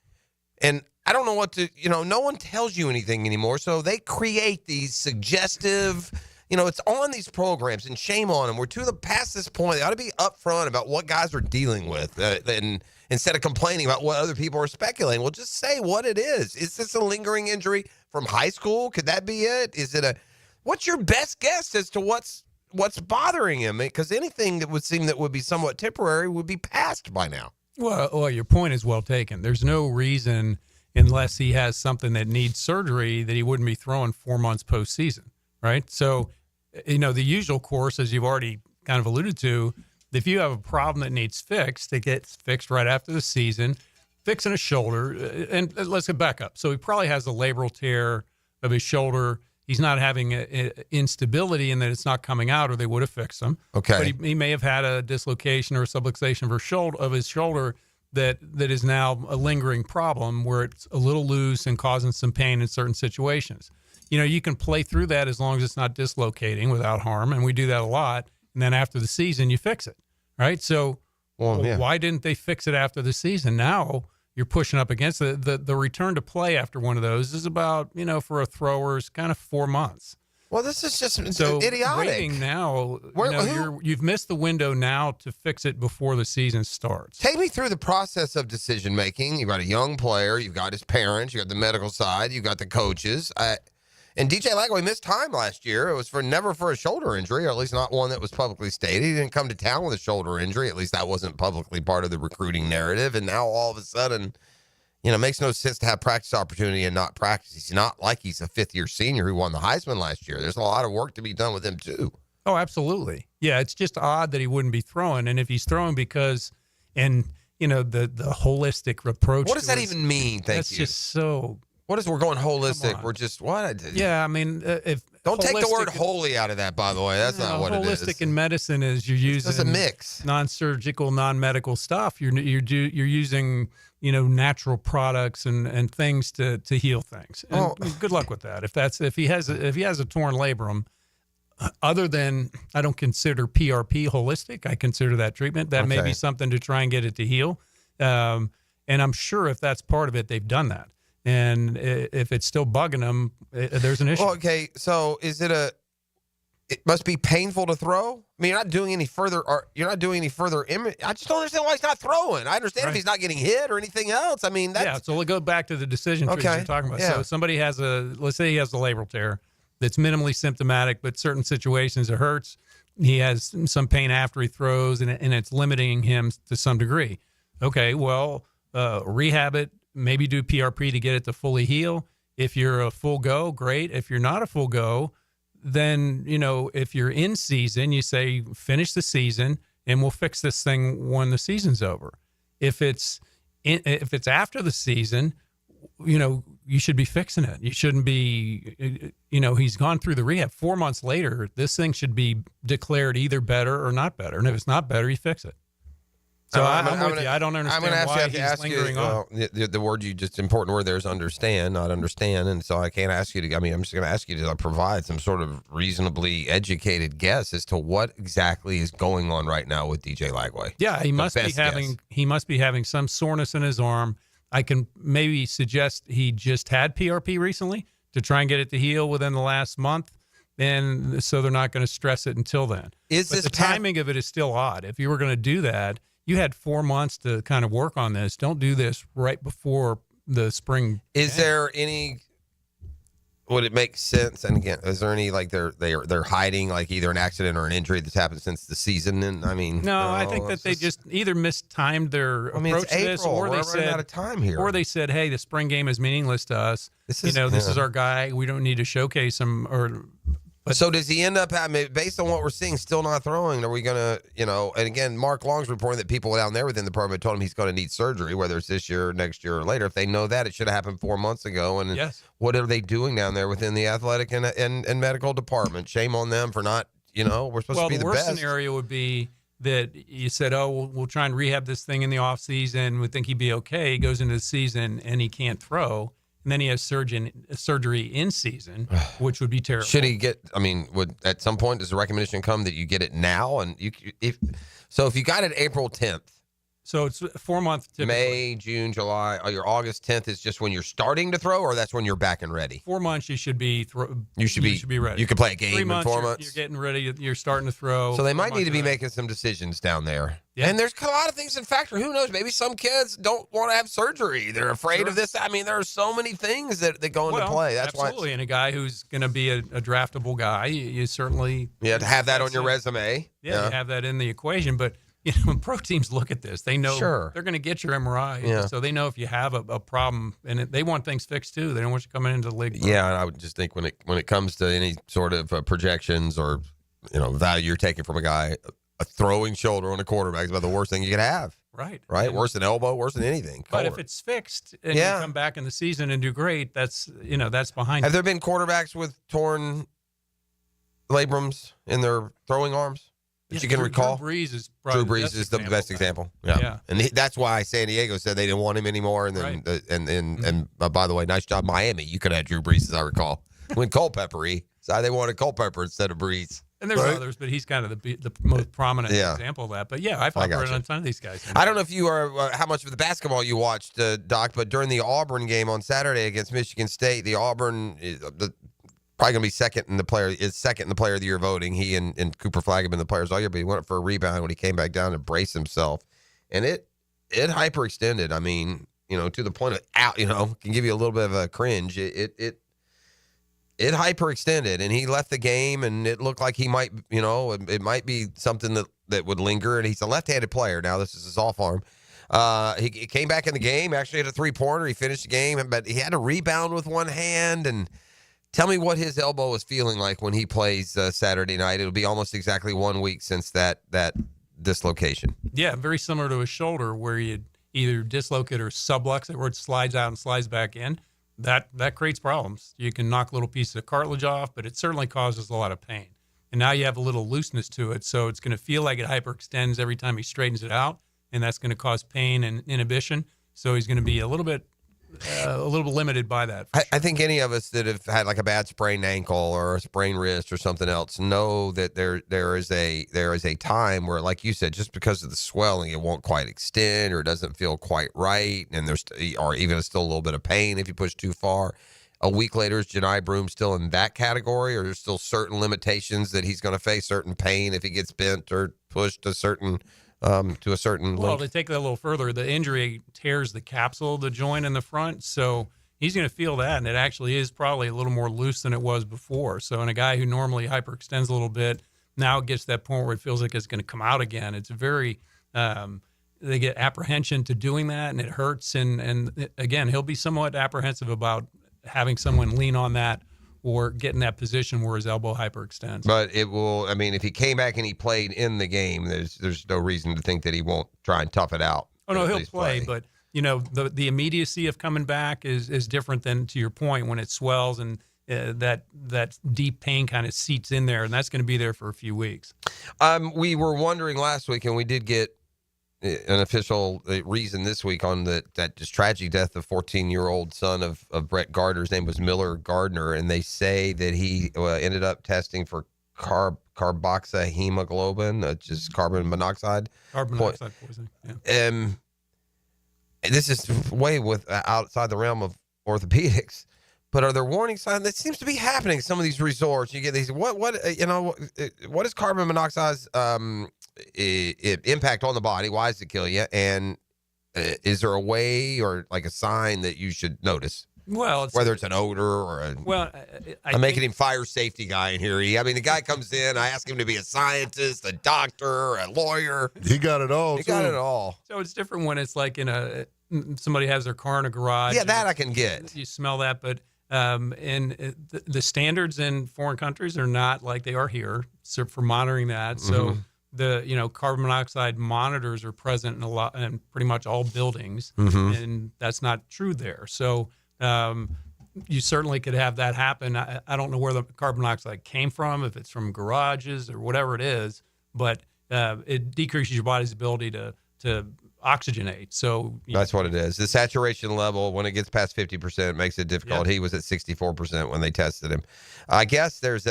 And I don't know what to, no one tells you anything anymore. So they create these suggestive, it's on these programs, and shame on them. We're past this point. They ought to be upfront about what guys are dealing with, and instead of complaining about what other people are speculating. Well, just say what it is. Is this a lingering injury from high school? Could that be it? Is it what's your best guess as to what's bothering him? Because anything that would seem that would be somewhat temporary would be past by now. Well, your point is well taken. There's no reason, unless he has something that needs surgery, that he wouldn't be throwing 4 months postseason, right? So, the usual course, as you've already kind of alluded to, if you have a problem that needs fixed, it gets fixed right after the season. Fixing a shoulder, and let's get back up. So he probably has a labral tear of his shoulder. He's not having instability in that it's not coming out, or they would have fixed him. Okay. But he may have had a dislocation or a subluxation of his shoulder that is now a lingering problem where it's a little loose and causing some pain in certain situations. You can play through that as long as it's not dislocating without harm, and we do that a lot. And then after the season, you fix it, right? So why didn't they fix it after the season? Now you're pushing up against it. The return to play after one of those is about, for a thrower, is kind of 4 months. Well, this is just idiotic. Waiting now, you've missed the window now to fix it before the season starts. Take me through the process of decision making. You've got a young player, you've got his parents, you got the medical side, you've got the coaches. And DJ Lagway missed time last year. It was never for a shoulder injury, or at least not one that was publicly stated. He didn't come to town with a shoulder injury. At least that wasn't publicly part of the recruiting narrative. And now all of a sudden, it makes no sense to have practice opportunity and not practice. He's not like he's a fifth-year senior who won the Heisman last year. There's a lot of work to be done with him, too. Oh, absolutely. Yeah, it's just odd that he wouldn't be throwing. And if he's throwing because, the holistic approach. What does that even mean? That's just so... What is we're going holistic? We're just what? Yeah, I mean, if don't take the word holy out of that. By the way, that's not what it is. Holistic in medicine is you're using it's a mix, non-surgical, non-medical stuff. You're using natural products and things to heal things. And good luck with that. If he has a torn labrum, other than I don't consider PRP holistic. I consider that treatment. That may be something to try and get it to heal. And I'm sure if that's part of it, they've done that. And if it's still bugging them, there's an issue. Well, okay, so it must be painful to throw? I mean, you're not doing any further. I just don't understand why he's not throwing. I understand if he's not getting hit or anything else. I mean, so we'll go back to the decision trees you're talking about. Yeah. So somebody let's say he has a labral tear that's minimally symptomatic, but certain situations it hurts. He has some pain after he throws, and it's limiting him to some degree. Okay, well, rehab it. Maybe do PRP to get it to fully heal. If you're a full go, great. If you're not a full go, then, if you're in season, you say, finish the season and we'll fix this thing when the season's over. If it's after the season, you should be fixing it. You shouldn't be, he's gone through the rehab. 4 months later, this thing should be declared either better or not better. And if it's not better, you fix it. So I'm with you. I don't understand why he's lingering on. The word important word there is understand, not understand. And so I can't ask you to, I'm just going to ask you to provide some sort of reasonably educated guess as to what exactly is going on right now with DJ Lagway. Yeah, he must be having some soreness in his arm. I can maybe suggest he just had PRP recently to try and get it to heal within the last month. And so they're not going to stress it until then. The timing of it is still odd. If you were going to do that, you had 4 months to kind of work on this. Don't do this right before the spring. Is there any? Would it make sense? And again, is there any they're hiding either an accident or an injury that's happened since the season? And no, I think that they just either mistimed their approach to this, or they said out of time here, or they said, hey, the spring game is meaningless to us. This is our guy. We don't need to showcase him. So does he end up having, based on what we're seeing, still not throwing? Are we going to, and again, Mark Long's reporting that people down there within the program told him he's going to need surgery, whether it's this year or next year or later. If they know that, it should have happened 4 months ago. And what are they doing down there within the athletic and medical department? Shame on them for not, we're supposed to be the best. Well, the worst scenario would be that you said, we'll try and rehab this thing in the offseason. We think he'd be okay. He goes into the season and he can't throw. And then he has surgery in season, which would be terrible. Should he get? Would at some point does the recommendation come that you get it now? And if you got it April 10th, So it's 4 month typically. May, June, July. Your August 10th is just when you're starting to throw, or that's when you're back and ready? 4 months, you should be You should be ready. You can play a game 3 in months, 4 months. You're getting ready. You're starting to throw. So they might need to be making some decisions down there. Yeah. And there's a lot of things in factor. Who knows? Maybe some kids don't want to have surgery. They're afraid of this. I mean, there are so many things that go into play. That's absolutely. And a guy who's going to be a draftable guy, you certainly have to have that on your resume. Yeah, you have that in the equation. But when pro teams look at this, they know they're going to get your MRI. Yeah. So they know if you have a problem, and they want things fixed too. They don't want you coming into the league. Yeah, and I would just think when it comes to any sort of projections or value you're taking from a guy, a throwing shoulder on a quarterback is about the worst thing you could have. Right. Right. Worse than elbow. Worse than anything. But if it's fixed and you come back in the season and do great, that's behind. Have there been quarterbacks with torn labrums in their throwing arms that you can recall? Drew Brees is the best example. Yeah. And that's why San Diego said they didn't want him anymore. And then, by the way, nice job, Miami. You could have Drew Brees, as I recall. When Culpepper, so they wanted Culpepper instead of Brees. And there's others, but he's kind of the most prominent example of that. But I've operated on a ton of these guys. I don't know if you are how much of the basketball you watched, Doc, but during the Auburn game on Saturday against Michigan State, the Auburn probably going to be second in the player of the year voting. He and Cooper Flagg have been the players all year, but he went up for a rebound when he came back down to brace himself, and it hyperextended. I mean, to the point of can give you a little bit of a cringe. It hyperextended, and he left the game, and it looked like he might, it might be something that would linger. And he's a left-handed player. Now, this is his off arm. He came back in the game, actually had a three-pointer. He finished the game, but he had a rebound with one hand. And tell me what his elbow is feeling like when he plays Saturday night. It'll be almost exactly 1 week since that dislocation. Yeah, very similar to his shoulder, where you either dislocate or sublux it, where it slides out and slides back in. That creates problems. You can knock little pieces of cartilage off, but it certainly causes a lot of pain. And now you have a little looseness to it, so it's going to feel like it hyperextends every time he straightens it out, and that's going to cause pain and inhibition. So he's going to be a little bit limited by that. I think any of us that have had like a bad sprained ankle or a sprained wrist or something else know that there is a time where, like you said, just because of the swelling, it won't quite extend or it doesn't feel quite right, and there's even still a little bit of pain if you push too far. A week later, is Janai Broome still in that category, or there's still certain limitations that he's going to face, certain pain if he gets bent or pushed to a certain length? To take that a little further, the injury tears the capsule of the joint in the front, so he's going to feel that, and it actually is probably a little more loose than it was before. So in a guy who normally hyperextends a little bit, now it gets to that point where it feels like it's going to come out again. It's very they get apprehension to doing that, and it hurts. And again, he'll be somewhat apprehensive about having someone lean on that or get in that position where his elbow hyperextends. But it will, I mean, if he came back and he played in the game, there's no reason to think that he won't try and tough it out. Oh, no, he'll play, but, the immediacy of coming back is different than, to your point, when it swells and that deep pain kind of seats in there, and that's going to be there for a few weeks. We were wondering last week, and we did get an official reason this week on that just tragic death of 14-year-old son of Brett Gardner. His name was Miller Gardner, and they say that he ended up testing for carboxyhemoglobin, just carbon monoxide. Carbon monoxide poisoning. Yeah. This is way outside the realm of orthopedics. But are there warning signs? That seems to be happening. Some of these resorts, you get these. What is carbon monoxide's impact on the body? Why does it kill you? And is there a way or like a sign that you should notice? Well, whether it's an odor or I'm making him fire safety guy in here. I mean, the guy comes in. I ask him to be a scientist, a doctor, a lawyer. He got it all. He got it all. So it's different when it's like somebody has their car in a garage. Yeah, that I can get. You smell that, but. And the standards in foreign countries are not like they are here for monitoring that. So the carbon monoxide monitors are present in pretty much all buildings, and that's not true there. So you certainly could have that happen. I don't know where the carbon monoxide came from, if it's from garages or whatever it is, but it decreases your body's ability to oxygenate. So that's what it is. The saturation level, when it gets past 50%, makes it difficult. He was at 64% when they tested him. I guess there was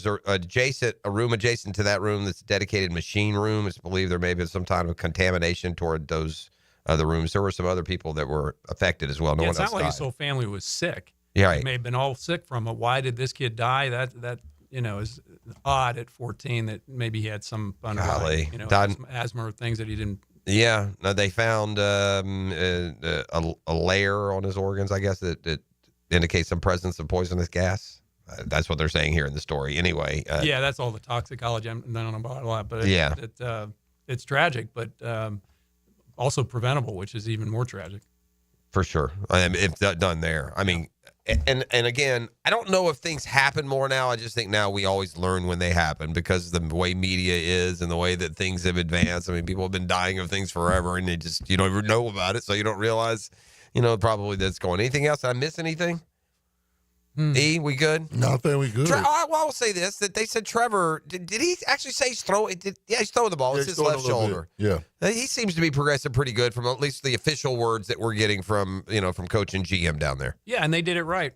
a room adjacent to that room that's a dedicated machine room. It's believed there may be some kind of contamination toward those other rooms. There were some other people that were affected as well. No one else it's not like died. his whole family was sick. Yeah, right. They may have been all sick from it. Why did this kid die? That is odd at 14 that maybe he had some underlying, asthma or things that he didn't. Yeah, no, they found a layer on his organs, I guess, that indicates some presence of poisonous gas. That's what they're saying here in the story. Anyway. Yeah, that's all the toxicology. I don't know about a lot, but it's tragic, but also preventable, which is even more tragic. For sure. If done there. I mean, and again, I don't know if things happen more now. I just think now we always learn when they happen because the way media is and the way that things have advanced. I mean, people have been dying of things forever and you don't even know about it. So you don't realize, probably that's going. Anything else? Did I miss anything? E, we good? No, I think we good. I will say this, that they said Trevor, did he actually say he's throwing? He's throwing the ball. It's his left shoulder. Bit. Yeah. He seems to be progressing pretty good from at least the official words that we're getting from coach and GM down there. Yeah, and they did it right.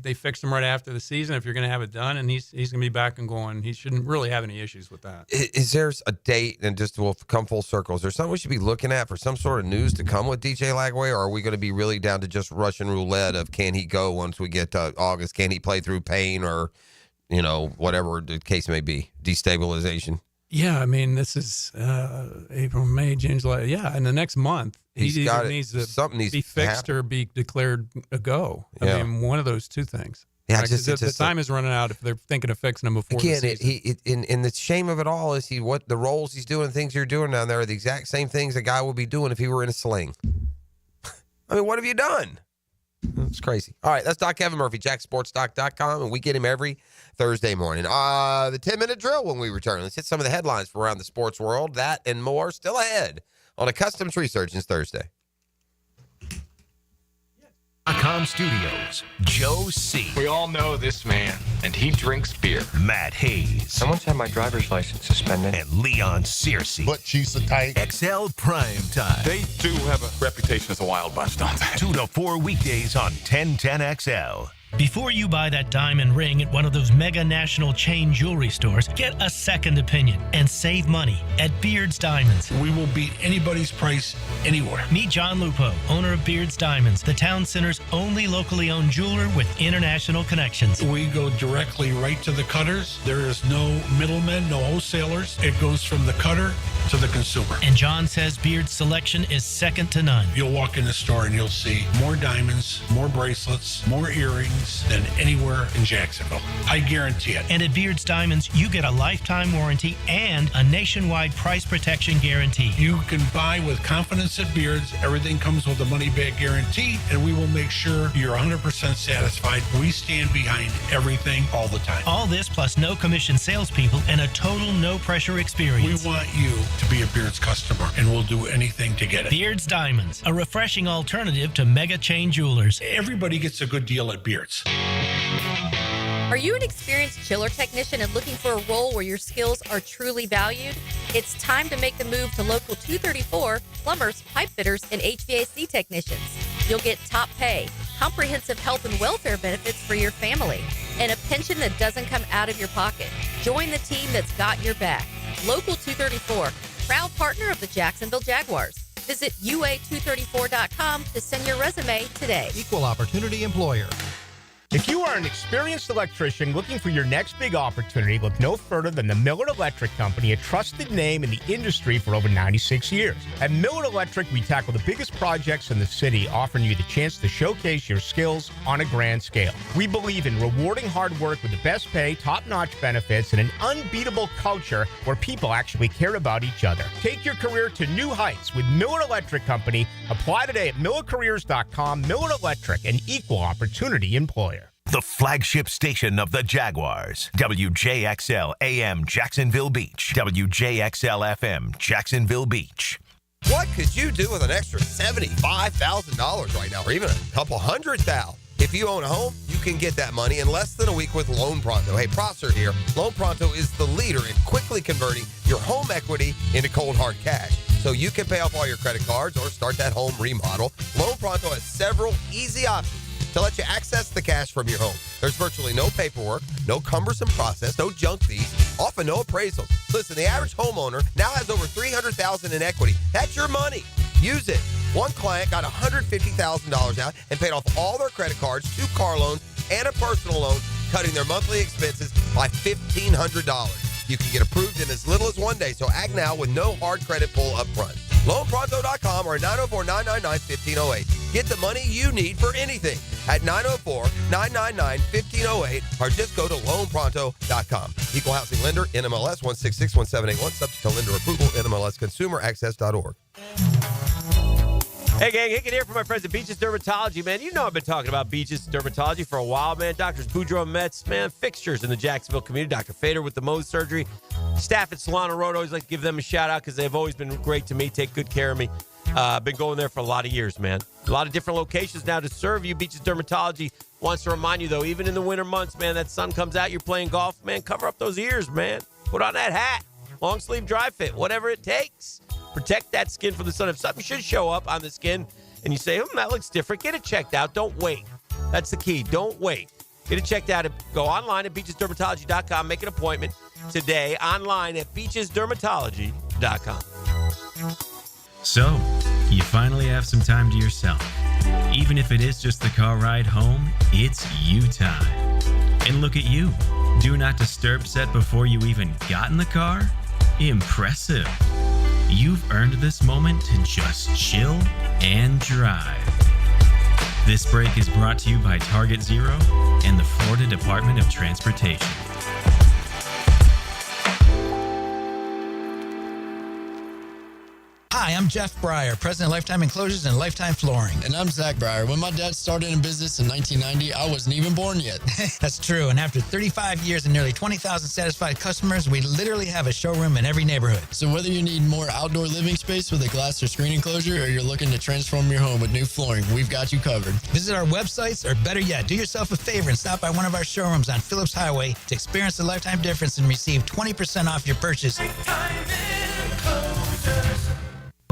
They fixed him right after the season if you're going to have it done, and he's going to be back and going. He shouldn't really have any issues with that. Is there a date, and just we'll come full circle, is there something we should be looking at for some sort of news to come with DJ Lagway, or are we going to be really down to just Russian roulette of can he go once we get to August? Can he play through pain or, whatever the case may be, destabilization? Yeah, I mean, this is April, May, June, July. Yeah, in the next month, he needs to be fixed or be declared a go. I mean, one of those two things. Yeah, the time is running out if they're thinking of fixing him before the season. And the shame of it all is what the roles he's doing, things you're doing down there are the exact same things a guy would be doing if he were in a sling. I mean, what have you done? It's crazy. All right, that's Doc Kevin Murphy, jacksportsdoc.com, and we get him every Thursday morning. The 10-minute drill when we return. Let's hit some of the headlines from around the sports world. That and more still ahead on a Customs Resurgence Thursday. .com Studios, Joe C. We all know this man, and he drinks beer. Matt Hayes. I once had my driver's license suspended. And Leon Searcy. But she's a tight. XL Prime Time. They do have a reputation as a wild bunch, don't they? 2 to 4 weekdays on 1010XL. Before you buy that diamond ring at one of those mega national chain jewelry stores, get a second opinion and save money at Beard's Diamonds. We will beat anybody's price anywhere. Meet John Lupo, owner of Beard's Diamonds, the town center's only locally owned jeweler with international connections. We go directly right to the cutters. There is no middlemen, no wholesalers. It goes from the cutter to the consumer. And John says Beard's selection is second to none. You'll walk in the store and you'll see more diamonds, more bracelets, more earrings than anywhere in Jacksonville. I guarantee it. And at Beard's Diamonds, you get a lifetime warranty and a nationwide price protection guarantee. You can buy with confidence at Beard's. Everything comes with a money-back guarantee, and we will make sure you're 100% satisfied. We stand behind everything all the time. All this plus no commission salespeople and a total no-pressure experience. We want you to be a Beard's customer, and we'll do anything to get it. Beard's Diamonds, a refreshing alternative to mega chain jewelers. Everybody gets a good deal at Beard's. Are you an experienced chiller technician and looking for a role where your skills are truly valued? It's time to make the move to Local 234, plumbers, pipe fitters, and HVAC technicians. You'll get top pay, comprehensive health and welfare benefits for your family, and a pension that doesn't come out of your pocket. Join the team that's got your back. Local 234, proud partner of the Jacksonville Jaguars. Visit UA234.com to send your resume today. Equal opportunity employer. If you are an experienced electrician looking for your next big opportunity, look no further than the Millard Electric Company, a trusted name in the industry for over 96 years. At Millard Electric, we tackle the biggest projects in the city, offering you the chance to showcase your skills on a grand scale. We believe in rewarding hard work with the best pay, top-notch benefits, and an unbeatable culture where people actually care about each other. Take your career to new heights with Millard Electric Company. Apply today at millardcareers.com. Millard Electric, an equal opportunity employer. The flagship station of the Jaguars. WJXL AM Jacksonville Beach. WJXL FM Jacksonville Beach. What could you do with an extra $75,000 right now, or even a couple $100,000? If you own a home, you can get that money in less than a week with Loan Pronto. Hey, Prosser here. Loan Pronto is the leader in quickly converting your home equity into cold hard cash. So so you can pay off all your credit cards or start that home remodel. Loan Pronto has several easy options to let you access the cash from your home. There's virtually no paperwork, no cumbersome process, no junk fees, often no appraisals. Listen, the average homeowner now has over $300,000 in equity. That's your money. Use it. One client got $150,000 out and paid off all their credit cards, 2 car loans, and a personal loan, cutting their monthly expenses by $1,500. You can get approved in as little as 1 day, so act now with no hard credit pull up front. LoanPronto.com or 904-999-1508. Get the money you need for anything at 904-999-1508 or just go to LoanPronto.com. Equal housing lender, NMLS 1661781, subject to lender approval, NMLSconsumeraccess.org. Hey, gang, Hicken here from my friends at Beaches Dermatology, man. You know I've been talking about Beaches Dermatology for a while, man. Doctors Boudreaux and Metz, man, fixtures in the Jacksonville community. Dr. Fader with the Mohs surgery. Staff at Solano Road, always like to give them a shout-out because they've always been great to me, take good care of me. I've been going there for a lot of years, man. A lot of different locations now to serve you. Beaches Dermatology wants to remind you, though, even in the winter months, man, that sun comes out, you're playing golf, man, cover up those ears, man. Put on that hat. Long sleeve dry fit, whatever it takes. Protect that skin from the sun. If something should show up on the skin and you say, that looks different, get it checked out. Don't wait. That's the key. Don't wait. Get it checked out. Go online at beachesdermatology.com. Make an appointment today online at beachesdermatology.com. So, you finally have some time to yourself. Even if it is just the car ride home, it's you time. And look at you. Do not disturb set before you even got in the car? Impressive. You've earned this moment to just chill and drive. This break is brought to you by Target Zero and the Florida Department of Transportation. Hi, I'm Jeff Breyer, president of Lifetime Enclosures and Lifetime Flooring. And I'm Zach Breyer. When my dad started in business in 1990, I wasn't even born yet. That's true. And after 35 years and nearly 20,000 satisfied customers, we literally have a showroom in every neighborhood. So whether you need more outdoor living space with a glass or screen enclosure, or you're looking to transform your home with new flooring, we've got you covered. Visit our websites, or better yet, do yourself a favor and stop by one of our showrooms on Phillips Highway to experience the Lifetime difference and receive 20% off your purchase.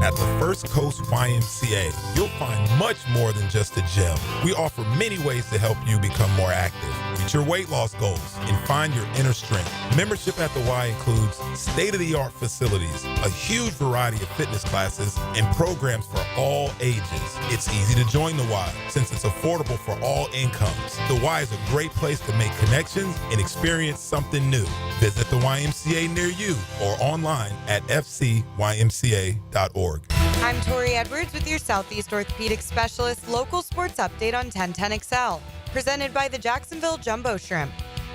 At the First Coast YMCA, you'll find much more than just a gym. We offer many ways to help you become more active, reach your weight loss goals, and find your inner strength. Membership at the Y includes state-of-the-art facilities, a huge variety of fitness classes, and programs for all ages. It's easy to join the Y since it's affordable for all incomes. The Y is a great place to make connections and experience something new. Visit the YMCA near you or online at fcymca.org. I'm Tori Edwards with your Southeast Orthopedic Specialist local sports update on 1010XL, presented by the Jacksonville Jumbo Shrimp.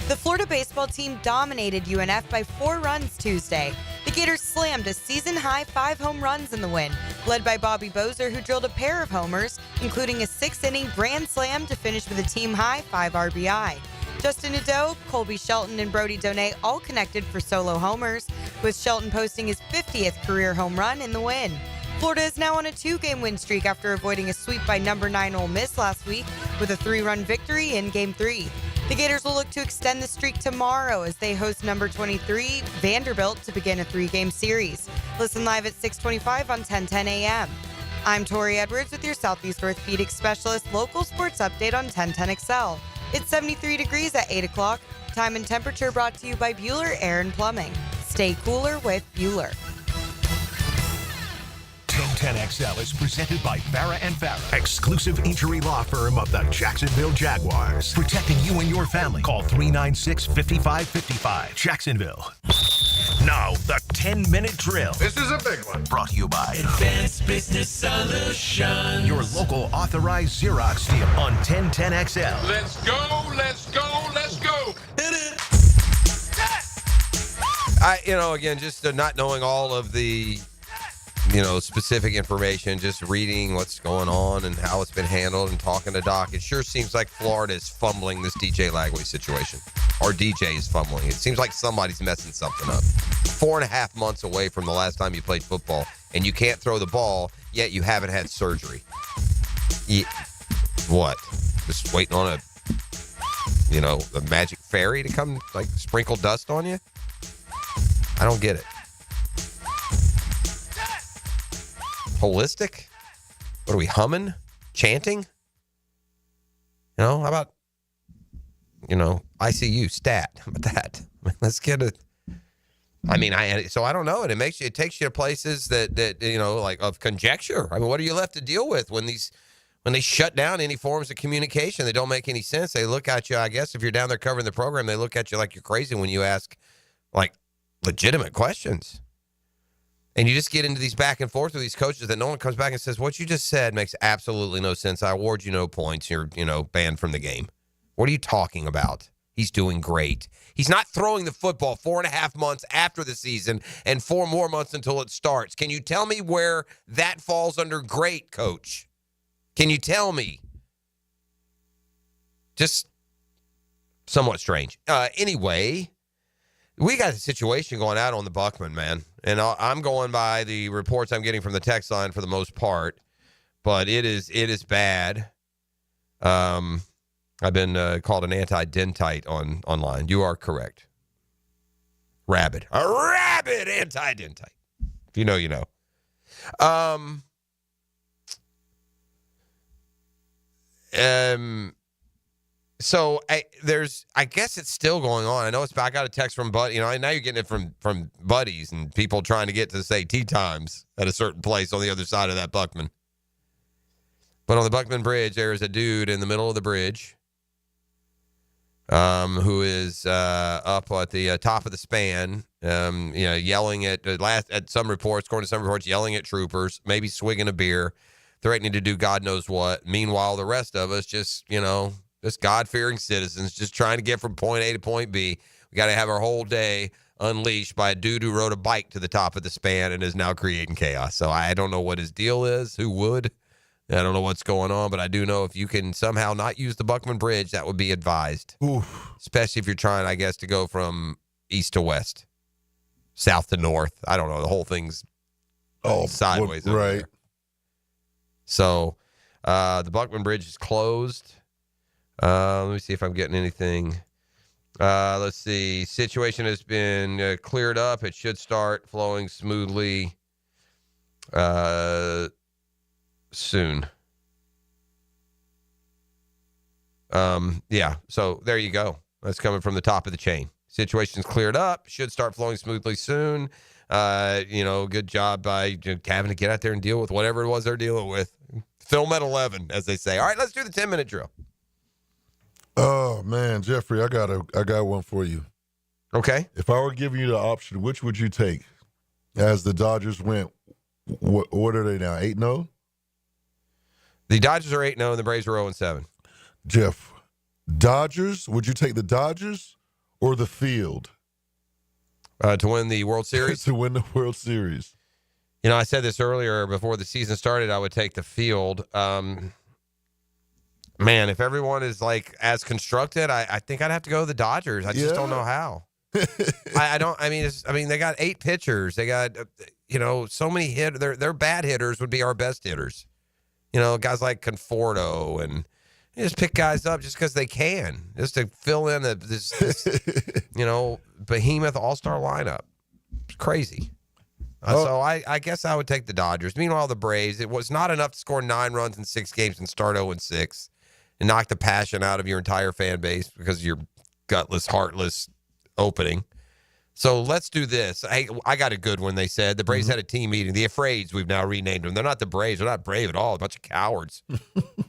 The Florida baseball team dominated UNF by 4 runs Tuesday. The Gators slammed a season-high 5 home runs in the win, led by Bobby Bozer, who drilled a pair of homers, including a 6-inning grand slam to finish with a team-high 5 RBI. Justin Nadeau, Colby Shelton, and Brody Donay all connected for solo homers, with Shelton posting his 50th career home run in the win. Florida is now on a 2-game win streak after avoiding a sweep by number 9 Ole Miss last week with a 3-run victory in Game 3. The Gators will look to extend the streak tomorrow as they host number 23 Vanderbilt to begin a 3-game series. Listen live at 6:25 on 1010 a.m. I'm Tori Edwards with your Southeast Orthopedic Specialist local sports update on 1010XL. It's 73 degrees at 8 o'clock. Time and temperature brought to you by Bueller Air and Plumbing. Stay cooler with Bueller. 1010XL is presented by Farah & Farah, exclusive injury law firm of the Jacksonville Jaguars. Protecting you and your family. Call 396-5555. Jacksonville. Now, the 10-minute drill. This is a big one. Brought to you by Advanced Business Solutions. Your local authorized Xerox deal on 1010XL. Let's go, let's go, let's go. Hit it. Again, just not knowing all of the specific information, just reading what's going on and how it's been handled and talking to Doc. It sure seems like Florida is fumbling this DJ Lagway situation. Or DJ is fumbling. It seems like somebody's messing something up. 4.5 months away from the last time you played football, and you can't throw the ball, yet you haven't had surgery. What? Just waiting on a magic fairy to come, sprinkle dust on you? I don't get it. Holistic? What are we, humming? Chanting? How about, ICU stat? How about that? Let's get it. I don't know. And it takes you to places that like of conjecture. I mean, what are you left to deal with when they shut down any forms of communication? They don't make any sense. They look at you, I guess, if you're down there covering the program, they look at you like you're crazy when you ask, like, legitimate questions. And you just get into these back and forth with these coaches that no one comes back and says, what you just said makes absolutely no sense. I award you no points. You're, banned from the game. What are you talking about? He's doing great. He's not throwing the football 4.5 months after the season and 4 more months until it starts. Can you tell me where that falls under great, coach? Can you tell me? Just somewhat strange. Anyway, we got a situation going out on the Buckman, man. And I'm going by the reports I'm getting from the text line for the most part. But it is bad. I've been called an anti-dentite online. You are correct. Rabid. A rabid anti-dentite. If you know, you know. So I guess it's still going on. I know it's back. I got a text from Buddy. Now you're getting it from buddies and people trying to get to say tea times at a certain place on the other side of that Buckman. But on the Buckman Bridge, there is a dude in the middle of the bridge who is up at the top of the span, yelling at some reports, according to some reports, yelling at troopers, maybe swigging a beer, threatening to do God knows what. Meanwhile, the rest of us just God-fearing citizens just trying to get from point A to point B. We got to have our whole day unleashed by a dude who rode a bike to the top of the span and is now creating chaos. So I don't know what his deal is. Who would? I don't know what's going on, but I do know if you can somehow not use the Buckman Bridge, that would be advised. Oof. Especially if you're trying, I guess, to go from east to west, south to north. I don't know. The whole thing's sideways. Right. There. So the Buckman Bridge is closed. Let me see if I'm getting anything. Let's see. Situation has been cleared up. It should start flowing smoothly soon. Yeah. So there you go. That's coming from the top of the chain. Situation's cleared up. Should start flowing smoothly soon. Good job by having to get out there and deal with whatever it was they're dealing with. Film at 11, as they say. All right, let's do the 10-minute drill. Oh man, Jeffrey, I got one for you. Okay. If I were giving you the option, which would you take? As the Dodgers went, what are they now? 8-0? The Dodgers are 8-0 and the Braves are 0-7. Jeff, Dodgers? Would you take the Dodgers or the field? To win the World Series? To win the World Series. I said this earlier before the season started. I would take the field. Man, if everyone is like as constructed, I think I'd have to go to the Dodgers. I just don't know how. They got 8 pitchers. They got, so many hit. Their bad hitters would be our best hitters. Guys like Conforto, and you just pick guys up just because they can, just to fill in this behemoth all-star lineup. It's crazy. So I guess I would take the Dodgers. Meanwhile, the Braves, it was not enough to score 9 runs in 6 games and start 0-6 and knock the passion out of your entire fan base because of your gutless, heartless opening. So let's do this. I got a good one, they said. The Braves had a team meeting. The Afraids, we've now renamed them. They're not the Braves. They're not brave at all. A bunch of cowards.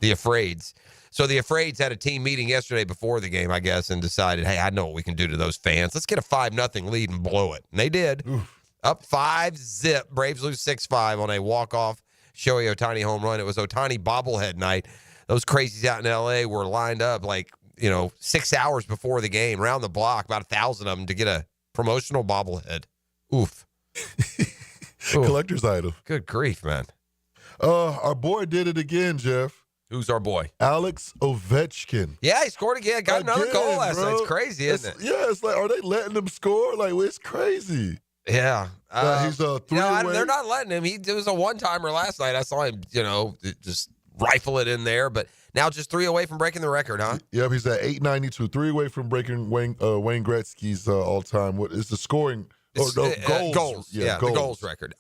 The Afraids. So the Afraids had a team meeting yesterday before the game, I guess, and decided, hey, I know what we can do to those fans. Let's get a 5-0 lead and blow it. And they did. Oof. Up 5-0. Braves lose 6-5 on a walk-off Shohei Ohtani home run. It was Ohtani bobblehead night. Those crazies out in L.A. were lined up 6 hours before the game, round the block, about 1,000 of them to get a promotional bobblehead. Oof. Collector's item. Good grief, man. Our boy did it again, Jeff. Who's our boy? Alex Ovechkin. Yeah, he scored again. Got another goal last night. It's crazy, isn't it? Yeah, it's like, are they letting him score? It's crazy. Yeah. He's a 3 away. They're not letting him. It was a one-timer last night. I saw him, just rifle it in there, but now just 3 away from breaking the record, huh? Yep, he's at 892, 3 away from breaking Wayne Gretzky's all-time. What is the scoring? Goals. Goals. Yeah, goals. the goals record.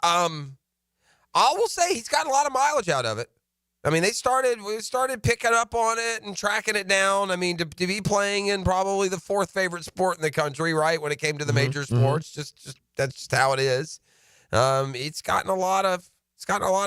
I will say he's gotten a lot of mileage out of it. I mean, we started picking up on it and tracking it down. I mean, to be playing in probably the fourth favorite sport in the country, right? When it came to the major sports, just that's just how it is. It's gotten a lot of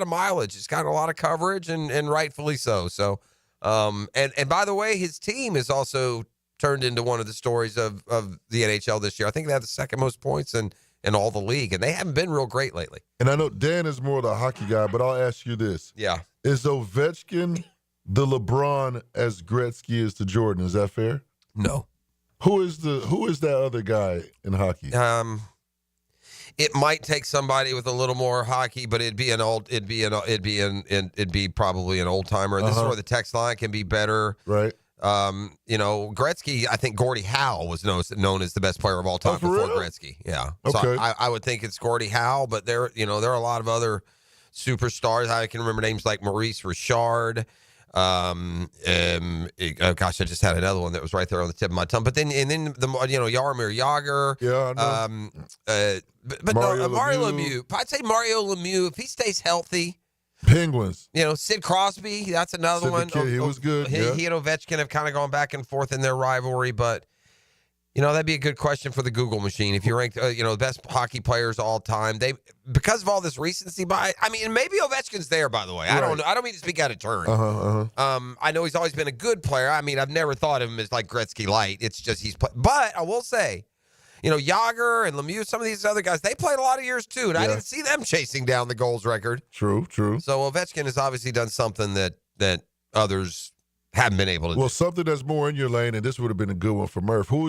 mileage. It's gotten a lot of coverage, and rightfully so. So, and by the way, his team is also turned into one of the stories of the NHL this year. I think they have the second most points in all the league, and they haven't been real great lately. And I know Dan is more the hockey guy, but I'll ask you this. Yeah. Is Ovechkin the LeBron as Gretzky is to Jordan? Is that fair? No. Who is that other guy in hockey? It might take somebody with a little more hockey, but it'd be probably an old timer. This is where the text line can be better. Right. Gretzky, I think Gordie Howe was known as the best player of all time before real? Gretzky. Yeah. Okay. So I would think it's Gordie Howe, but there are a lot of other superstars. I can remember names like Maurice Richard. Gosh, I just had another one that was right there on the tip of my tongue. But then Jaromir Jagr. Yeah, I know. But Mario Lemieux. I'd say Mario Lemieux, if he stays healthy. Penguins. Sid Crosby, that's another one. Kid, he was good. He and Ovechkin have kind of gone back and forth in their rivalry, but that'd be a good question for the Google machine. If you ranked, the best hockey players all time, because of all this recency bias. I mean, maybe Ovechkin's there. By the way, I don't mean to speak out of turn. I know he's always been a good player. I mean, I've never thought of him as like Gretzky light. It's just but I will say, Jagr and Lemieux, some of these other guys, they played a lot of years too, and I didn't see them chasing down the goals record. True. So Ovechkin has obviously done something that others haven't been able to do. Well, something that's more in your lane, and this would have been a good one for Murph. Who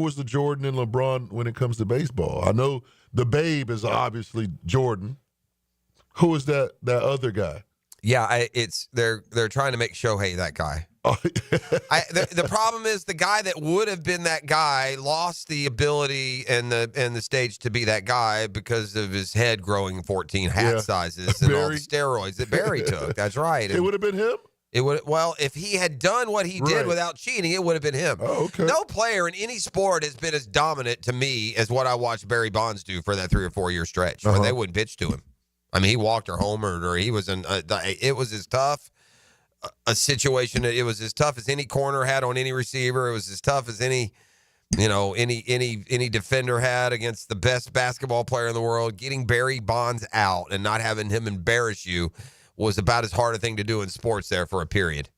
was the Jordan and LeBron when it comes to baseball? I know the Babe is obviously Jordan. Who is that other guy? Yeah, they're trying to make Shohei that guy. The problem is the guy that would have been that guy lost the ability and the stage to be that guy because of his head growing 14 hat sizes and all the steroids that Barry took. That's right. It would have been him? It would. Well, if he had done what he did without cheating, it would have been him. Oh, okay. No player in any sport has been as dominant to me as what I watched Barry Bonds do for that 3 or 4 year stretch when they wouldn't pitch to him. I mean, he walked or homered, or he was it was as tough a situation. It was as tough as any corner had on any receiver. It was as tough as any defender had against the best basketball player in the world. Getting Barry Bonds out and not having him embarrass you was about as hard a thing to do in sports there for a period.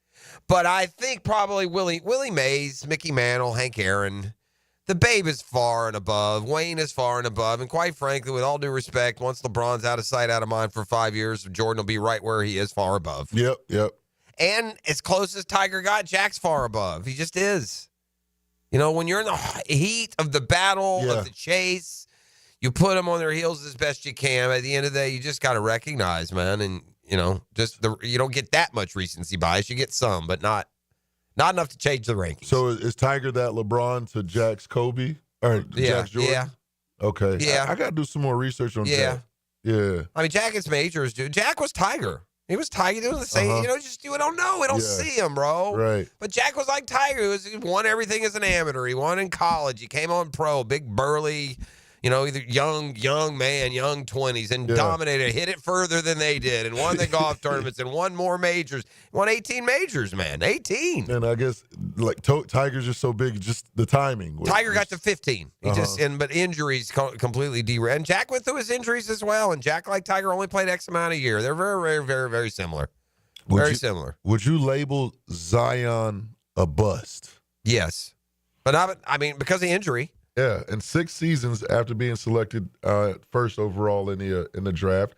But I think probably Willie Mays, Mickey Mantle, Hank Aaron, the Babe is far and above. Wayne is far and above. And quite frankly, with all due respect, once LeBron's out of sight, out of mind for 5 years, Jordan will be right where he is, far above. Yep. And as close as Tiger got, Jack's far above. He just is. When you're in the heat of the battle, of the chase, you put them on their heels as best you can. At the end of the day, you just got to recognize, man, and you don't get that much recency bias. You get some, but not enough to change the rankings. So is Tiger that LeBron to Jack's Kobe? Or Jack's Jordan? Yeah. Okay. Yeah. I got to do some more research on Jack. Yeah. I mean, Jack is majors, dude. Jack was Tiger. He was Tiger. He was the same. You don't know. We don't see him, bro. Right. But Jack was like Tiger. He won everything as an amateur. He won in college. He came on pro, big burly, either young man, young 20s, and dominated, hit it further than they did, and won the golf tournaments, and won more majors. Won 18 majors, man. 18. And I guess, Tiger's just so big, just the timing. Tiger got to 15. But injuries completely derailed. And Jack went through his injuries as well, and Jack, like Tiger, only played X amount a year. They're very, very, very, very similar. Very similar. Would you label Zion a bust? Yes. But because of injury. Yeah, and 6 seasons after being selected first overall in the draft,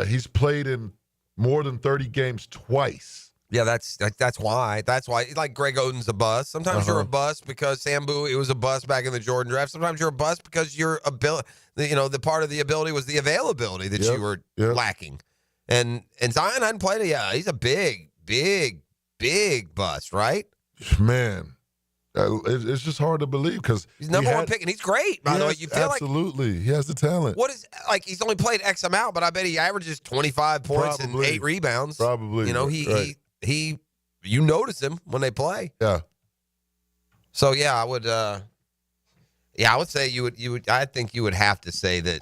he's played in more than 30 games twice. Yeah, that's why. That's why. Like Greg Oden's a bust. Sometimes you're a bust because Sam Bowie was a bust back in the Jordan draft. Sometimes you're a bust because your ability, the part of the ability was the availability that you were lacking. And Zion hadn't played it. Yeah, he's a big, big, big bust, right? Man. It's just hard to believe because he's number one pick and he's great. By the way, you feel absolutely he has the talent. What is he's only played X amount, but I bet he averages 25 points and 8 rebounds. Probably, he you notice him when they play. Yeah. So I would I would say you would I think you would have to say that.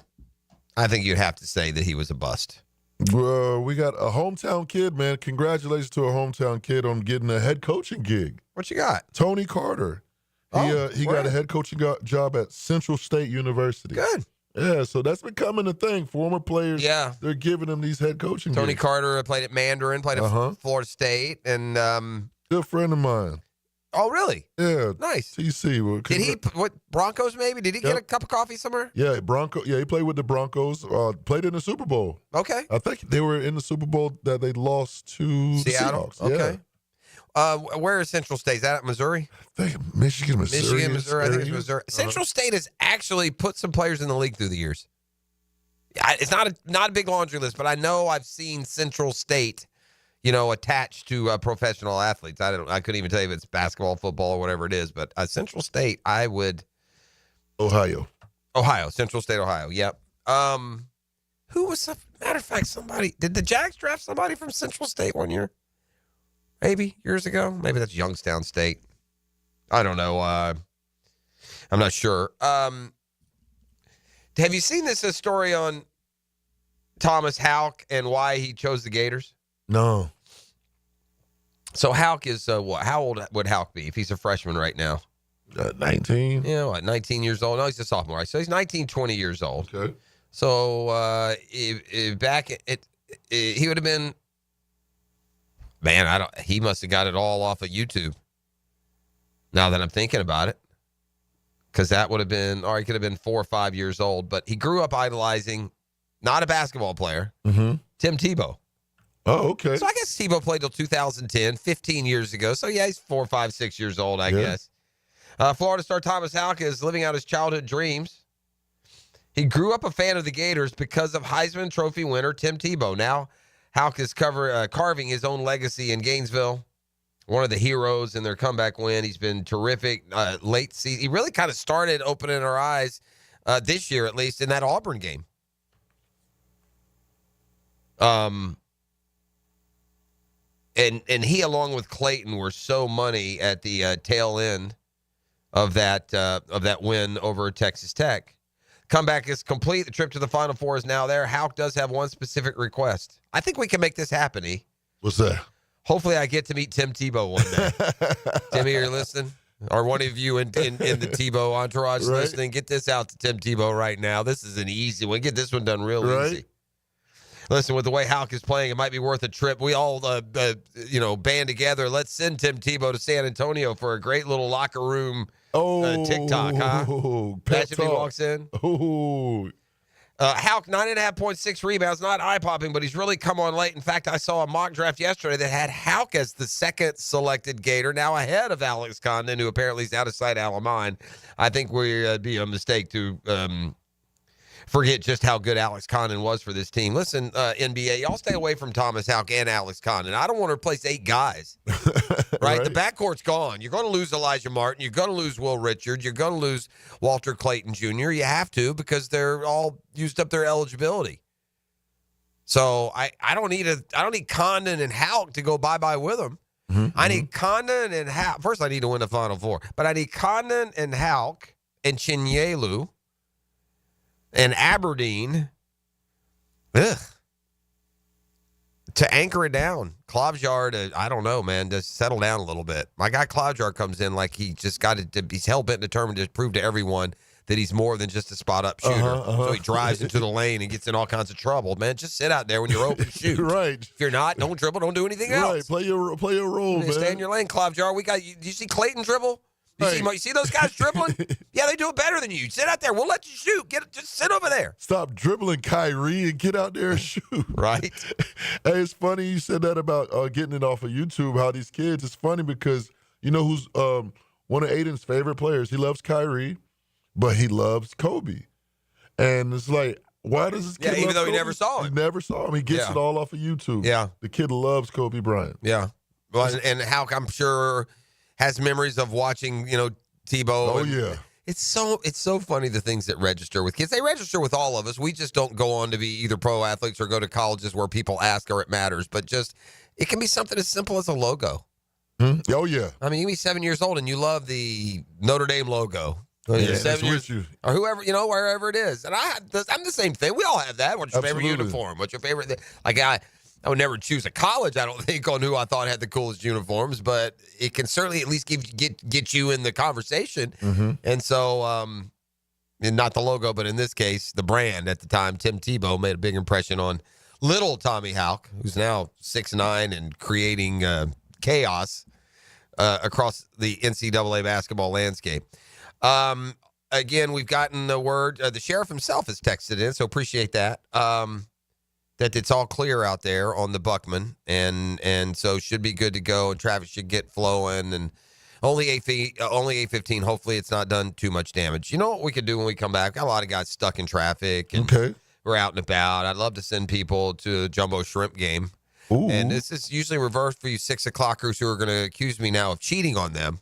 I think you'd have to say that he was a bust. Well, we got a hometown kid, man. Congratulations to a hometown kid on getting a head coaching gig. What you got? Tony Carter. He got a head coaching job at Central State University. Good. Yeah, so that's becoming a thing. Former players, they're giving them these head coaching Tony gigs. Carter played at Mandarin, played at Florida State, and good friend of mine. Oh, really? Yeah. Nice. TC. Well, did he, Broncos maybe? Did he get a cup of coffee somewhere? Yeah, he played with the Broncos, played in the Super Bowl. Okay. I think they were in the Super Bowl that they lost to Seattle. The Seahawks. Okay. Yeah. Where is Central State? Is that at Missouri? I think Michigan, Missouri. I think it's Missouri. Central State has actually put some players in the league through the years. It's not a big laundry list, but I know I've seen Central State, attached to professional athletes. I couldn't even tell you if it's basketball, football, or whatever it is. But Central State, I would. Ohio, Central State, Ohio. Yep. Who was? Matter of fact, somebody did the Jags draft somebody from Central State one year? Maybe years ago. Maybe that's Youngstown State. I don't know. I'm not sure. Have you seen this story on Thomas Houck and why he chose the Gators? No. So Houck is what? How old would Houck be if he's a freshman right now? 19. Yeah, what? 19 years old. No, he's a sophomore. Right? So he's 19, 20 years old. Okay. So back at he would have been. Man, he must have got it all off of YouTube. Now that I'm thinking about it. Because that would have been, or he could have been 4 or 5 years old. But he grew up idolizing, not a basketball player, Tim Tebow. Oh, okay. So I guess Tebow played till 2010, 15 years ago. So yeah, he's 4, 5, 6 years old, I guess. Florida star Thomas Houck is living out his childhood dreams. He grew up a fan of the Gators because of Heisman Trophy winner Tim Tebow. Now Houck is carving his own legacy in Gainesville. One of the heroes in their comeback win. He's been terrific late season. He really kind of started opening our eyes this year, at least, in that Auburn game. And he, along with Clayton, were so money at the tail end of that win over Texas Tech. Comeback is complete. The trip to the Final Four is now there. Houck does have one specific request. I think we can make this happen, E. What's that? Hopefully I get to meet Tim Tebow one day. Timmy, you're listening? Or one of you in the Tebow entourage listening, get this out to Tim Tebow right now. This is an easy one. Get this one done real easy. Listen, with the way Houck is playing, it might be worth a trip. We all, band together. Let's send Tim Tebow to San Antonio for a great little locker room TikTok, huh? Imagine he walks in. Houck, 9.5 rebounds, not eye-popping, but he's really come on late. In fact, I saw a mock draft yesterday that had Houck as the second selected Gator, now ahead of Alex Condon, who apparently is out of sight, out of mind. I think would be a mistake to forget just how good Alex Condon was for this team. Listen, NBA, y'all stay away from Thomas Houck and Alex Condon. I don't want to replace 8 guys. Right? The backcourt's gone. You're going to lose Elijah Martin. You're going to lose Will Richard. You're going to lose Walter Clayton Jr. You have to, because they're all used up their eligibility. So I don't need Condon and Houck to go bye-bye with them. I need Condon and Houck. First, I need to win the Final Four. But I need Condon and Houck and Chinyelu and Aberdeen. To anchor it down. Klobuchar, I don't know, man, to settle down a little bit. My guy Klobuchar comes in like he just got to, he's hell-bent and determined to prove to everyone that he's more than just a spot-up shooter. So he drives into the lane and gets in all kinds of trouble. Man, just sit out there when you're open, shoot. If you're not, don't dribble, don't do anything else. Play your role, man. Stay in your lane, Klobuchar. You see Clayton dribble? You see those guys dribbling? Yeah, they do it better than you. Sit out there. We'll let you shoot. Just sit over there. Stop dribbling Kyrie and get out there and shoot. Right. Hey, it's funny you said that about getting it off of YouTube, how these kids, it's funny because you know who's one of Aiden's favorite players? He loves Kyrie, but he loves Kobe. And it's like, why does this kid love even though Kobe? he never saw him. He never saw him. He gets it all off of YouTube. Yeah. The kid loves Kobe Bryant. Yeah. Well, and Houck, I'm sure, has memories of watching, Tebow. Oh, yeah. It's so funny, the things that register with kids. They register with all of us. We just don't go on to be either pro athletes or go to colleges where people ask or it matters. But it can be something as simple as a logo. Oh, yeah. I mean, you can be 7 years old and you love the Notre Dame logo. Oh, yeah, 7 it's years, with you. or whoever, wherever it is. And I'm the same thing. We all have that. What's your favorite Absolutely. uniform? What's your favorite thing? Like I would never choose a college, I don't think, on who I thought had the coolest uniforms, but it can certainly at least get you in the conversation. Mm-hmm. And so, and not the logo, but in this case, the brand at the time, Tim Tebow made a big impression on little Tommy Houck, who's now 6'9" and creating chaos across the NCAA basketball landscape. Again, we've gotten the word, the sheriff himself has texted in, so appreciate that. That it's all clear out there on the Buckman, and so should be good to go, and traffic should get flowing, and only 8:15. Hopefully, it's not done too much damage. You know what we could do when we come back? Got a lot of guys stuck in traffic, and we're out and about. I'd love to send people to a Jumbo Shrimp game, and this is usually reversed for you 6 o'clockers who are going to accuse me now of cheating on them.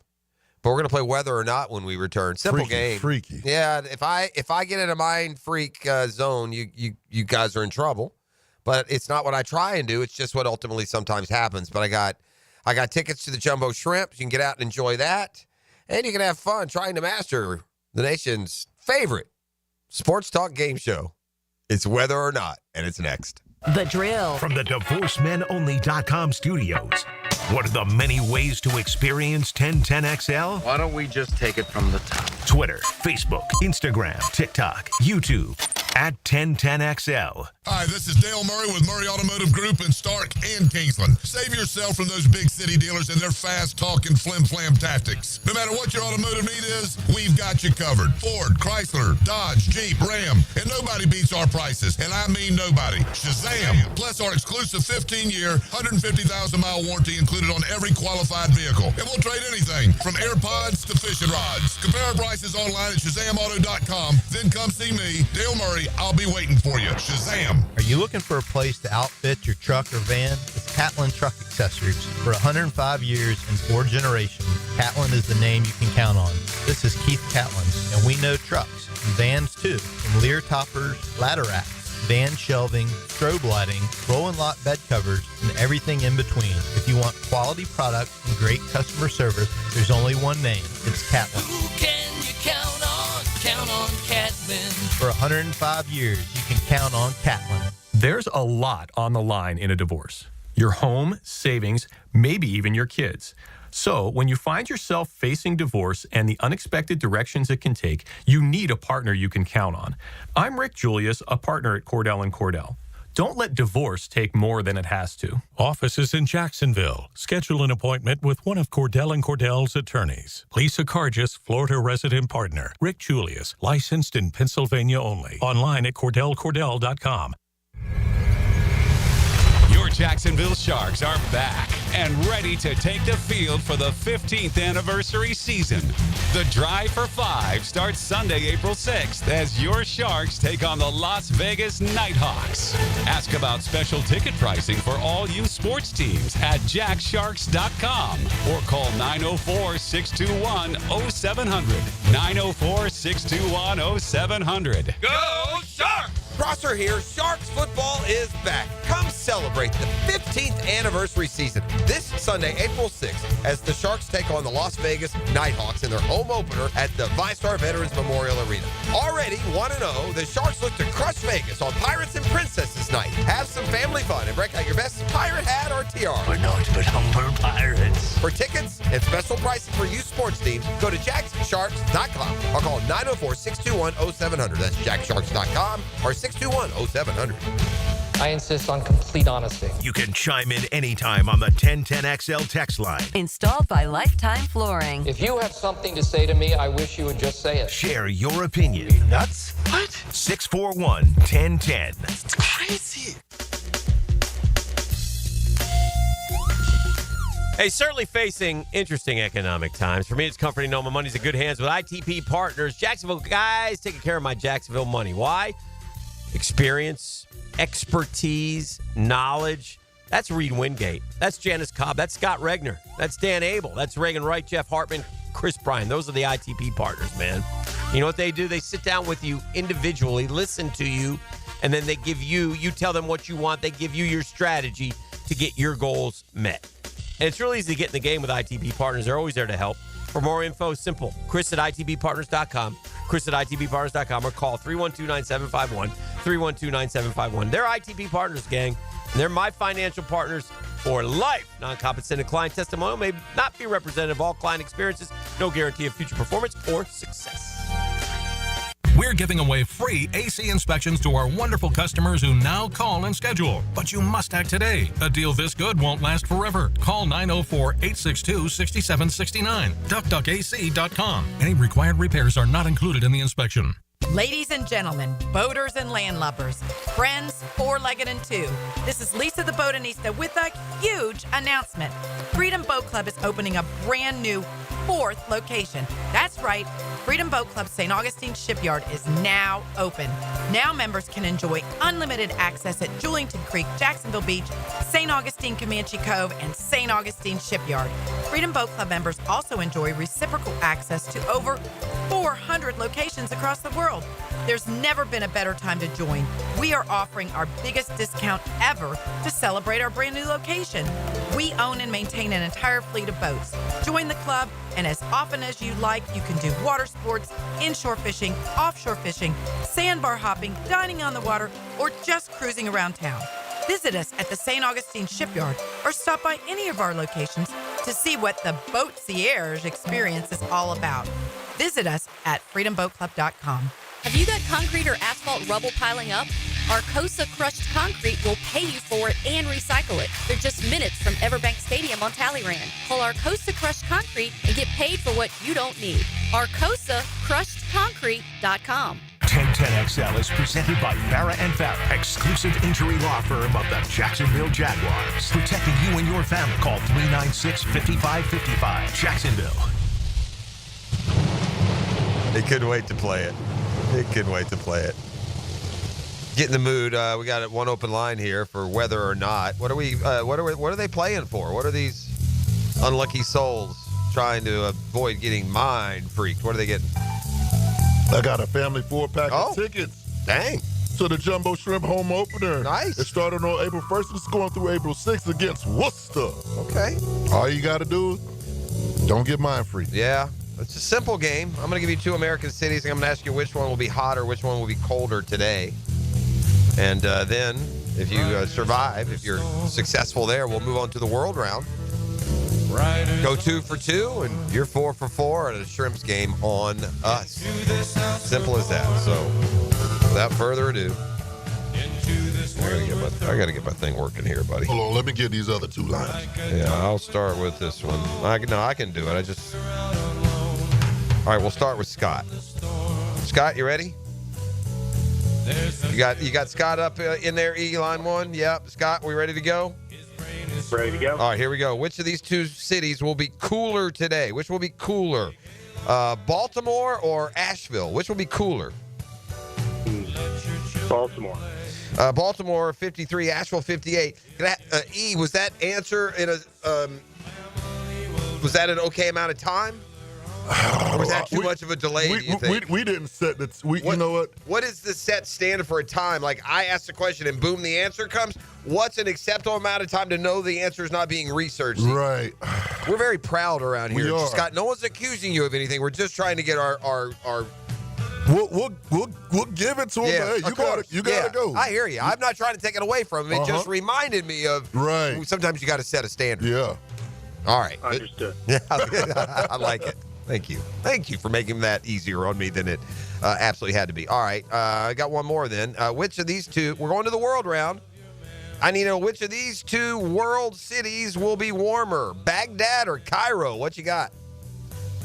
But we're going to play whether or not when we return. Simple game. Freaky. Yeah, if I get in a mind freak zone, you guys are in trouble. But it's not what I try and do. It's just what ultimately sometimes happens. But I got tickets to the Jumbo Shrimp. You can get out and enjoy that. And you can have fun trying to master the nation's favorite sports talk game show. It's Whether or Not, and it's next. The Drill. From the DivorceMenOnly.com studios. What are the many ways to experience 1010XL? Why don't we just take it from the top? Twitter, Facebook, Instagram, TikTok, YouTube. At 1010XL. Hi, this is Dale Murray with Murray Automotive Group in Stark and Kingsland. Save yourself from those big city dealers and their fast-talking flim-flam tactics. No matter what your automotive need is, we've got you covered. Ford, Chrysler, Dodge, Jeep, Ram, and nobody beats our prices, and I mean nobody. Shazam! Plus our exclusive 15-year, 150,000-mile warranty included on every qualified vehicle. And we'll trade anything from AirPods to fishing rods. Compare our prices online at ShazamAuto.com. Then come see me, Dale Murray. I'll be waiting for you. Shazam! Are you looking for a place to outfit your truck or van? It's Catlin Truck Accessories. For 105 years and 4 generations, Catlin is the name you can count on. This is Keith Catlin, and we know trucks and vans too. From Lear toppers, ladder racks, van shelving, strobe lighting, rolling lot bed covers, and everything in between. If you want quality products and great customer service, there's only one name. It's Catlin. Who can you count on? Count on Catlin. For 105 years, you can count on Catlin. There's a lot on the line in a divorce. Your home, savings, maybe even your kids. So when you find yourself facing divorce and the unexpected directions it can take, you need a partner you can count on. I'm Rick Julius, a partner at Cordell & Cordell. Don't let divorce take more than it has to. Offices in Jacksonville. Schedule an appointment with one of Cordell & Cordell's attorneys. Lisa Cargis, Florida resident partner. Rick Julius, licensed in Pennsylvania only. Online at CordellCordell.com. Your Jacksonville Sharks are back and ready to take the field for the 15th anniversary season. The Drive for 5 starts Sunday, April 6th as your Sharks take on the Las Vegas Nighthawks. Ask about special ticket pricing for all youth sports teams at jacksharks.com or call 904-621-0700. 904-621-0700. Go Sharks! Prosser here. Sharks football is back. Come celebrate the 15th anniversary season this Sunday, April 6th, as the Sharks take on the Las Vegas Nighthawks in their home opener at the VyStar Veterans Memorial Arena. Already 1-0, the Sharks look to crush Vegas on Pirates and Princesses Night. Have some family fun and break out your best pirate hat or tiara. We're not but humble pirates. For tickets and special pricing for youth sports teams, go to jacksharks.com or call 904-621-0700. That's jacksharks.com or 621-0700. I insist on complete honesty. You can chime in anytime on the 1010XL text line. Installed by Lifetime Flooring. If you have something to say to me, I wish you would just say it. Share your opinion. Are you nuts? What? 641-1010. That's crazy. Hey, certainly facing interesting economic times. For me, it's comforting to know my money's in good hands with ITP Partners. Jacksonville guys taking care of my Jacksonville money. Why? Experience, expertise, knowledge. That's Reed Wingate. That's Janice Cobb. That's Scott Regner. That's Dan Abel. That's Reagan Wright, Jeff Hartman, Chris Bryan. Those are the ITP Partners, man. You know what they do? They sit down with you individually, listen to you, and then they give you tell them what you want. They give you your strategy to get your goals met. And it's really easy to get in the game with ITP Partners. They're always there to help. For more info, simple. Chris at itbpartners.com. Chris at itbpartners.com or call 312-9751. 312-9751. They're ITB Partners, gang. And they're my financial partners for life. Non-compensated client testimonial may not be representative of all client experiences. No guarantee of future performance or success. We're giving away free AC inspections to our wonderful customers who now call and schedule. But you must act today. A deal this good won't last forever. Call 904-862-6769. DuckDuckAC.com. Any required repairs are not included in the inspection. Ladies and gentlemen, boaters and landlubbers, friends, four-legged and two, this is Lisa the Botanista with a huge announcement. Freedom Boat Club is opening a brand new 4th location. That's right, Freedom Boat Club St. Augustine Shipyard is now open. Now members can enjoy unlimited access at Julington Creek, Jacksonville Beach, St. Augustine Comanche Cove, and St. Augustine Shipyard. Freedom Boat Club members also enjoy reciprocal access to over 400 locations across the world. There's never been a better time to join. We are offering our biggest discount ever to celebrate our brand new location. We own and maintain an entire fleet of boats. Join the club, and as often as you like, you can do water sports, inshore fishing, offshore fishing, sandbar hopping, dining on the water, or just cruising around town. Visit us at the St. Augustine Shipyard or stop by any of our locations to see what the Boatcierge experience is all about. Visit us at freedomboatclub.com. Have you got concrete or asphalt rubble piling up? Arcosa Crushed Concrete will pay you for it and recycle it. They're just minutes from Everbank Stadium on Talleyrand. Call Arcosa Crushed Concrete and get paid for what you don't need. ArcosaCrushedConcrete.com. 1010XL is presented by Farah and Farah, exclusive injury law firm of the Jacksonville Jaguars. Protecting you and your family. Call 396-5555. Jacksonville. They couldn't wait to play it. They couldn't wait to play it. Get in the mood. We got one open line here for whether or not. What are they playing for? What are these unlucky souls trying to avoid getting mind freaked? What are they getting? I got a family 4-pack of tickets. Dang. To the Jumbo Shrimp home opener. Nice. It started on April 1st. It's going through April 6th against Worcester. Okay. All you got to do is don't get mind freaked. Yeah. It's a simple game. I'm going to give you 2 American cities. I'm going to ask you which one will be hotter, which one will be colder today. And then, if you survive, if you're successful there, we'll move on to the world round. Go 2 for 2, and you're 4 for 4 at a Shrimps game on us. Simple as that. So, without further ado, I got to get my thing working here, buddy. Hold on, let me get these other 2 lines. Yeah, I'll start with this one. I can do it. All right, we'll start with Scott. Scott, you ready? You got Scott up in there, line 1? Yep. Scott, we ready to go? Ready to go. All right, here we go. Which of these 2 cities will be cooler today? Which will be cooler? Baltimore or Asheville? Which will be cooler? Baltimore. Baltimore 53, Asheville 58. Was that answer in was that an okay amount of time? Or was that too much of a delay, do you think? We didn't set the... you know what? What is the set standard for a time? Like, I ask the question and boom, the answer comes. What's an acceptable amount of time to know the answer is not being researched? Right. We're very proud around here. We are. Scott, no one's accusing you of anything. We're just trying to get our We'll give it to him. Yeah, Hey, you gotta go. I hear you. I'm not trying to take it away from him. It just reminded me of sometimes you got to set a standard. Yeah. All right. Understood. Yeah, I like it. Thank you. Thank you for making that easier on me than it absolutely had to be. All right. I got one more then. Which of these 2, we're going to the world round. I need to know which of these 2 world cities will be warmer, Baghdad or Cairo? What you got?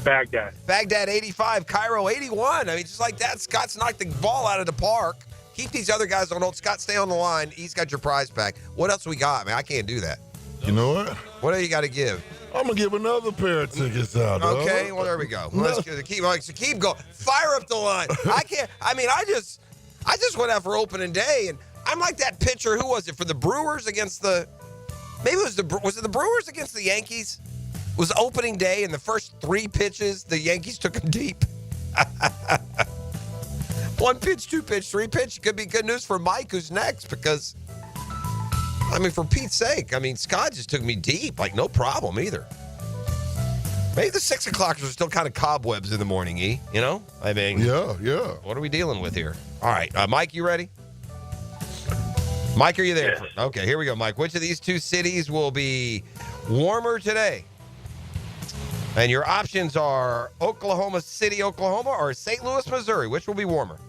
Baghdad. Baghdad 85, Cairo 81. I mean, just like that, Scott's knocked the ball out of the park. Keep these other guys on hold. Scott, stay on the line. He's got your prize pack. What else we got, man? I can't do that. You know what? What do you got to give? I'm going to give another pair of tickets out. Okay, well, there we go. Let's keep going. Fire up the line. I just went out for opening day, and I'm like that pitcher. Who was it? For the Brewers against the... Maybe was it the Brewers against the Yankees? It was opening day, and the first 3 pitches, the Yankees took them deep. 1 pitch, 2 pitch, 3 pitch. It could be good news for Mike, who's next, because... I mean, for Pete's sake, Scott just took me deep, like no problem either. Maybe the 6 o'clockers are still kind of cobwebs in the morning, E. You know? I mean, Yeah. what are we dealing with here? All right. Mike, you ready? Mike, are you there? Yes. Okay, here we go, Mike. Which of these two cities will be warmer today? And your options are Oklahoma City, Oklahoma, or St. Louis, Missouri. Which will be warmer?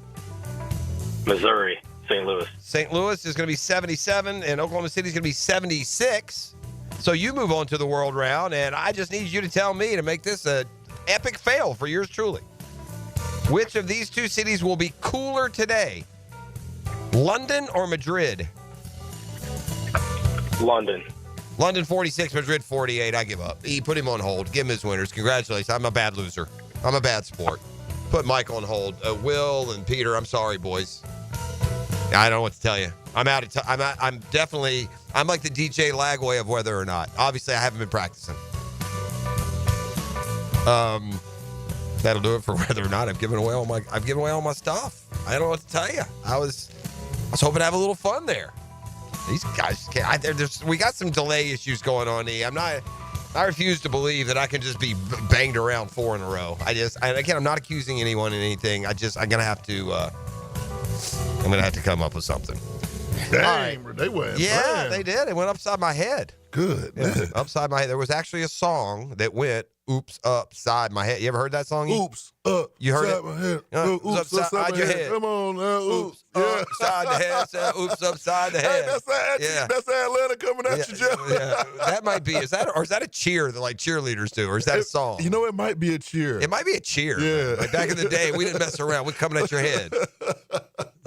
Missouri, St. Louis. St. Louis is going to be 77, and Oklahoma City is going to be 76. So you move on to the world round, and I just need you to tell me to make this an epic fail for yours truly. Which of these two cities will be cooler today? London or Madrid? London. London 46, Madrid 48. I give up. Put him on hold. Give him his winners. Congratulations. I'm a bad loser. I'm a bad sport. Put Mike on hold. Will and Peter, I'm sorry, boys. I don't know what to tell you. I'm out of time. I'm definitely, I'm like the DJ Lagway of whether or not. Obviously, I haven't been practicing. That'll do it for whether or not I've given away all my stuff. I don't know what to tell you. I was hoping to have a little fun there. These guys can't. We got some delay issues going on. I refuse to believe that I can just be banged around 4 in a row. I'm not accusing anyone in anything. I'm gonna have to come up with something. Dang, they went. Yeah, man. they did. It went upside my head. Good. Man. Upside my head. There was actually a song that went "Oops Upside My Head." You ever heard that song? Oops up. You heard it? My head. Oops upside your head. Come on now. Oops. Upside the head. Say, oops upside the head. Hey, that's Atlanta coming at you, Jeff. Yeah, that might be. Is that a cheer that like cheerleaders do, or is that a song? You know, it might be a cheer. It might be a cheer. Yeah. Like back in the day, we didn't mess around. We're coming at your head.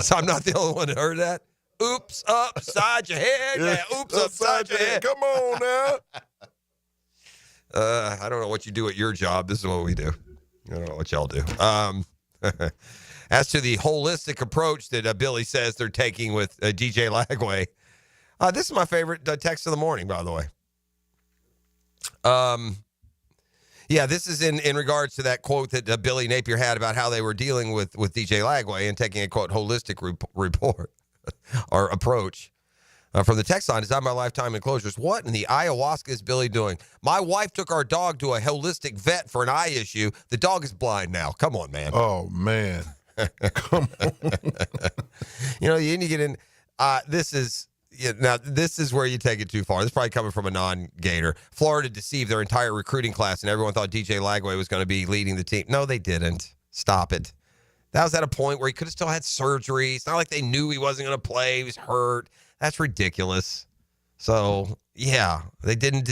So I'm not the only one that heard that. Oops upside your head. Yeah. Oops upside your head. Come on now. I don't know what you do at your job. This is what we do. I don't know what y'all do. As to the holistic approach that Billy says they're taking with DJ Lagway, this is my favorite text of the morning, by the way. Yeah, this is in regards to that quote that Billy Napier had about how they were dealing with DJ Lagway and taking a, quote, holistic report or approach. From the text line, Design My Lifetime Enclosures. What in the ayahuasca is Billy doing? My wife took our dog to a holistic vet for an eye issue. The dog is blind now. Come on, man. Oh, man. Come on. You know, you need to get in. This is where you take it too far. This is probably coming from a non-Gator. Florida deceived their entire recruiting class, and everyone thought DJ Lagway was going to be leading the team. No, they didn't. Stop it. That was at a point where he could have still had surgery. It's not like they knew he wasn't going to play. He was hurt. That's ridiculous. So, yeah, they didn't.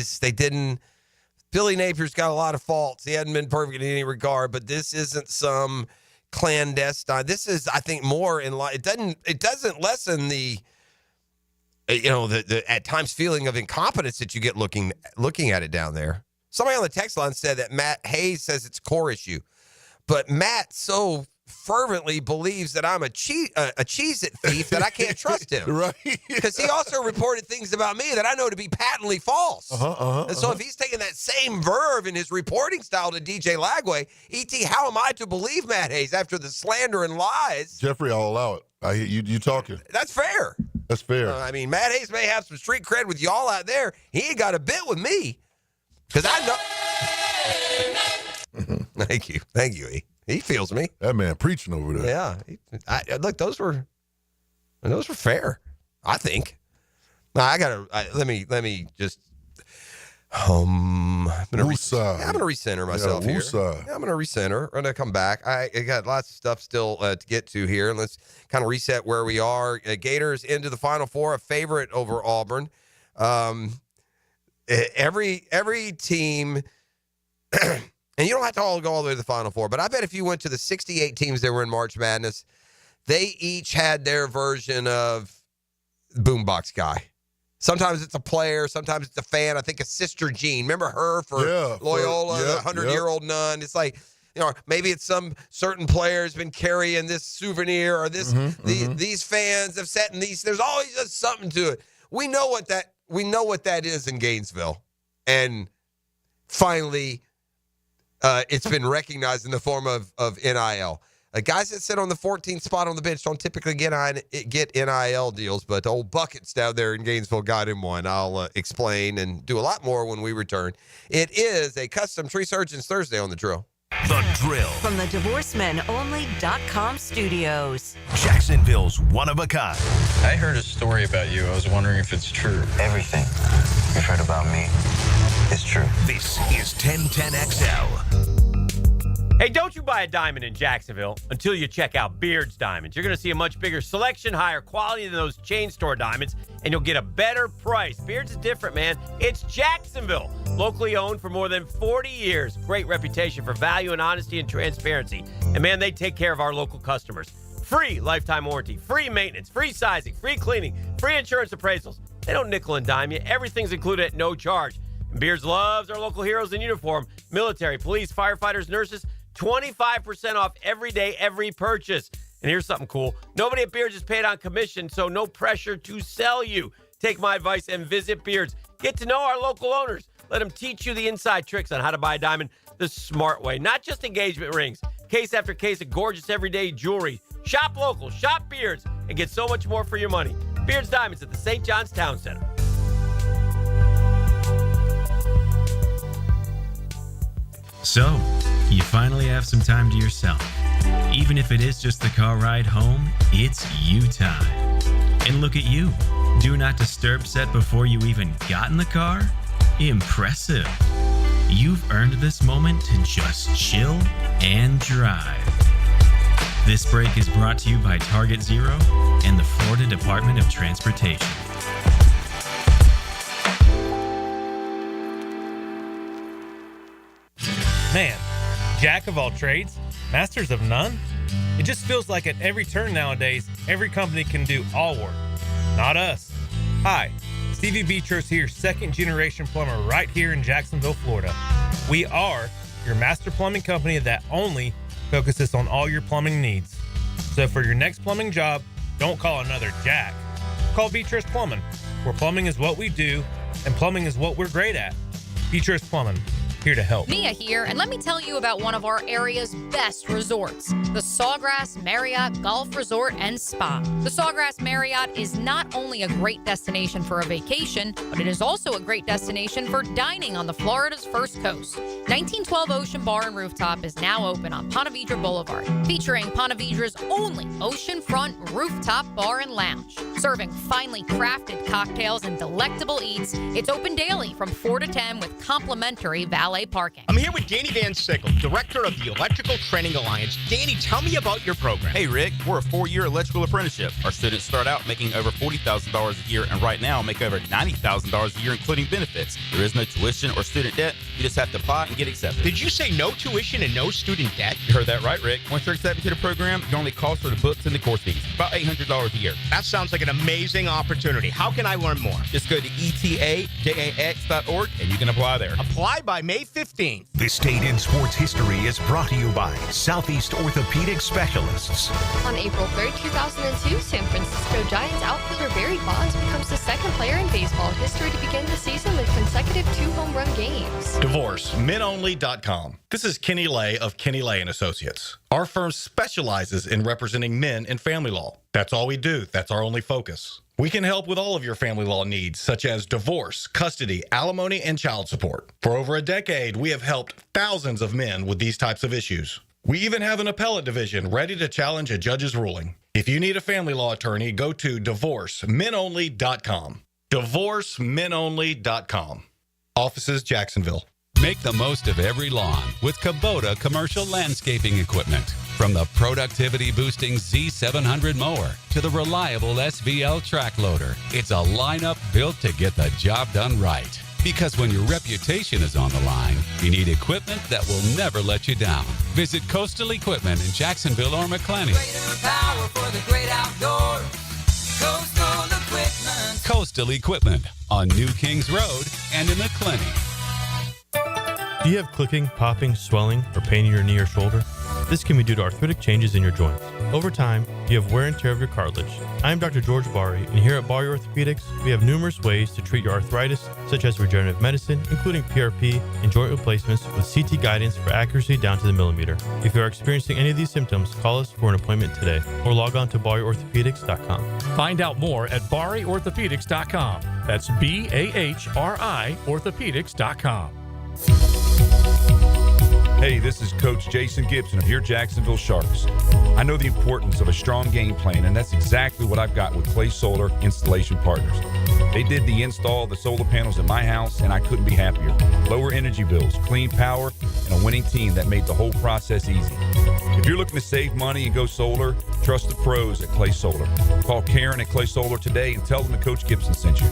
Billy Napier's got a lot of faults. He hadn't been perfect in any regard, but this isn't some clandestine. This is, I think, more in line. It doesn't lessen the at times feeling of incompetence that you get looking at it down there. Somebody on the text line said that Matt Hayes says it's a core issue, but Matt so fervently believes that I'm a Cheez-It thief that I can't trust him. Right. Because he also reported things about me that I know to be patently false. And so if he's taking that same verve in his reporting style to DJ Lagway, E.T., how am I to believe Matt Hayes after the slander and lies? Jeffrey, I'll allow it. I hear you talking. That's fair. That's fair. I mean, Matt Hayes may have some street cred with y'all out there. He ain't got a bit with me. Because I know. Thank you, E. He feels me. That man preaching over there. Yeah. Look, those were fair, I think. Now, let me just I'm gonna recenter myself here. Yeah, I'm gonna recenter. I'm gonna come back. I got lots of stuff still to get to here, and let's kind of reset where we are. Gators into the Final Four, a favorite over Auburn. Every team. And you don't have to all go all the way to the Final Four, but I bet if you went to the 68 teams that were in March Madness, they each had their version of Boombox Guy. Sometimes it's a player, sometimes it's a fan. I think of Sister Jean. Remember her for Loyola, the 100-year-old nun? It's like, maybe it's some certain player has been carrying this souvenir or this. These fans have sat in these. There's always just something to it. We know what that is in Gainesville, and finally. It's been recognized in the form of NIL. Guys that sit on the 14th spot on the bench don't typically get NIL deals, but old Buckets down there in Gainesville got him one. I'll explain and do a lot more when we return. It is a Custom Tree Surgeons Thursday on The Drill. The Drill. From the DivorceMenOnly.com studios. Jacksonville's one-of-a-kind. I heard a story about you. I was wondering if it's true. Everything you've heard about me is true. This is 1010XL. Hey, don't you buy a diamond in Jacksonville until you check out Beard's Diamonds. You're going to see a much bigger selection, higher quality than those chain store diamonds, and you'll get a better price. Beard's is different, man. It's Jacksonville. Locally owned for more than 40 years. Great reputation for value and honesty and transparency. And, man, they take care of our local customers. Free lifetime warranty, free maintenance, free sizing, free cleaning, free insurance appraisals. They don't nickel and dime you. Everything's included at no charge. And Beard's loves our local heroes in uniform. Military, police, firefighters, nurses. 25% off every day, every purchase. And here's something cool. Nobody at Beard's is paid on commission, so no pressure to sell you. Take my advice and visit Beard's. Get to know our local owners. Let them teach you the inside tricks on how to buy a diamond the smart way. Not just engagement rings. Case after case of gorgeous everyday jewelry. Shop local, shop Beard's, and get so much more for your money. Beard's Diamonds at the St. John's Town Center. So, you finally have some time to yourself. Even if it is just the car ride home, it's you time. And look at you. Do not disturb set before you even got in the car? Impressive. You've earned this moment to just chill and drive. This break is brought to you by Target Zero and the Florida Department of Transportation. Man, jack of all trades, masters of none? It just feels like at every turn nowadays, every company can do all work. Not us. Hi, Stevie Beatros here, second generation plumber right here in Jacksonville, Florida. We are your master plumbing company that only focuses on all your plumbing needs. So for your next plumbing job, don't call another Jack. Call Beatros Plumbing, where plumbing is what we do and plumbing is what we're great at. Beatros Plumbing. Here to help. Mia here, and let me tell you about one of our area's best resorts, the Sawgrass Marriott Golf Resort and Spa. The Sawgrass Marriott is not only a great destination for a vacation, but it is also a great destination for dining on the Florida's first coast. 1912 Ocean Bar and Rooftop is now open on Ponte Vedra Boulevard, featuring Ponte Vedra's only oceanfront rooftop bar and lounge. Serving finely crafted cocktails and delectable eats, it's open daily from 4 to 10 with complimentary valet parking. I'm here with Danny Van Sickle, director of the Electrical Training Alliance. Danny, tell me about your program. Hey, Rick, we're a 4-year electrical apprenticeship. Our students start out making over $40,000 a year and right now make over $90,000 a year, including benefits. There is no tuition or student debt. You just have to apply and get accepted. Did you say no tuition and no student debt? You heard that right, Rick. Once you're accepted to the program, your only cost for the books and the course fees, about $800 a year. That sounds like an amazing opportunity. How can I learn more? Just go to etajax.org and you can apply there. Apply by May 15th. This Day in Sports History is brought to you by Southeast Orthopedic Specialists. On April 3rd, 2002, San Francisco Giants outfielder Barry Bonds becomes the second player in baseball history to begin the season with consecutive 2 home run games. DivorceMenOnly.com. This is Kenny Lay of Kenny Lay & Associates. Our firm specializes in representing men in family law. That's all we do. That's our only focus. We can help with all of your family law needs, such as divorce, custody, alimony, and child support. For over a decade, we have helped thousands of men with these types of issues. We even have an appellate division ready to challenge a judge's ruling. If you need a family law attorney, go to DivorceMenOnly.com. DivorceMenOnly.com. Offices, Jacksonville. Make the most of every lawn with Kubota commercial landscaping equipment. From the productivity-boosting Z700 mower to the reliable SVL track loader, it's a lineup built to get the job done right. Because when your reputation is on the line, you need equipment that will never let you down. Visit Coastal Equipment in Jacksonville or McClanny. Greater power for the great outdoors. Coastal Equipment. Coastal Equipment on New Kings Road and in McClanny. Do you have clicking, popping, swelling, or pain in your knee or shoulder? This can be due to arthritic changes in your joints. Over time, you have wear and tear of your cartilage. I am Dr. George Bari, and here at Bari Orthopedics, we have numerous ways to treat your arthritis, such as regenerative medicine, including PRP and joint replacements with CT guidance for accuracy down to the millimeter. If you are experiencing any of these symptoms, call us for an appointment today or log on to bariorthopedics.com. Find out more at bariorthopedics.com. That's BAHRI orthopedics.com. Hey, this is Coach Jason Gibson of your Jacksonville Sharks. I know the importance of a strong game plan, and that's exactly what I've got with Clay Solar Installation Partners. They did the install of the solar panels at my house, and I couldn't be happier. Lower energy bills, clean power, and a winning team that made the whole process easy. If you're looking to save money and go solar, trust the pros at Clay Solar. Call Karen at Clay Solar today and tell them that Coach Gibson sent you.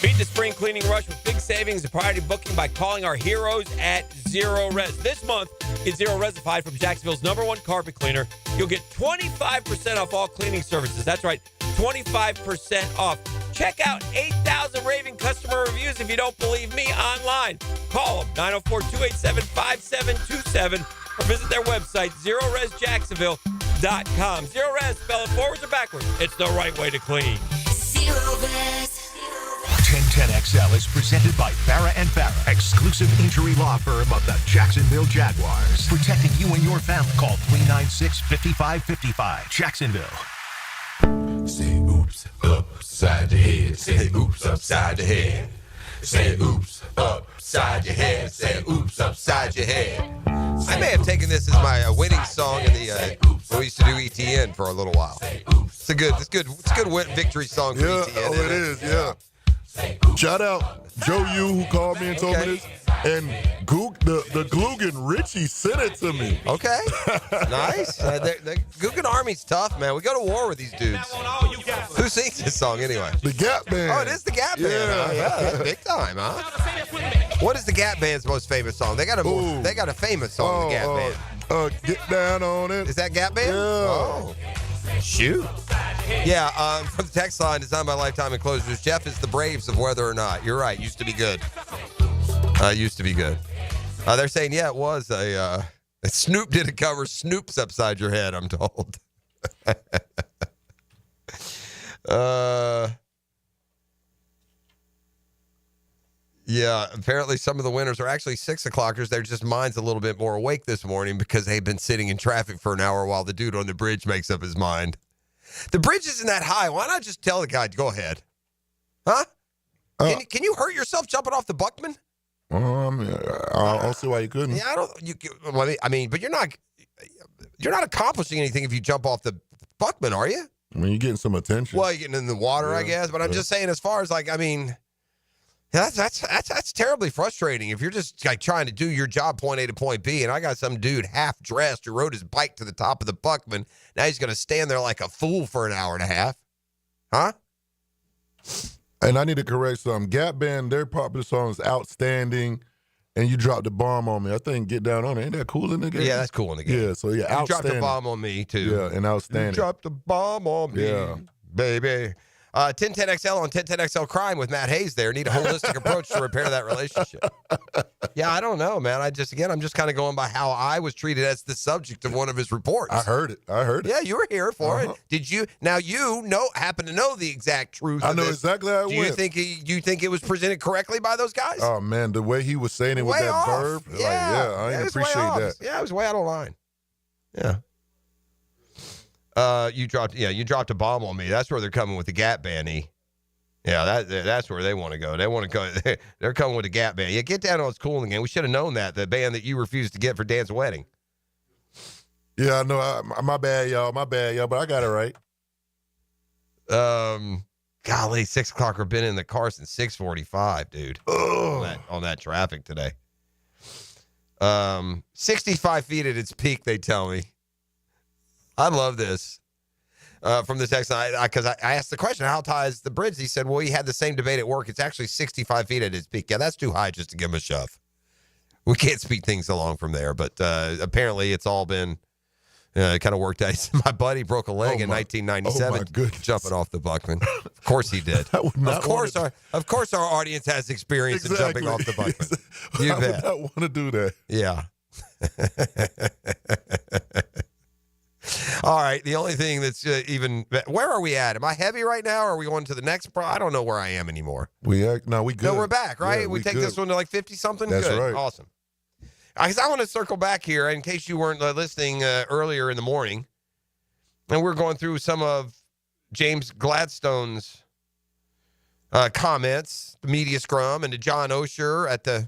Beat the spring cleaning rush with big savings and priority booking by calling our heroes at Zero Res. This month, get Zero Resified from Jacksonville's #1 carpet cleaner. You'll get 25% off all cleaning services. That's right, 25% off. Check out 8,000 raving customer reviews if you don't believe me online. Call them, 904-287-5727, or visit their website, ZeroResJacksonville.com. Zero Res, spell it forwards or backwards. It's the right way to clean. Zero Res. 1010XL is presented by Farah & Farah, exclusive injury law firm of the Jacksonville Jaguars. Protecting you and your family. Call 396-5555. Jacksonville. Say oops upside your head. Say oops upside your head. Say oops upside your head. Say oops upside your head. I may have taken this as my winning song in the when we used to do ETN for a little while. It's a good victory song for ETN. Oh, it is, yeah. Shout out Joe Yu, who called me and told me this. And the Glugan Richie sent it to me. Okay. Nice. The Guggen Army's tough, man. We go to war with these dudes. Who sings this song anyway? The Gap Band. Oh, it is the Gap Band. Yeah, that's big time, huh? What is the Gap Band's most famous song? They got a famous song, the Gap Band. Get Down on It. Is that Gap Band? Yeah. Oh. Shoot. Yeah, from the text line, designed by Lifetime Enclosures, Jeff is the Braves of whether or not. You're right. Used to be good. They're saying, yeah, it was Snoop did a cover. Snoop's upside your head, I'm told. Yeah, apparently some of the winners are actually 6 o'clockers. They're just minds a little bit more awake this morning because they've been sitting in traffic for an hour while the dude on the bridge makes up his mind. The bridge isn't that high. Why not just tell the guy, go ahead? Huh? Can you hurt yourself jumping off the Buckman? I don't see why you couldn't. Yeah, but you're not accomplishing anything if you jump off the Buckman, are you? I mean, you're getting some attention. Well, you're getting in the water, I guess. But I'm just saying, as far as that's terribly frustrating. If you're just trying to do your job, point A to point B, and I got some dude half dressed who rode his bike to the top of the Buckman. Now he's going to stand there like a fool for an hour and a half, huh? And I need to correct something. Gap Band, their popular song is Outstanding, and You Dropped the Bomb on Me. I think Get Down on It. Ain't that cool in the game? Yeah, that's cool in the game. Yeah, so yeah, You Outstanding. dropped the bomb on me, too. Yeah, and Outstanding. You dropped the bomb on me, baby. 1010XL on 1010XL Crime with Matt Hayes there. Need a holistic approach to repair that relationship. Yeah, I don't know, man. I'm just kind of going by how I was treated as the subject of one of his reports. I heard it. Yeah, you were here for it. Did you? Now happen to know the exact truth. I know exactly how it went. Do you think it was presented correctly by those guys? Oh man, the way he was saying it with that verb, I didn't appreciate that. Yeah, it was way out of line. Yeah. You dropped a bomb on me. That's where they're coming with the Gap Band. Yeah, that's where they want to go. They want to go. They're coming with the Gap Band. Yeah, Get Down on It's Cool again. We should have known that, the band that you refused to get for Dan's wedding. Yeah, I know. My bad, y'all. But I got it right. Golly, 6 o'clock. We've been in the car since 6:45, dude. On that traffic today. 65 feet at its peak, they tell me. I love this from the text because I asked the question, how high is the bridge? He said, well, he had the same debate at work. It's actually 65 feet at its peak. Yeah, that's too high just to give him a shove. We can't speed things along from there, but apparently it's all been Kind of worked out. My buddy broke a leg in 1997 jumping off the Buckman. Of course he did. Of course our audience has experience in jumping off the Buckman. You I bet. would not want to do that. Yeah. All right. The only thing that's where are we at? Am I heavy right now? Or are we going to the next? I don't know where I am anymore. We good. No, we're back, right? Yeah, we take this one to like 50 something. That's good. right. Awesome. I want to circle back here in case you weren't listening earlier in the morning. And we're going through some of James Gladstone's comments, the media scrum, and to John Osher at the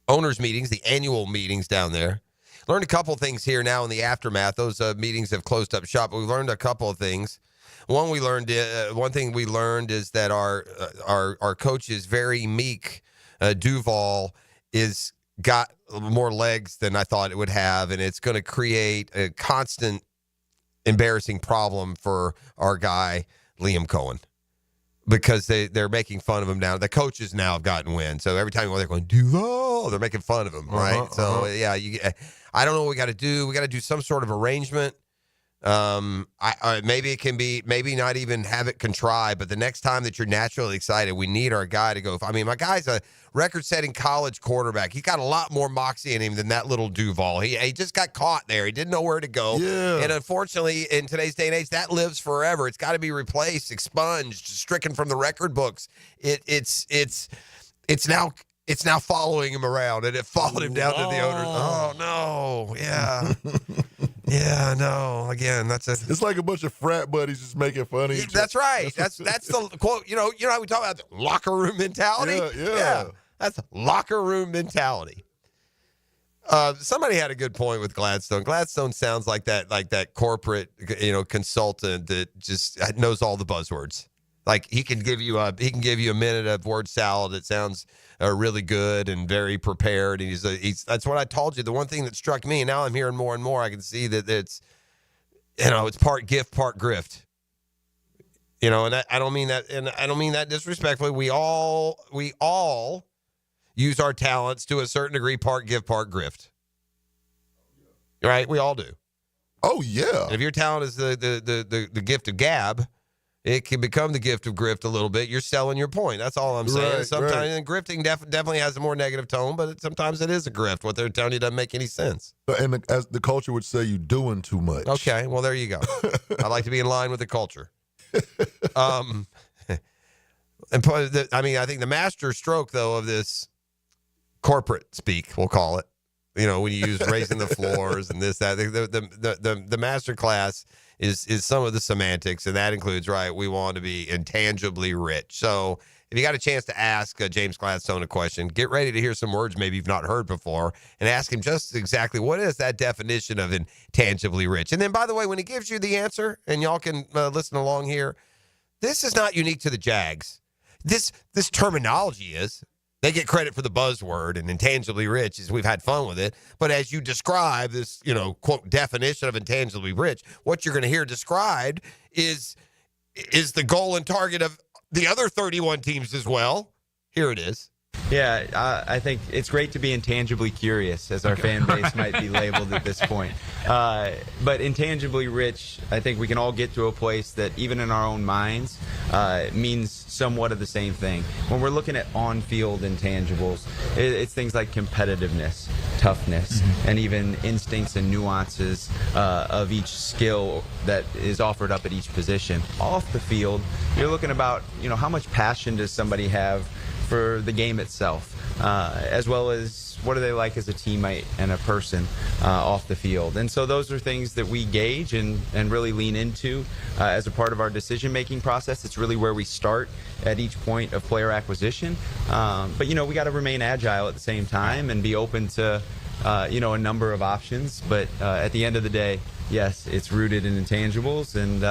owners' meetings, the annual meetings down there. Learned a couple things here now in the aftermath. Those meetings have closed up shop, but we learned a couple of things. One thing we learned is that our coach is very meek. Duval is got more legs than I thought it would have, and it's going to create a constant embarrassing problem for our guy Liam Cohen, because they're making fun of him now. The coaches now have gotten wind, so every time they're going Duval, they're making fun of him, right? So yeah, I don't know what we got to do. We got to do some sort of arrangement. Maybe it can be, maybe not even have it contrived, but the next time that you're naturally excited, we need our guy to go. I mean, my guy's a record-setting college quarterback. He's got a lot more moxie in him than that little Duval. He just got caught there. He didn't know where to go. Yeah. And unfortunately, in today's day and age, that lives forever. It's got to be replaced, expunged, stricken from the record books. It's now following him around, and it followed him down to the owners. Oh no, yeah. Yeah, no. Again, it's like a bunch of frat buddies just making fun of each other. That's right. That's the quote. You know how we talk about the locker room mentality? Yeah. That's locker room mentality. Somebody had a good point with Gladstone. Gladstone sounds like that corporate, consultant that just knows all the buzzwords. Like he can give you a minute of word salad that sounds really good and very prepared. And he's that's what I told you. The one thing that struck me, and now I'm hearing more and more, I can see that it's part gift, part grift. And I don't mean that disrespectfully. We all use our talents to a certain degree, part gift, part grift. Right? We all do. Oh yeah. And if your talent is the gift of gab, it can become the gift of grift a little bit. You're selling your point. That's all I'm saying. Right, Sometimes and grifting definitely has a more negative tone, but sometimes it is a grift. What they're telling you doesn't make any sense. And as the culture would say, you're doing too much. Okay, well, there you go. I like to be in line with the culture. I think the master stroke, though, of this corporate speak, we'll call it, when you use raising the floors and this, that, the master class is some of the semantics, and that includes, right, we want to be intangibly rich. So if you got a chance to ask James Gladstone a question, get ready to hear some words maybe you've not heard before, and ask him just exactly what is that definition of intangibly rich. And then, by the way, when he gives you the answer, and y'all can listen along here, this is not unique to the Jags. This terminology is. They get credit for the buzzword and intangibly rich as we've had fun with it. But as you describe this, quote, definition of intangibly rich, what you're going to hear described is the goal and target of the other 31 teams as well. Here it is. Yeah, I think it's great to be intangibly curious, as our fan base might be labeled at this point. But intangibly rich, I think we can all get to a place that even in our own minds means somewhat of the same thing. When we're looking at on-field intangibles, it's things like competitiveness, toughness, and even instincts and nuances of each skill that is offered up at each position. Off the field, you're looking about, how much passion does somebody have for the game itself, as well as what are they like as a teammate and a person off the field. And so those are things that we gauge and really lean into as a part of our decision-making process. It's really where we start at each point of player acquisition. But, we got to remain agile at the same time and be open to, a number of options. But at the end of the day, yes, it's rooted in intangibles, and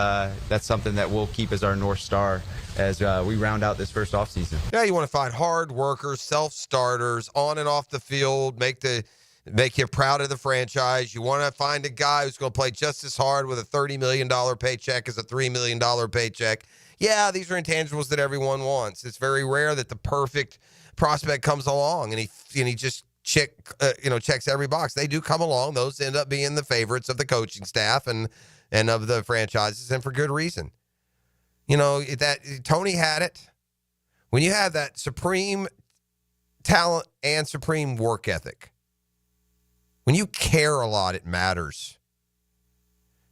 that's something that we'll keep as our North Star as we round out this first offseason. Yeah, you want to find hard workers, self-starters, on and off the field, make you proud of the franchise. You want to find a guy who's going to play just as hard with a $30 million paycheck as a $3 million paycheck. Yeah, these are intangibles that everyone wants. It's very rare that the perfect prospect comes along and he just checks every box. They do come along. Those end up being the favorites of the coaching staff and of the franchises, and for good reason. That Tony had it. When you have that supreme talent and supreme work ethic, when you care a lot, it matters.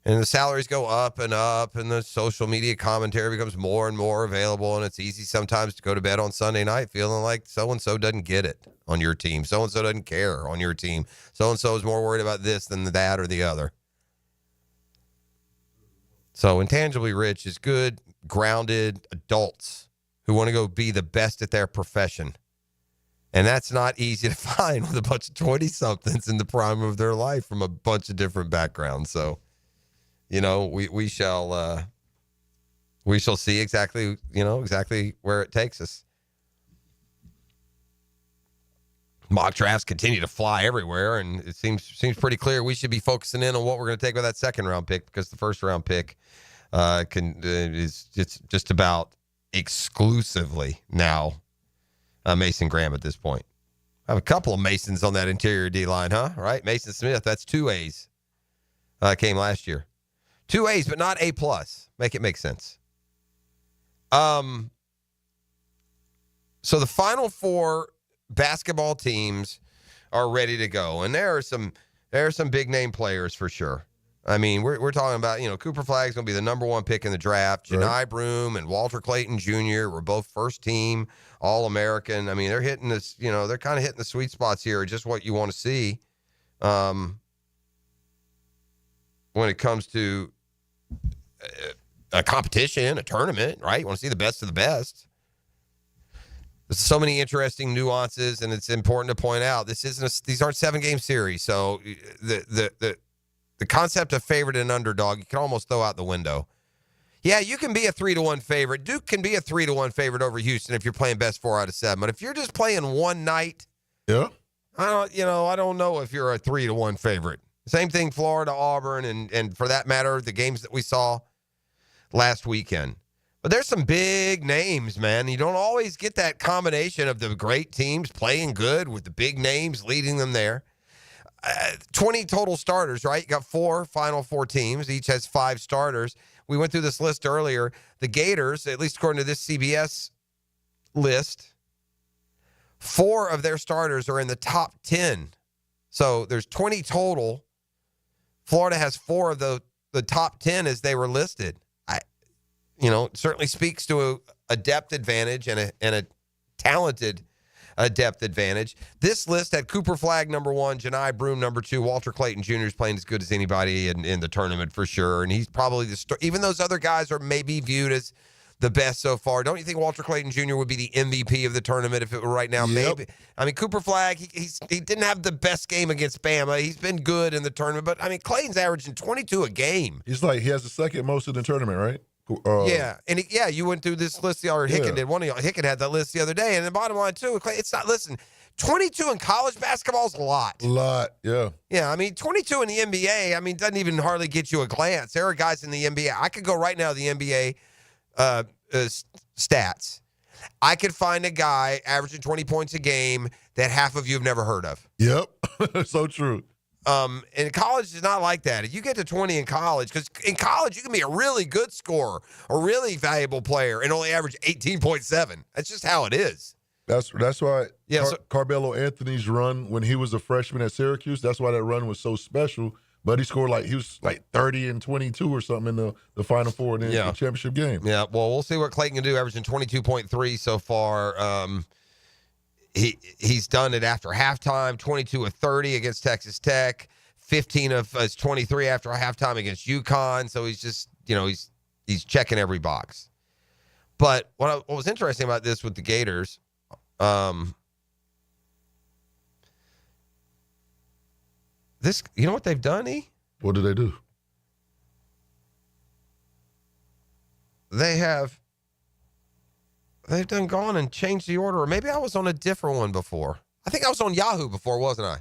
And the salaries go up, and the social media commentary becomes more and more available, and it's easy sometimes to go to bed on Sunday night feeling like so-and-so doesn't get it on your team. So-and-so doesn't care on your team. So-and-so is more worried about this than that or the other. So intangibly rich is good, grounded adults who want to go be the best at their profession. And that's not easy to find with a bunch of 20-somethings in the prime of their life from a bunch of different backgrounds. So, we shall see exactly where it takes us. Mock drafts continue to fly everywhere, and it seems pretty clear we should be focusing in on what we're going to take with that second round pick, because the first round pick is just about exclusively now Mason Graham at this point. I have a couple of Masons on that interior D line, huh? Right, Mason Smith. That's 2 A's. Came last year. 2 A's, but not A+. Make it make sense. So the Final Four basketball teams are ready to go, and there are some big name players for sure. I mean, we're talking about, Cooper Flagg's going to be the number 1 pick in the draft. Janai Broome and Walter Clayton Jr. were both first team All-American. I mean, they're hitting this, they're kind of hitting the sweet spots here, just what you want to see when it comes to a competition, a tournament, right? You want to see the best of the best. There's so many interesting nuances, and it's important to point out these aren't 7-game series, so the concept of favorite and underdog, you can almost throw out the window. Yeah, you can be a 3-1 favorite. Duke can be a 3-1 favorite over Houston if you're playing best 4 out of 7. But if you're just playing one night, yeah, I don't know if you're a 3-1 favorite. Same thing, Florida, Auburn, and for that matter, the games that we saw last weekend. But there's some big names, man. You don't always get that combination of the great teams playing good with the big names leading them there. 20 total starters, right? You got 4 Final Four teams. Each has 5 starters. We went through this list earlier. The Gators, at least according to this CBS list, 4 of their starters are in the top 10. So there's 20 total. Florida has 4 of the top 10 as they were listed. It certainly speaks to a depth advantage and a talented depth advantage. This list had Cooper Flagg number 1, Janai Broome number 2, Walter Clayton Jr. is playing as good as anybody in the tournament for sure, and he's probably even those other guys are maybe viewed as the best so far. Don't you think Walter Clayton Jr. would be the MVP of the tournament if it were right now? Yep. Maybe. I mean, Cooper Flagg, he didn't have the best game against Bama. He's been good in the tournament, but I mean, Clayton's averaging 22 a game. He has the second most in the tournament, right? Yeah, and you went through this list, or Hicken did. One of y'all, Hicken had that list the other day, and the bottom line too, it's not. Listen, 22 in college basketball is a lot. A lot, yeah. Yeah, I mean, 22 in the NBA, doesn't even hardly get you a glance. There are guys in the NBA. I could go right now to the NBA stats. I could find a guy averaging 20 points a game that half of you have never heard of. Yep, so true. And college is not like that. If you get to 20 in college, because in college you can be a really good scorer, a really valuable player, and only average 18.7. That's just how it is. That's why Yeah, Carmelo Anthony's run when he was a freshman at Syracuse, that's why that run was so special. But he scored he was 30 and 22 or something in the Final Four in the championship game. Yeah, well, we'll see what Clayton can do, averaging 22.3 so far. He's done it after halftime, 22 of 30 against Texas Tech, 15 of his 23 after halftime against UConn. So he's just, he's checking every box. But what was interesting about this with the Gators, you know what they've done, E? What did they do? They've done gone and changed the order. Or maybe I was on a different one before. I think I was on Yahoo before, wasn't I?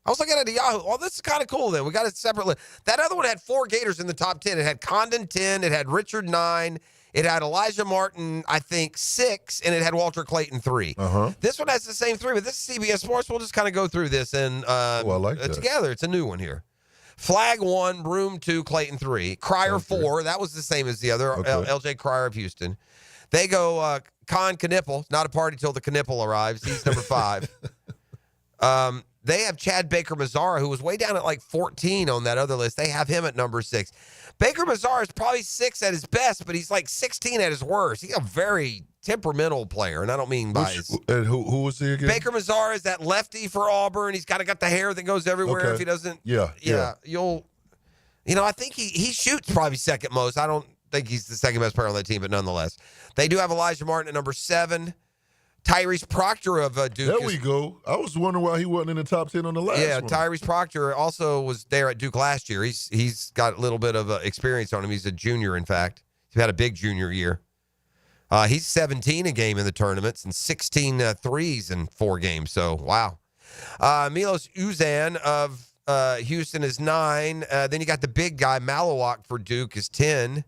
I was looking at a Yahoo. Oh, this is kind of cool then. We got a separate list. That other one had 4 Gators in the top 10. It had Condon 10. It had Richard 9. It had Elijah Martin, I think, 6, and it had Walter Clayton 3. This one has the same 3, but this is CBS Sports. We'll just kind of go through this and I like that. together. It's a new one here. Flag 1, Broom 2, Clayton 3. Crier 4, that was the same as the other, LJ Crier of Houston. They go Con Knipple, not a party till the Knipple arrives. He's number 5. They have Chad Baker-Mazara, who was way down at like 14 on that other list. They have him at number 6. Baker-Mazara is probably 6 at his best, but he's like 16 at his worst. He's a very temperamental player, and I don't mean by his... And who was he again? Baker-Mazara is that lefty for Auburn. He's kind of got the hair that goes everywhere. If he doesn't... Yeah. You'll... I think he shoots probably second most. I don't think he's the second best player on that team, but nonetheless. They do have Elijah Martin at number 7. Tyrese Proctor of Duke. There we go. I was wondering why he wasn't in the top 10 on the last one. Tyrese Proctor also was there at Duke last year. He's got a little bit of experience on him. He's a junior, in fact. He's had a big junior year. He's 17 a game in the tournaments and 16 threes in 4 games. So, wow. Milos Uzan of Houston is 9. Then you got the big guy, Malawak for Duke is 10.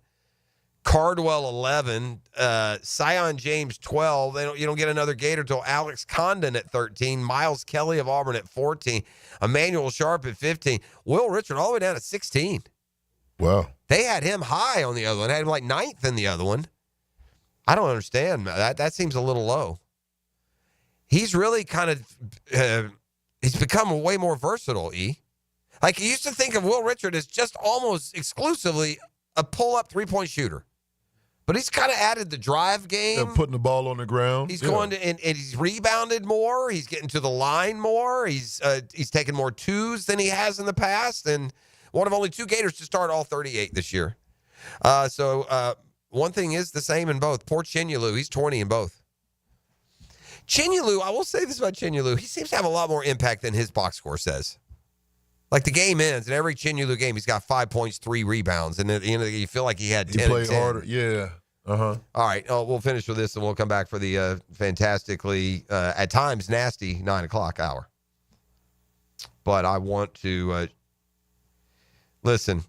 Cardwell 11, Sion James 12. You don't get another Gator till Alex Condon at 13, Miles Kelly of Auburn at 14, Emmanuel Sharp at 15, Will Richard all the way down at 16. Wow. They had him high on the other one, had him like 9th in the other one. I don't understand. That seems a little low. He's really kind of he's become way more versatile, E. Like, you used to think of Will Richard as just almost exclusively a pull-up three-point shooter. But he's kind of added the drive game. And putting the ball on the ground. He's going to, and he's rebounded more. He's getting to the line more. He's taken more 2s than he has in the past. And one of only 2 Gators to start all 38 this year. So one thing is the same in both. Poor Chinyelu, he's 20 in both. Chinyelu, I will say this about Chinyelu. He seems to have a lot more impact than his box score says. Like, the game ends, and every Chinyelu game, he's got 5 points, 3 rebounds, and at the end of the game, you feel like he had 10 He played 10. harder. Yeah. All right, we'll finish with this, and we'll come back for the fantastically, at times, nasty 9 o'clock hour. But I want to listen.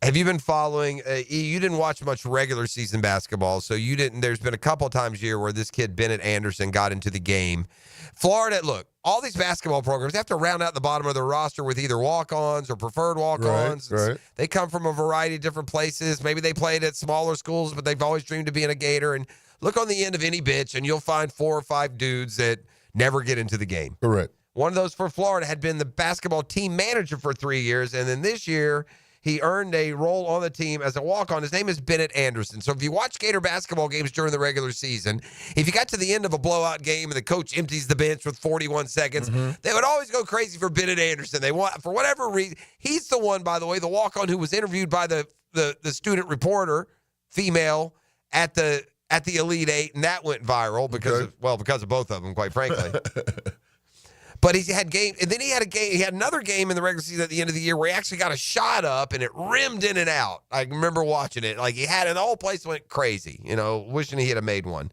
Have you been following? You didn't watch much regular season basketball, so you didn't. There's been a couple of times here where this kid Bennett Anderson got into the game. Florida, look, all these basketball programs have to round out the bottom of their roster with either walk-ons or preferred walk-ons. Right. They come from a variety of different places. Maybe they played at smaller schools, but they've always dreamed of being a Gator. And look on the end of any bitch, and you'll find 4 or 5 dudes that never get into the game. Correct. One of those for Florida had been the basketball team manager for 3 years, and then this year he earned a role on the team as a walk-on. His name is Bennett Anderson. So if you watch Gator basketball games during the regular season, if you got to the end of a blowout game and the coach empties the bench with 41 seconds, they would always go crazy for Bennett Anderson. They want, for whatever reason, he's the one, by the way, the walk-on who was interviewed by the student reporter, female, at the Elite Eight, and that went viral because of both of them, quite frankly. But he had game, and then he had another game in the regular season at the end of the year where he actually got a shot up and it rimmed in and out. I remember watching it. Like, he had it, the whole place went crazy, wishing he had made one.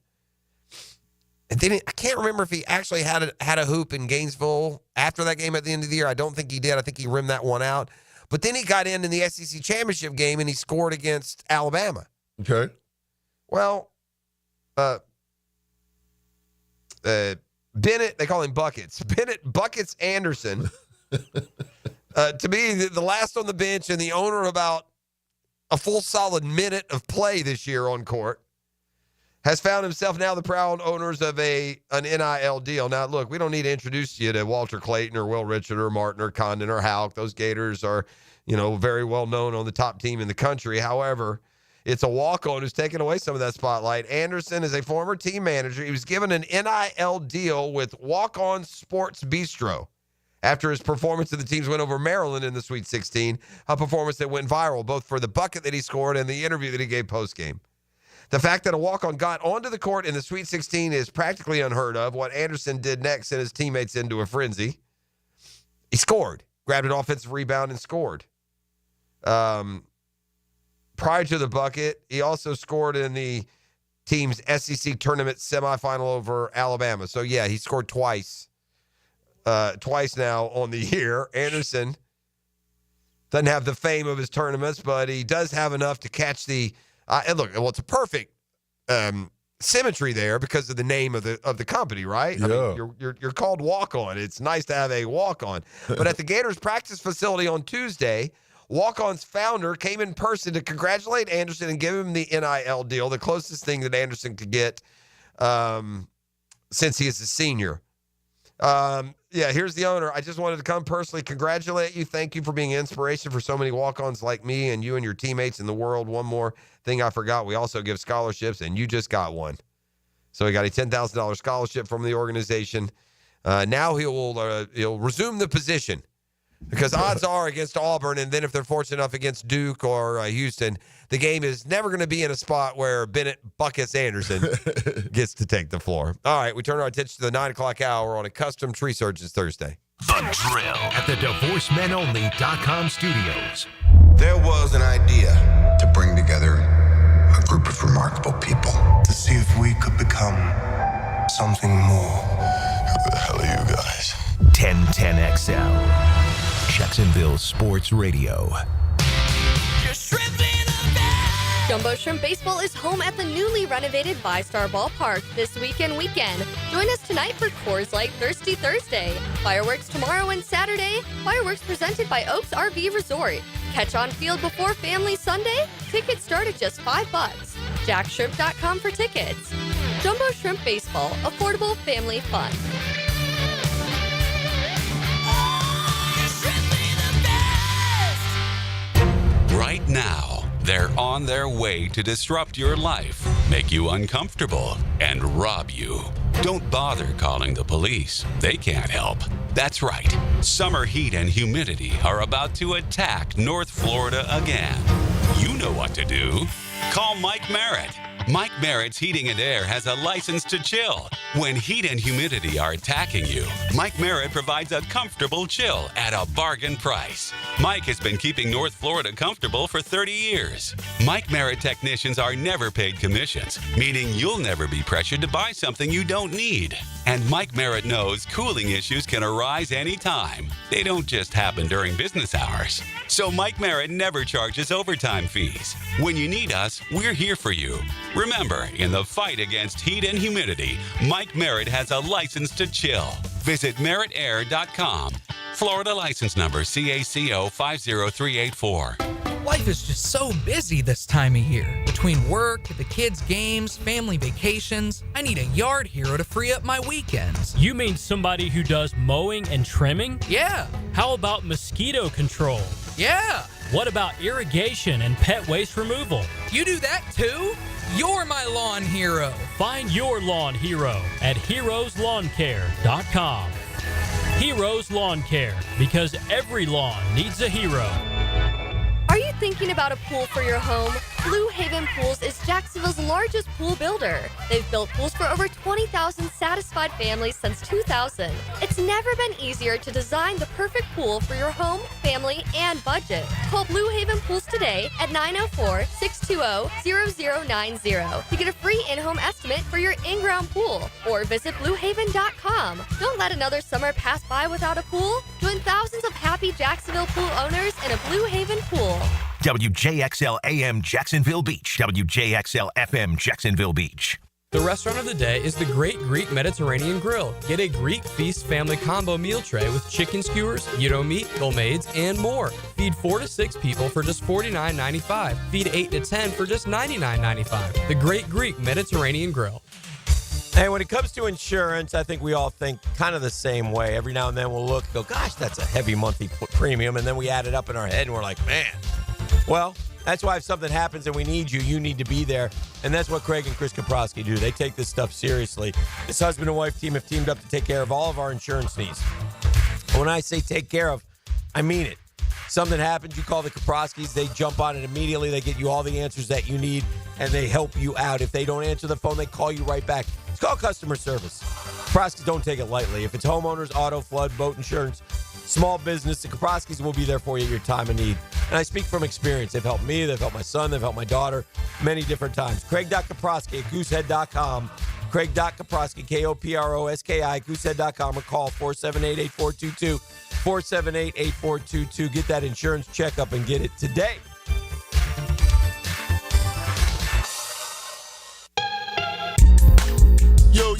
And then I can't remember if he actually had a hoop in Gainesville after that game at the end of the year. I don't think he did. I think he rimmed that one out. But then he got in the SEC championship game and he scored against Alabama. Okay. Well, Bennett, they call him Buckets. Bennett Buckets Anderson, to me, the last on the bench and the owner of about a full solid minute of play this year on court, has found himself now the proud owners of an NIL deal. Now, look, we don't need to introduce you to Walter Clayton or Will Richard or Martin or Condon or Houck. Those Gators are, very well known on the top team in the country. However, it's a walk-on who's taken away some of that spotlight. Anderson is a former team manager. He was given an NIL deal with Walk-On Sports Bistro after his performance of the team's win over Maryland in the Sweet 16, a performance that went viral, both for the bucket that he scored and the interview that he gave post-game. The fact that a walk-on got onto the court in the Sweet 16 is practically unheard of. What Anderson did next sent his teammates into a frenzy. He scored, grabbed an offensive rebound and scored. Prior to the bucket, he also scored in the team's SEC tournament semifinal over Alabama. So, yeah, he scored twice now on the year. Anderson doesn't have the fame of his tournaments, but he does have enough to catch the And look, well, it's a perfect symmetry there because of the name of the company, right? Yeah. I mean, you're called Walk On. It's nice to have a Walk On. But at the Gators practice facility on Tuesday, Walk On's founder came in person to congratulate Anderson and give him the NIL deal, the closest thing that Anderson could get since he is a senior. Here's the owner. I just wanted to come personally congratulate you. Thank you for being an inspiration for so many walk-ons like me and you and your teammates in the world. One more thing I forgot. We also give scholarships, and you just got one. So he got a $10,000 scholarship from the organization. Now he'll resume the position because odds are against Auburn, and then if they're fortunate enough against Duke or Houston, the game is never going to be in a spot where Bennett Buckus Anderson gets to take the floor. All right, we turn our attention to the 9 o'clock hour on a Custom Tree Surgeons Thursday. The Drill at the DivorceMenOnly.com studios. There was an idea to bring together a group of remarkable people to see if we could become something more. Who the hell are you guys? 1010XL, Jacksonville Sports Radio. Jumbo Shrimp Baseball is home at the newly renovated VyStar Ballpark this weekend. Join us tonight for Coors Light Thirsty Thursday. Fireworks tomorrow and Saturday. Fireworks presented by Oaks RV Resort. Catch on field before Family Sunday. Tickets start at just $5. JackShrimp.com for tickets. Jumbo Shrimp Baseball. Affordable family fun. Right now, they're on their way to disrupt your life, make you uncomfortable, and rob you. Don't bother calling the police. They can't help. That's right. Summer heat and humidity are about to attack North Florida again. You know what to do. Call Mike Merritt. Mike Merritt's Heating and Air has a license to chill. When heat and humidity are attacking you, Mike Merritt provides a comfortable chill at a bargain price. Mike has been keeping North Florida comfortable for 30 years. Mike Merritt technicians are never paid commissions, meaning you'll never be pressured to buy something you don't need. And Mike Merritt knows cooling issues can arise anytime. They don't just happen during business hours. So Mike Merritt never charges overtime fees. When you need us, we're here for you. Remember, in the fight against heat and humidity, Mike Merritt has a license to chill. Visit merrittair.com. Florida license number CACO 50384. Life is just so busy this time of year. Between work, the kids' games, family vacations, I need a yard hero to free up my weekends. You mean somebody who does mowing and trimming? Yeah. How about mosquito control? Yeah. What about irrigation and pet waste removal? You do that too? You're my lawn hero. Find your lawn hero at heroeslawncare.com. Heroes Lawn Care, because every lawn needs a hero. Are you thinking about a pool for your home? Blue Haven Pools is Jacksonville's largest pool builder. They've built pools for over 20,000 satisfied families since 2000. It's never been easier to design the perfect pool for your home, family, and budget. Call Blue Haven Pools today at 904-620-0090 to get a free in-home estimate for your in-ground pool, or visit bluehaven.com. Don't let another summer pass by without a pool. Join thousands of happy Jacksonville pool owners in a Blue Haven pool. WJXL AM Jacksonville Beach. WJXL FM Jacksonville Beach. The restaurant of the day is the Great Greek Mediterranean Grill. Get a Greek Feast family combo meal tray with chicken skewers, gyro meat, gomades, and more. Feed 4 to 6 people for just $49.95. Feed 8 to 10 for just $99.95. The Great Greek Mediterranean Grill. Hey, when it comes to insurance, I think we all think kind of the same way. Every now and then we'll look and go, gosh, that's a heavy monthly premium. And then we add it up in our head and we're like, man. Well, that's why if something happens and we need you, you need to be there. And that's what Craig and Chris Kaprowski do. They take this stuff seriously. This husband and wife team have teamed up to take care of all of our insurance needs. When I say take care of, I mean it. Something happens, you call the Kaprowskis, they jump on it immediately. They get you all the answers that you need, and they help you out. If they don't answer the phone, they call you right back. It's called customer service. Kaprowskis don't take it lightly. If it's homeowners, auto, flood, boat insurance, small business, the Kaprowskis will be there for you at your time of need. And I speak from experience. They've helped me, they've helped my son, they've helped my daughter many different times. Craig.Kaprowski at goosehead.com. Craig.Kaprowski, K-O-P-R-O-S-K-I, goosehead.com, or call 478-8422, 478-8422. Get that insurance checkup and get it today.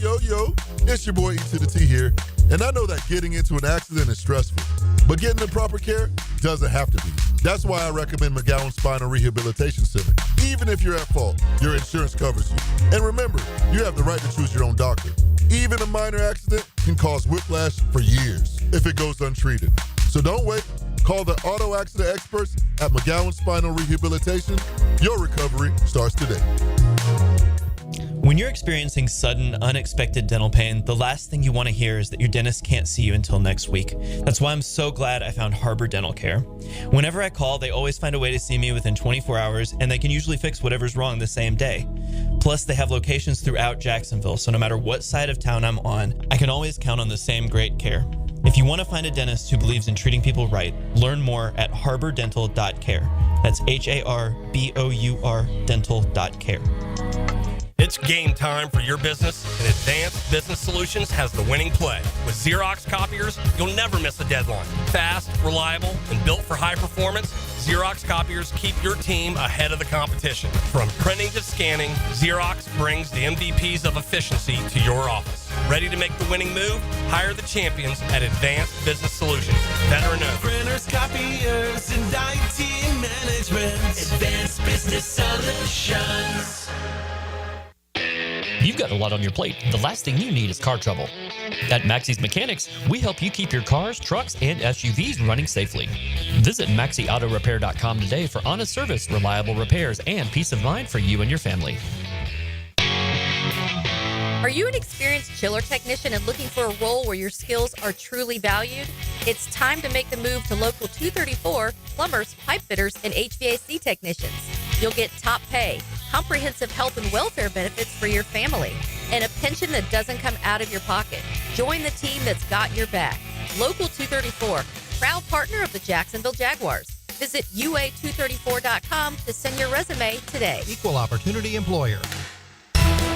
Yo. It's your boy E to the T here. And I know that getting into an accident is stressful, but getting the proper care doesn't have to be. That's why I recommend McGowan Spinal Rehabilitation Center. Even if you're at fault, your insurance covers you. And remember, you have the right to choose your own doctor. Even a minor accident can cause whiplash for years if it goes untreated. So don't wait. Call the auto accident experts at McGowan Spinal Rehabilitation. Your recovery starts today. When you're experiencing sudden, unexpected dental pain, the last thing you want to hear is that your dentist can't see you until next week. That's why I'm so glad I found Harbor Dental Care. Whenever I call, they always find a way to see me within 24 hours, and they can usually fix whatever's wrong the same day. Plus, they have locations throughout Jacksonville, so no matter what side of town I'm on, I can always count on the same great care. If you want to find a dentist who believes in treating people right, learn more at harbordental.care. That's HARBOUR dental.care. It's game time for your business, and Advanced Business Solutions has the winning play. With Xerox copiers, you'll never miss a deadline. Fast, reliable, and built for high performance, Xerox copiers keep your team ahead of the competition. From printing to scanning, Xerox brings the MVPs of efficiency to your office. Ready to make the winning move? Hire the champions at Advanced Business Solutions. Veteran owned. Printers, copiers, and IT management. Advanced Business Solutions. You've got a lot on your plate. The last thing you need is car trouble. At Maxie's Mechanics, we help you keep your cars, trucks, and SUVs running safely. Visit MaxieAutoRepair.com today for honest service, reliable repairs, and peace of mind for you and your family. Are you an experienced chiller technician and looking for a role where your skills are truly valued? It's time to make the move to Local 234, plumbers, pipe fitters, and HVAC technicians. You'll get top pay, comprehensive health and welfare benefits for your family, and a pension that doesn't come out of your pocket. Join the team that's got your back. Local 234, proud partner of the Jacksonville Jaguars. Visit UA234.com to send your resume today. Equal opportunity employer.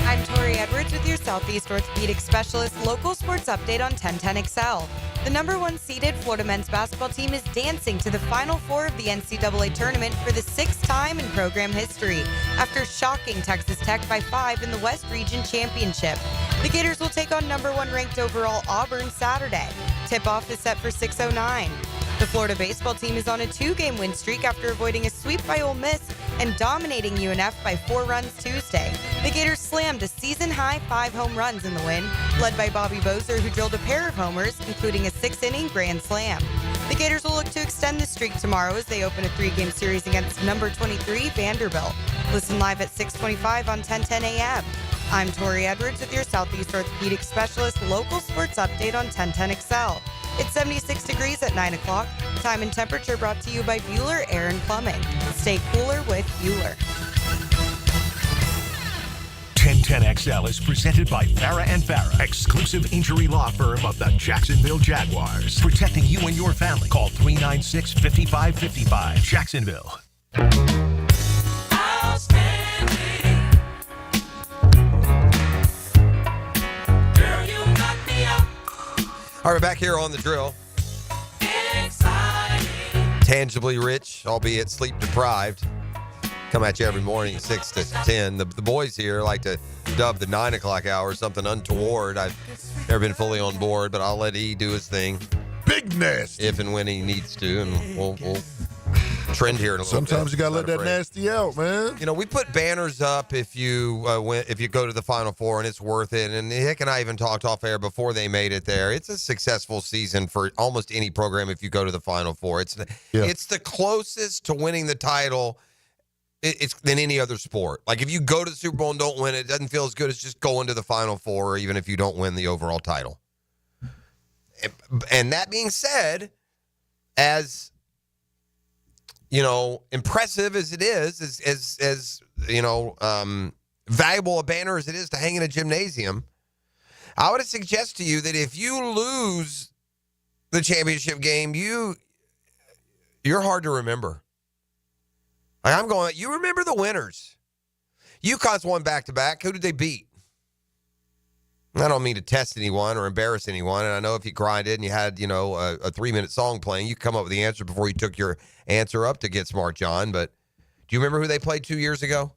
I'm Tori Edwards with your Southeast Orthopedic Specialist local sports update on 1010XL. The number one seeded Florida men's basketball team is dancing to the Final Four of the NCAA tournament for the sixth time in program history after shocking Texas Tech by 5 in the West Region Championship. The Gators will take on number one ranked overall Auburn Saturday. Tip-off is set for 6:09. The Florida baseball team is on a 2-game win streak after avoiding a sweep by Ole Miss and dominating UNF by 4 runs Tuesday. The Gators slammed a season-high 5 home runs in the win, led by Bobby Bozer, who drilled a pair of homers, including a 6-inning grand slam. The Gators will look to extend the streak tomorrow as they open a 3-game series against number 23 Vanderbilt. Listen live at 6:25 on 1010 a.m. I'm Tori Edwards with your Southeast Orthopedic Specialist local sports update on 1010XL. It's 76 degrees at 9 o'clock. Time and temperature brought to you by Bueller Air and Plumbing. Stay cooler with Bueller. 1010XL is presented by Farah and Farah, exclusive injury law firm of the Jacksonville Jaguars. Protecting you and your family. Call 396-5555. Jacksonville. All right, back here on the drill. Tangibly rich, albeit sleep deprived. Come at you every morning, 6 to 10. The boys here like to dub the 9 o'clock hour something untoward. I've never been fully on board, but I'll let E do his thing. Big nasty. If and when he needs to, and we'll trend here in a little bit. Sometimes you got to let that nasty out, man. You know, we put banners up if you go to the Final Four, and it's worth it. And Hick and I even talked off air before they made it there. It's a successful season for almost any program if you go to the Final Four. It's the closest to winning the title than any other sport. Like if you go to the Super Bowl and don't win it, it doesn't feel as good as just going to the Final Four, even if you don't win the overall title. And that being said, as impressive as it is, as valuable a banner as it is to hang in a gymnasium, I would suggest to you that if you lose the championship game, you're hard to remember. Like you remember the winners. UConn's won back-to-back. Who did they beat? I don't mean to test anyone or embarrass anyone, and I know if you grinded and you had, a 3-minute song playing, you come up with the answer before you took your answer up to Get Smart John, but do you remember who they played 2 years ago?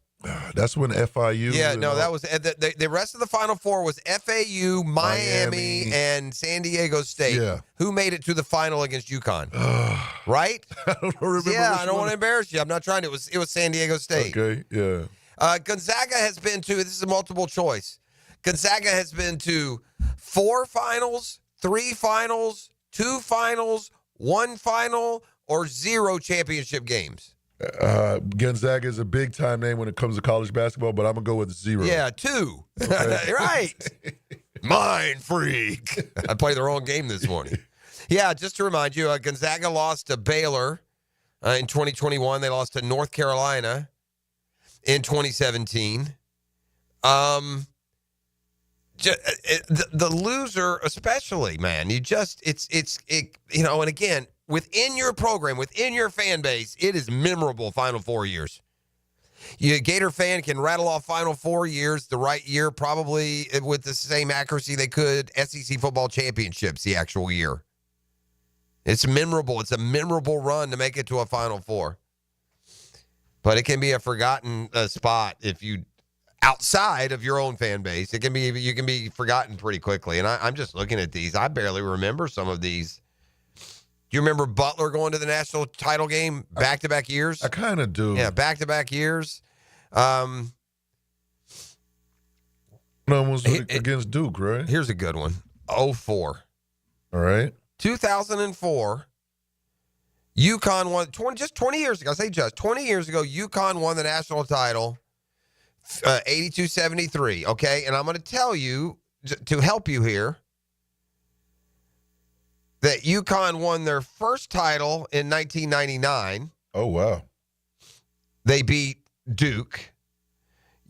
That's when FIU. Yeah, no, that was the rest of the Final Four was FAU, Miami, and San Diego State. Yeah. Who made it to the final against UConn? Right? I don't remember. Yeah, I don't want to embarrass you. I'm not trying to. It was San Diego State. Okay, yeah. Gonzaga has been to. This is a multiple choice. Gonzaga has been to 4 finals, 3 finals, 2 finals, 1 final, or 0 championship games. Gonzaga is a big-time name when it comes to college basketball, but I'm going to go with 0. Yeah, 2. Okay. Right. Mind freak. I played the wrong game this morning. Yeah, just to remind you, Gonzaga lost to Baylor in 2021. They lost to North Carolina in 2017. The loser, especially, man, and again, within your program, within your fan base, it is memorable Final Four years. You Gator fan can rattle off Final Four years the right year, probably with the same accuracy they could SEC football championships the actual year. It's memorable. It's a memorable run to make it to a Final Four. But it can be a forgotten spot if you outside of your own fan base. You can be forgotten pretty quickly. And I'm just looking at these. I barely remember some of these. Do you remember Butler going to the national title game back-to-back years? I kind of do. Yeah, back-to-back years. One was against Duke, right? Here's a good one. 04. All right. 2004. UConn won just 20 years ago. I say just 20 years ago, UConn won the national title, 82-73. Okay, and I'm going to tell you to help you here that UConn won their first title in 1999. Oh, wow. They beat Duke.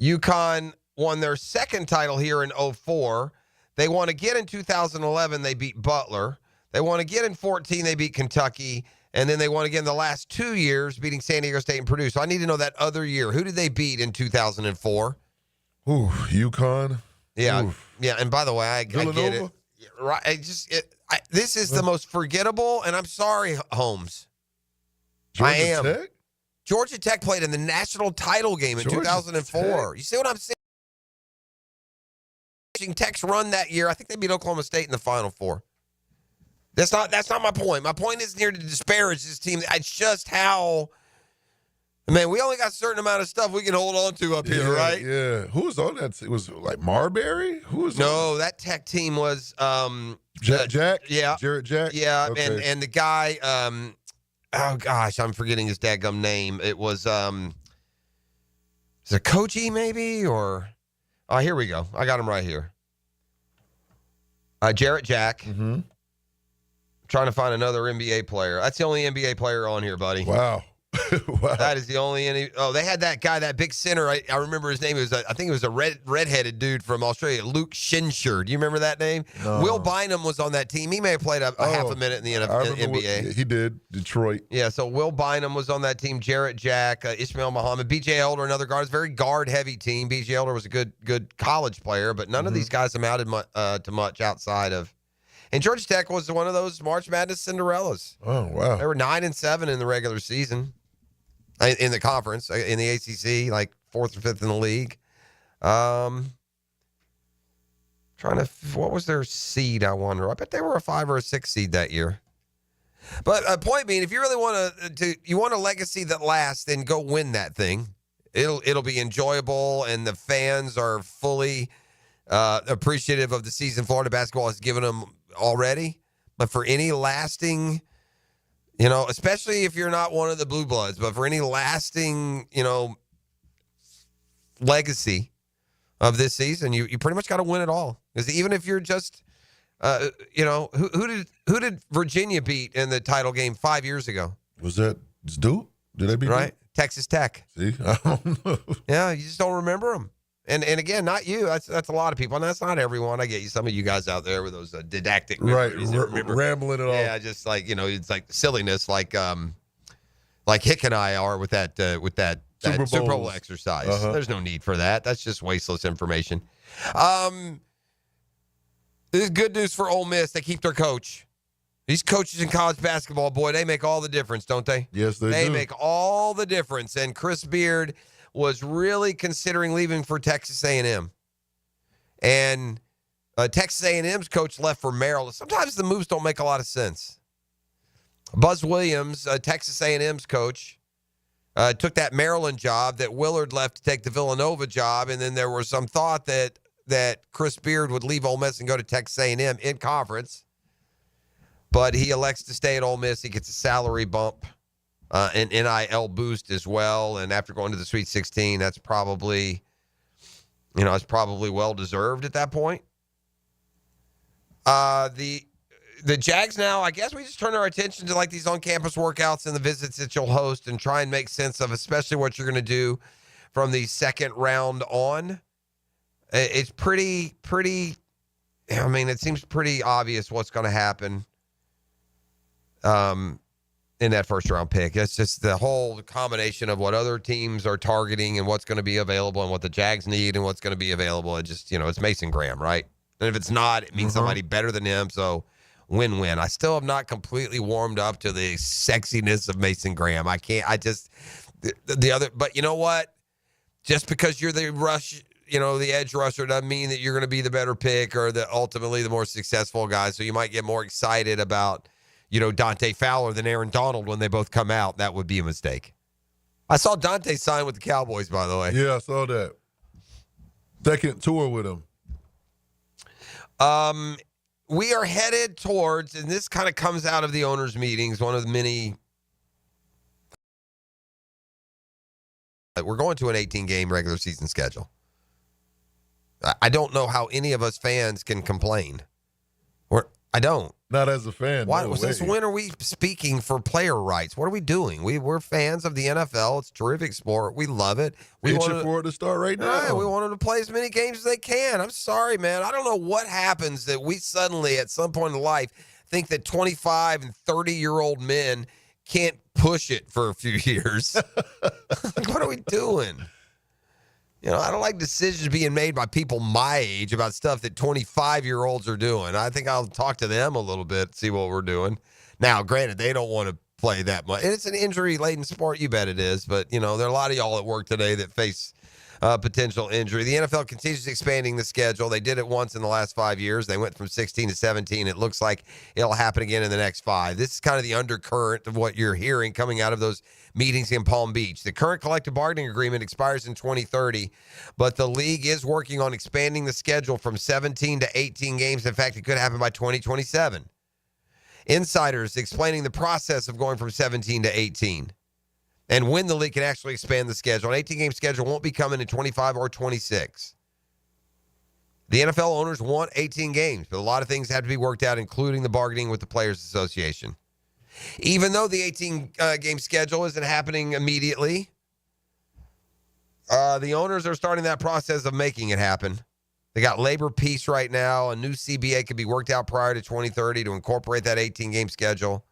UConn won their second title here in 04. They won again in 2011. They beat Butler. They won again in 14. They beat Kentucky. And then they won again the last 2 years, beating San Diego State and Purdue. So I need to know that other year. Who did they beat in 2004? Ooh, UConn. Yeah. Oof. Yeah, and by the way, I get it. Right, this is the most forgettable, and I'm sorry, Holmes. Georgia Tech? Georgia Tech played in the national title game in 2004. Tech. You see what I'm saying? Tech's run that year, I think they beat Oklahoma State in the Final Four. That's not my point. My point isn't here to disparage this team. It's just how, man, we only got a certain amount of stuff we can hold on to up here, right? Yeah. Who was on that? It was like Marbury? Who was No, that Tech team was Jack? Yeah. Jarrett Jack? Yeah, Okay. and the guy, oh gosh, I'm forgetting his dadgum name. It was is it Koji maybe? Or here we go. I got him right here. Jarrett Jack. Mm-hmm. Trying to find another NBA player. That's the only NBA player on here, buddy. Wow. Wow. That is the only. They had that guy, that big center. I remember his name. I think it was a redheaded dude from Australia, Luke Shinsher. Do you remember that name? No. Will Bynum was on that team. He may have played a half a minute in the NBA. He did. Detroit. Yeah, so Will Bynum was on that team. Jarrett Jack, Ishmael Muhammad, B.J. Elder, another guard. It's a very guard-heavy team. B.J. Elder was a good college player, but none of these guys amounted to much outside of. And Georgia Tech was one of those March Madness Cinderellas. Oh, wow. They were 9-7 in the regular season, in the conference, in the ACC, like 4th or 5th in the league. What was their seed, I wonder? I bet they were a 5 or a 6 seed that year. But point being, if you really want you want a legacy that lasts, then go win that thing. It'll be enjoyable, and the fans are fully appreciative of the season Florida basketball has given them already. But for any lasting, especially if you're not one of the Blue Bloods, but for any lasting, legacy of this season, you pretty much got to win it all. Because even if you're just, who did Virginia beat in the title game 5 years ago? Was that Duke? Did they beat right? Duke? Texas Tech. See, I don't know. Yeah, you just don't remember them. And again, not you. That's a lot of people, and that's not everyone. I get you. Some of you guys out there with those didactic memories that remember. Rambling it all. Yeah, just like it's like silliness, like Hick and I are with that Super Bowl exercise. Uh-huh. There's no need for that. That's just wasteless information. This is good news for Ole Miss. They keep their coach. These coaches in college basketball, boy, they make all the difference, don't they? Yes, they do. They make all the difference. And Chris Beard was really considering leaving for Texas A&M. And Texas A&M's coach left for Maryland. Sometimes the moves don't make a lot of sense. Buzz Williams, Texas A&M's coach, took that Maryland job that Willard left to take the Villanova job, and then there was some thought that Chris Beard would leave Ole Miss and go to Texas A&M in conference. But he elects to stay at Ole Miss. He gets a salary bump, an NIL boost as well, and after going to the Sweet 16, that's probably, it's probably well-deserved at that point. The Jags now, I guess we just turn our attention to like these on-campus workouts and the visits that you'll host and try and make sense of, especially what you're going to do from the second round on. It's pretty, it seems pretty obvious what's going to happen in that first round pick. It's just the whole combination of what other teams are targeting and what's going to be available and what the Jags need and what's going to be available. It just, it's Mason Graham, right? And if it's not, it means somebody better than him. So win-win. I still have not completely warmed up to the sexiness of Mason Graham. The other, but you know what? Just because you're the rush, the edge rusher doesn't mean that you're going to be the better pick or ultimately the more successful guy. So you might get more excited about, Dante Fowler than Aaron Donald when they both come out. That would be a mistake. I saw Dante sign with the Cowboys, by the way. Yeah, I saw that. Second tour with him. We are headed towards, and this kind of comes out of the owners' meetings, one of the many. We're going to an 18-game regular season schedule. I don't know how any of us fans can complain. I don't. Not as a fan. Why? No Since way. when are we speaking for player rights? What are we doing? We're fans of the NFL. It's a terrific sport. We love it. We Itching for it to start right now. Right, we want them to play as many games as they can. I'm sorry, man. I don't know what happens that we suddenly, at some point in life, think that 25 and 30-year-old men can't push it for a few years. What are we doing? I don't like decisions being made by people my age about stuff that 25-year-olds are doing. I think I'll talk to them a little bit, see what we're doing. Now, granted, they don't want to play that much. And it's an injury-laden sport, you bet it is. But, there are a lot of y'all at work today that face potential injury. The NFL continues expanding the schedule. They did it once in the last 5 years. They went from 16 to 17. It looks like it'll happen again in the next 5. This is kind of the undercurrent of what you're hearing coming out of those meetings in Palm Beach. The current collective bargaining agreement expires in 2030, but the league is working on expanding the schedule from 17 to 18 games. In fact, it could happen by 2027. Insiders explaining the process of going from 17 to 18 and when the league can actually expand the schedule. An 18-game schedule won't be coming in 25 or 26. The NFL owners want 18 games, but a lot of things have to be worked out, including the bargaining with the Players Association. Even though the 18-game schedule isn't happening immediately, the owners are starting that process of making it happen. They got labor peace right now. A new CBA could be worked out prior to 2030 to incorporate that 18-game schedule.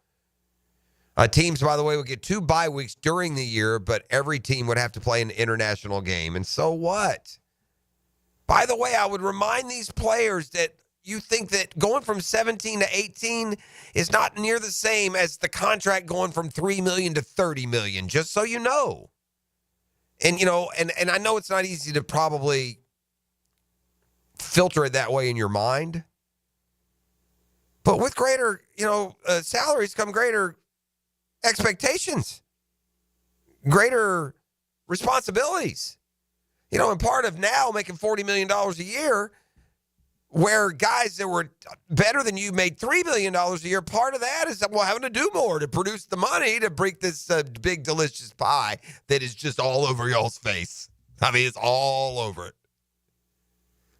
Teams, by the way, would get 2 bye weeks during the year, but every team would have to play an international game. And so what? By the way, I would remind these players that you think that going from 17 to 18 is not near the same as the contract going from $3 million to $30 million, just so you know. And, and I know it's not easy to probably filter it that way in your mind. But with greater, salaries come greater expectations, greater responsibilities. And part of now making $40 million a year, where guys that were better than you made $3 million a year, part of that is having to do more to produce the money to break this big, delicious pie that is just all over y'all's face. It's all over it.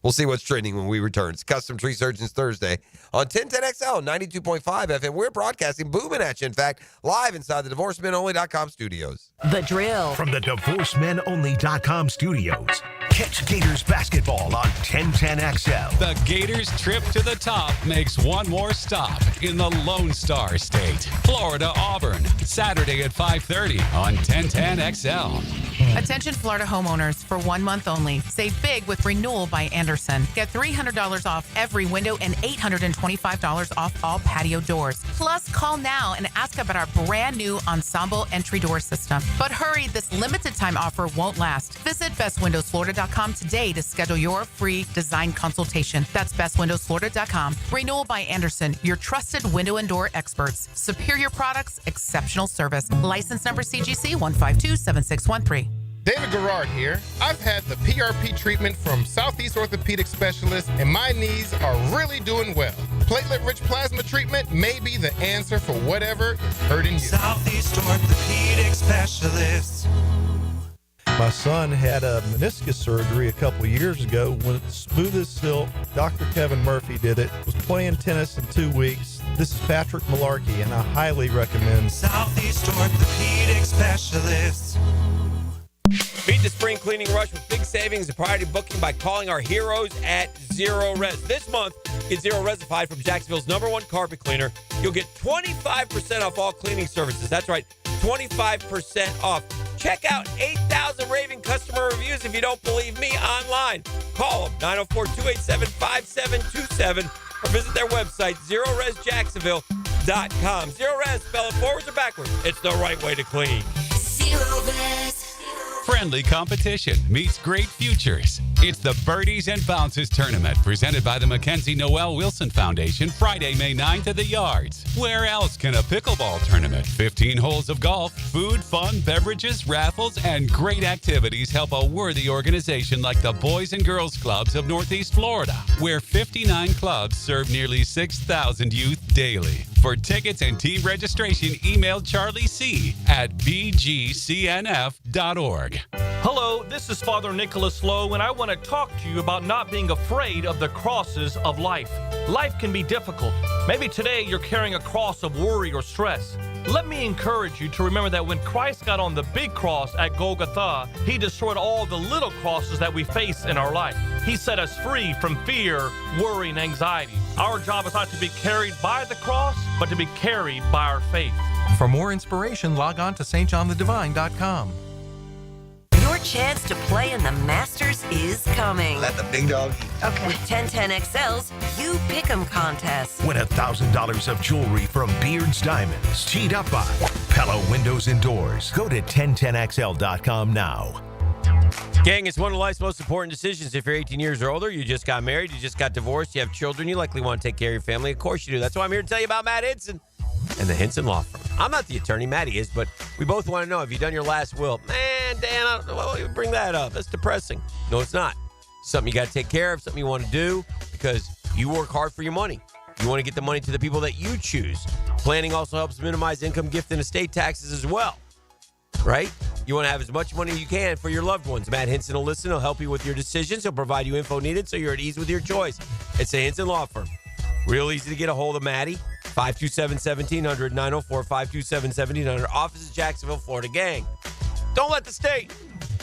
We'll see what's trending when we return. It's Custom Tree Surgeons Thursday on 1010XL, 92.5 FM. We're broadcasting, booming at you, in fact, live inside the DivorceMenOnly.com studios. The Drill. From the DivorceMenOnly.com studios. Catch Gators basketball on 1010XL. The Gators' trip to the top makes one more stop in the Lone Star State. Florida Auburn, Saturday at 5:30 on 1010XL. Attention Florida homeowners, for 1 month only. Save big with Renewal by Anderson. Get $300 off every window and $825 off all patio doors. Plus, call now and ask about our brand new Ensemble entry door system. But hurry, this limited time offer won't last. Visit bestwindowsflorida.com today to schedule your free design consultation. That's bestwindowsflorida.com. Renewal by Anderson, your trusted window and door experts. Superior products, exceptional service. License number CGC 1527613. David Garrard here. I've had the PRP treatment from Southeast Orthopedic Specialists, and my knees are really doing well. Platelet-rich plasma treatment may be the answer for whatever is hurting you. Southeast Orthopedic Specialists. My son had a meniscus surgery a couple years ago. When it's smooth as silk, Dr. Kevin Murphy did it. Was playing tennis in 2 weeks. This is Patrick Malarkey, and I highly recommend Southeast Orthopedic Specialists. Beat the spring cleaning rush with big savings and priority booking by calling our heroes at Zero Res. This month, get Zero Resified from Jacksonville's #1 carpet cleaner. You'll get 25% off all cleaning services. That's right, 25% off. Check out 8,000 raving customer reviews if you don't believe me online. Call them, 904-287-5727, or visit their website, ZeroResJacksonville.com. Zero Res, spell it forwards or backwards. It's the right way to clean. Zero Res. Friendly competition meets great futures. It's the Birdies and Bounces Tournament presented by the Mackenzie Noel Wilson Foundation, Friday, May 9th at the Yards. Where else can a pickleball tournament, 15 holes of golf, food, fun, beverages, raffles, and great activities help a worthy organization like the Boys and Girls Clubs of Northeast Florida, where 59 clubs serve nearly 6,000 youth daily. For tickets and team registration, email Charlie C. at bgcnf.org. Hello, this is Father Nicholas Lowe, and I want to talk to you about not being afraid of the crosses of life. Life can be difficult. Maybe today you're carrying a cross of worry or stress. Let me encourage you to remember that when Christ got on the big cross at Golgotha, he destroyed all the little crosses that we face in our life. He set us free from fear, worry, and anxiety. Our job is not to be carried by the cross, but to be carried by our faith. For more inspiration, log on to stjohnthedivine.com. Your chance to play in the Masters is coming. Let the big dog eat. Okay. With 1010XL's You Pick'em contest. Win $1,000 of jewelry from Beard's Diamonds. Teed up by Pella Windows and Doors. Go to 1010XL.com now. Gang, it's one of life's most important decisions. If you're 18 years or older, you just got married, you just got divorced, you have children, you likely want to take care of your family. Of course you do. That's why I'm here to tell you about Matt Hinson and the Hinson Law Firm. I'm not the attorney, Matty is, but we both want to know, have you done your last will? Man, Dan, I don't know why you bring that up. That's depressing. No, it's not. Something you got to take care of, something you want to do because you work hard for your money. You want to get the money to the people that you choose. Planning also helps minimize income, gift, and estate taxes as well. Right? You want to have as much money as you can for your loved ones. Matt Hinson will listen. He'll help you with your decisions. He'll provide you info needed so you're at ease with your choice. It's the Hinson Law Firm. Real easy to get a hold of Maddie. 527-1700, 904-527-1700. Office is Jacksonville, Florida. Gang, don't let the state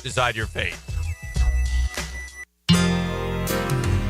decide your fate.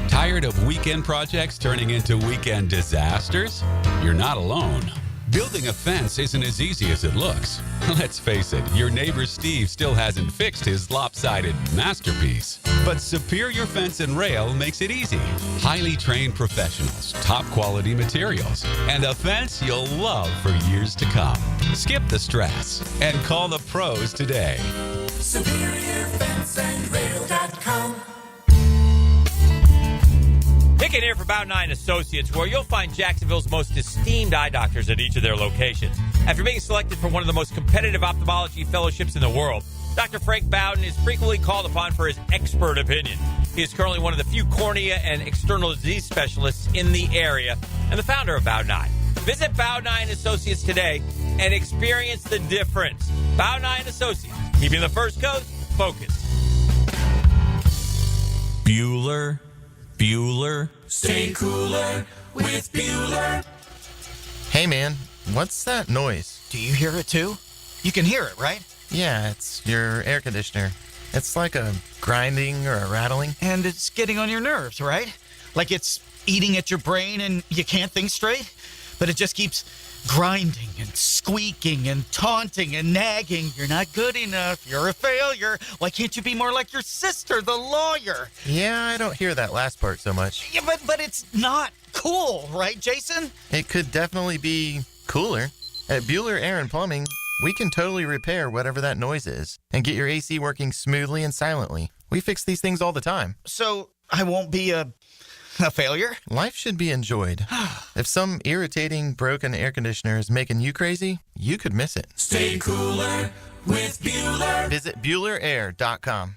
Tired of weekend projects turning into weekend disasters? You're not alone. Building a fence isn't as easy as it looks. Let's face it, your neighbor Steve still hasn't fixed his lopsided masterpiece. But Superior Fence and Rail makes it easy. Highly trained professionals, top quality materials, and a fence you'll love for years to come. Skip the stress and call the pros today. SuperiorFenceandRail.com. Hicken here for Bout 9 Associates, where you'll find Jacksonville's most esteemed eye doctors at each of their locations. After being selected for one of the most competitive ophthalmology fellowships in the world, Dr. Frank Bowden is frequently called upon for his expert opinion. He is currently one of the few cornea and external disease specialists in the area and the founder of Bout 9. Visit Bout 9 Associates today and experience the difference. Bout 9 Associates, keeping the First Coast focused. Bueller. Stay cooler with Bueller. Hey man, what's that noise? Do you hear it too? You can hear it, right? Yeah, it's your air conditioner. It's like a grinding or a rattling. And it's getting on your nerves, right? Like it's eating at your brain and you can't think straight, but it just keeps grinding and squeaking and taunting and nagging. You're not good enough. You're a failure. Why can't you be more like your sister, the lawyer? Yeah, I don't hear that last part so much. Yeah, but it's not cool, right, Jason? It could definitely be cooler. At Bueller Air & Plumbing, we can totally repair whatever that noise is and get your AC working smoothly and silently. We fix these things all the time. So I won't be a failure? Life should be enjoyed. If some irritating, broken air conditioner is making you crazy, you could miss it. Stay cooler with Bueller. Visit BuellerAir.com.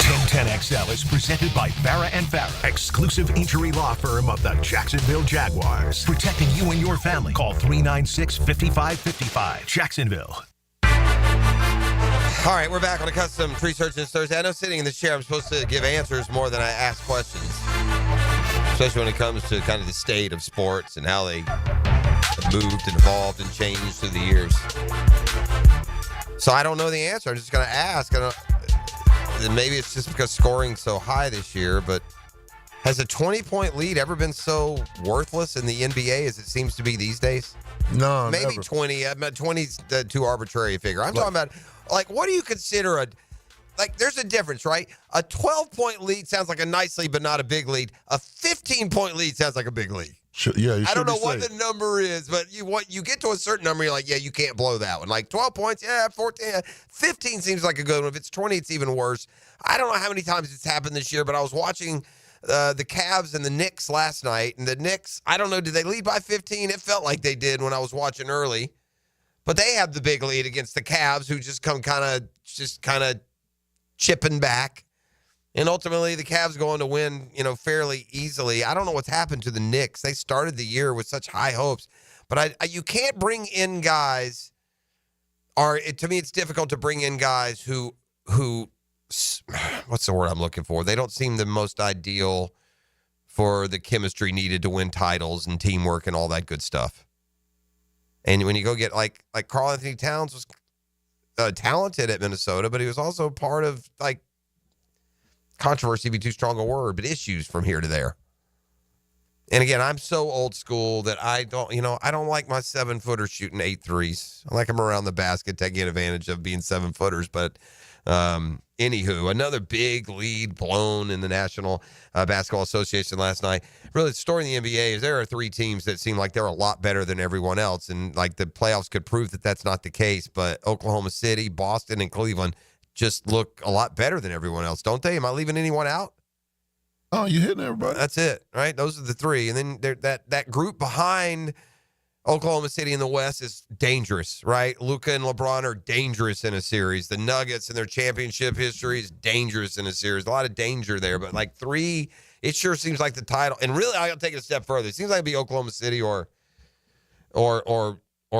1010XL is presented by Farrah & Farrah, exclusive injury law firm of the Jacksonville Jaguars. Protecting you and your family. Call 396-5555. Jacksonville. All right, we're back on a custom tree search this Thursday. I know sitting in this chair, I'm supposed to give answers more than I ask questions, especially when it comes to kind of the state of sports and how they have moved and evolved and changed through the years. So I don't know the answer. I'm just going to ask. And maybe it's just because scoring's so high this year, but has a 20-point lead ever been so worthless in the NBA as it seems to be these days? No, maybe never. 20. 20's too arbitrary a figure. I'm talking about, like, what do you consider a, like, there's a difference, right? A 12-point lead sounds like a nice lead, but not a big lead. A 15-point lead sounds like a big lead. You I don't know what the number is, but you get to a certain number, you're like, yeah, you can't blow that one. Like 12 points, yeah, 14, 15 seems like a good one. If it's 20, it's even worse. I don't know how many times it's happened this year, but I was watching the Cavs and the Knicks last night, and the Knicks, I don't know, did they lead by 15? It felt like they did when I was watching early, but they have the big lead against the Cavs, who just come kind of chipping back. And ultimately, the Cavs go on to win, fairly easily. I don't know what's happened to the Knicks. They started the year with such high hopes. But you can't bring in guys, to me, it's difficult to bring in guys who, what's the word I'm looking for? They don't seem the most ideal for the chemistry needed to win titles and teamwork and all that good stuff. And when you go get, like Karl Anthony Towns was talented at Minnesota, but he was also part of, controversy be too strong a word, but issues from here to there. And again, I'm so old school that I don't like my 7-footer shooting 8 threes. I like them around the basket, taking advantage of being 7-footers. But anywho, another big lead blown in the National Basketball Association last night. Really, the story in the NBA is there are 3 teams that seem like they're a lot better than everyone else. And the playoffs could prove that that's not the case. But Oklahoma City, Boston, and Cleveland just look a lot better than everyone else, don't they? Am I leaving anyone out? Oh, you hitting everybody. That's it, right? Those are the 3. And then that group behind Oklahoma City in the West is dangerous, right? Luka and LeBron are dangerous in a series. The Nuggets and their championship history is dangerous in a series. A lot of danger there, but 3, it sure seems like the title. And really, I'll take it a step further. It seems like it'd be Oklahoma City or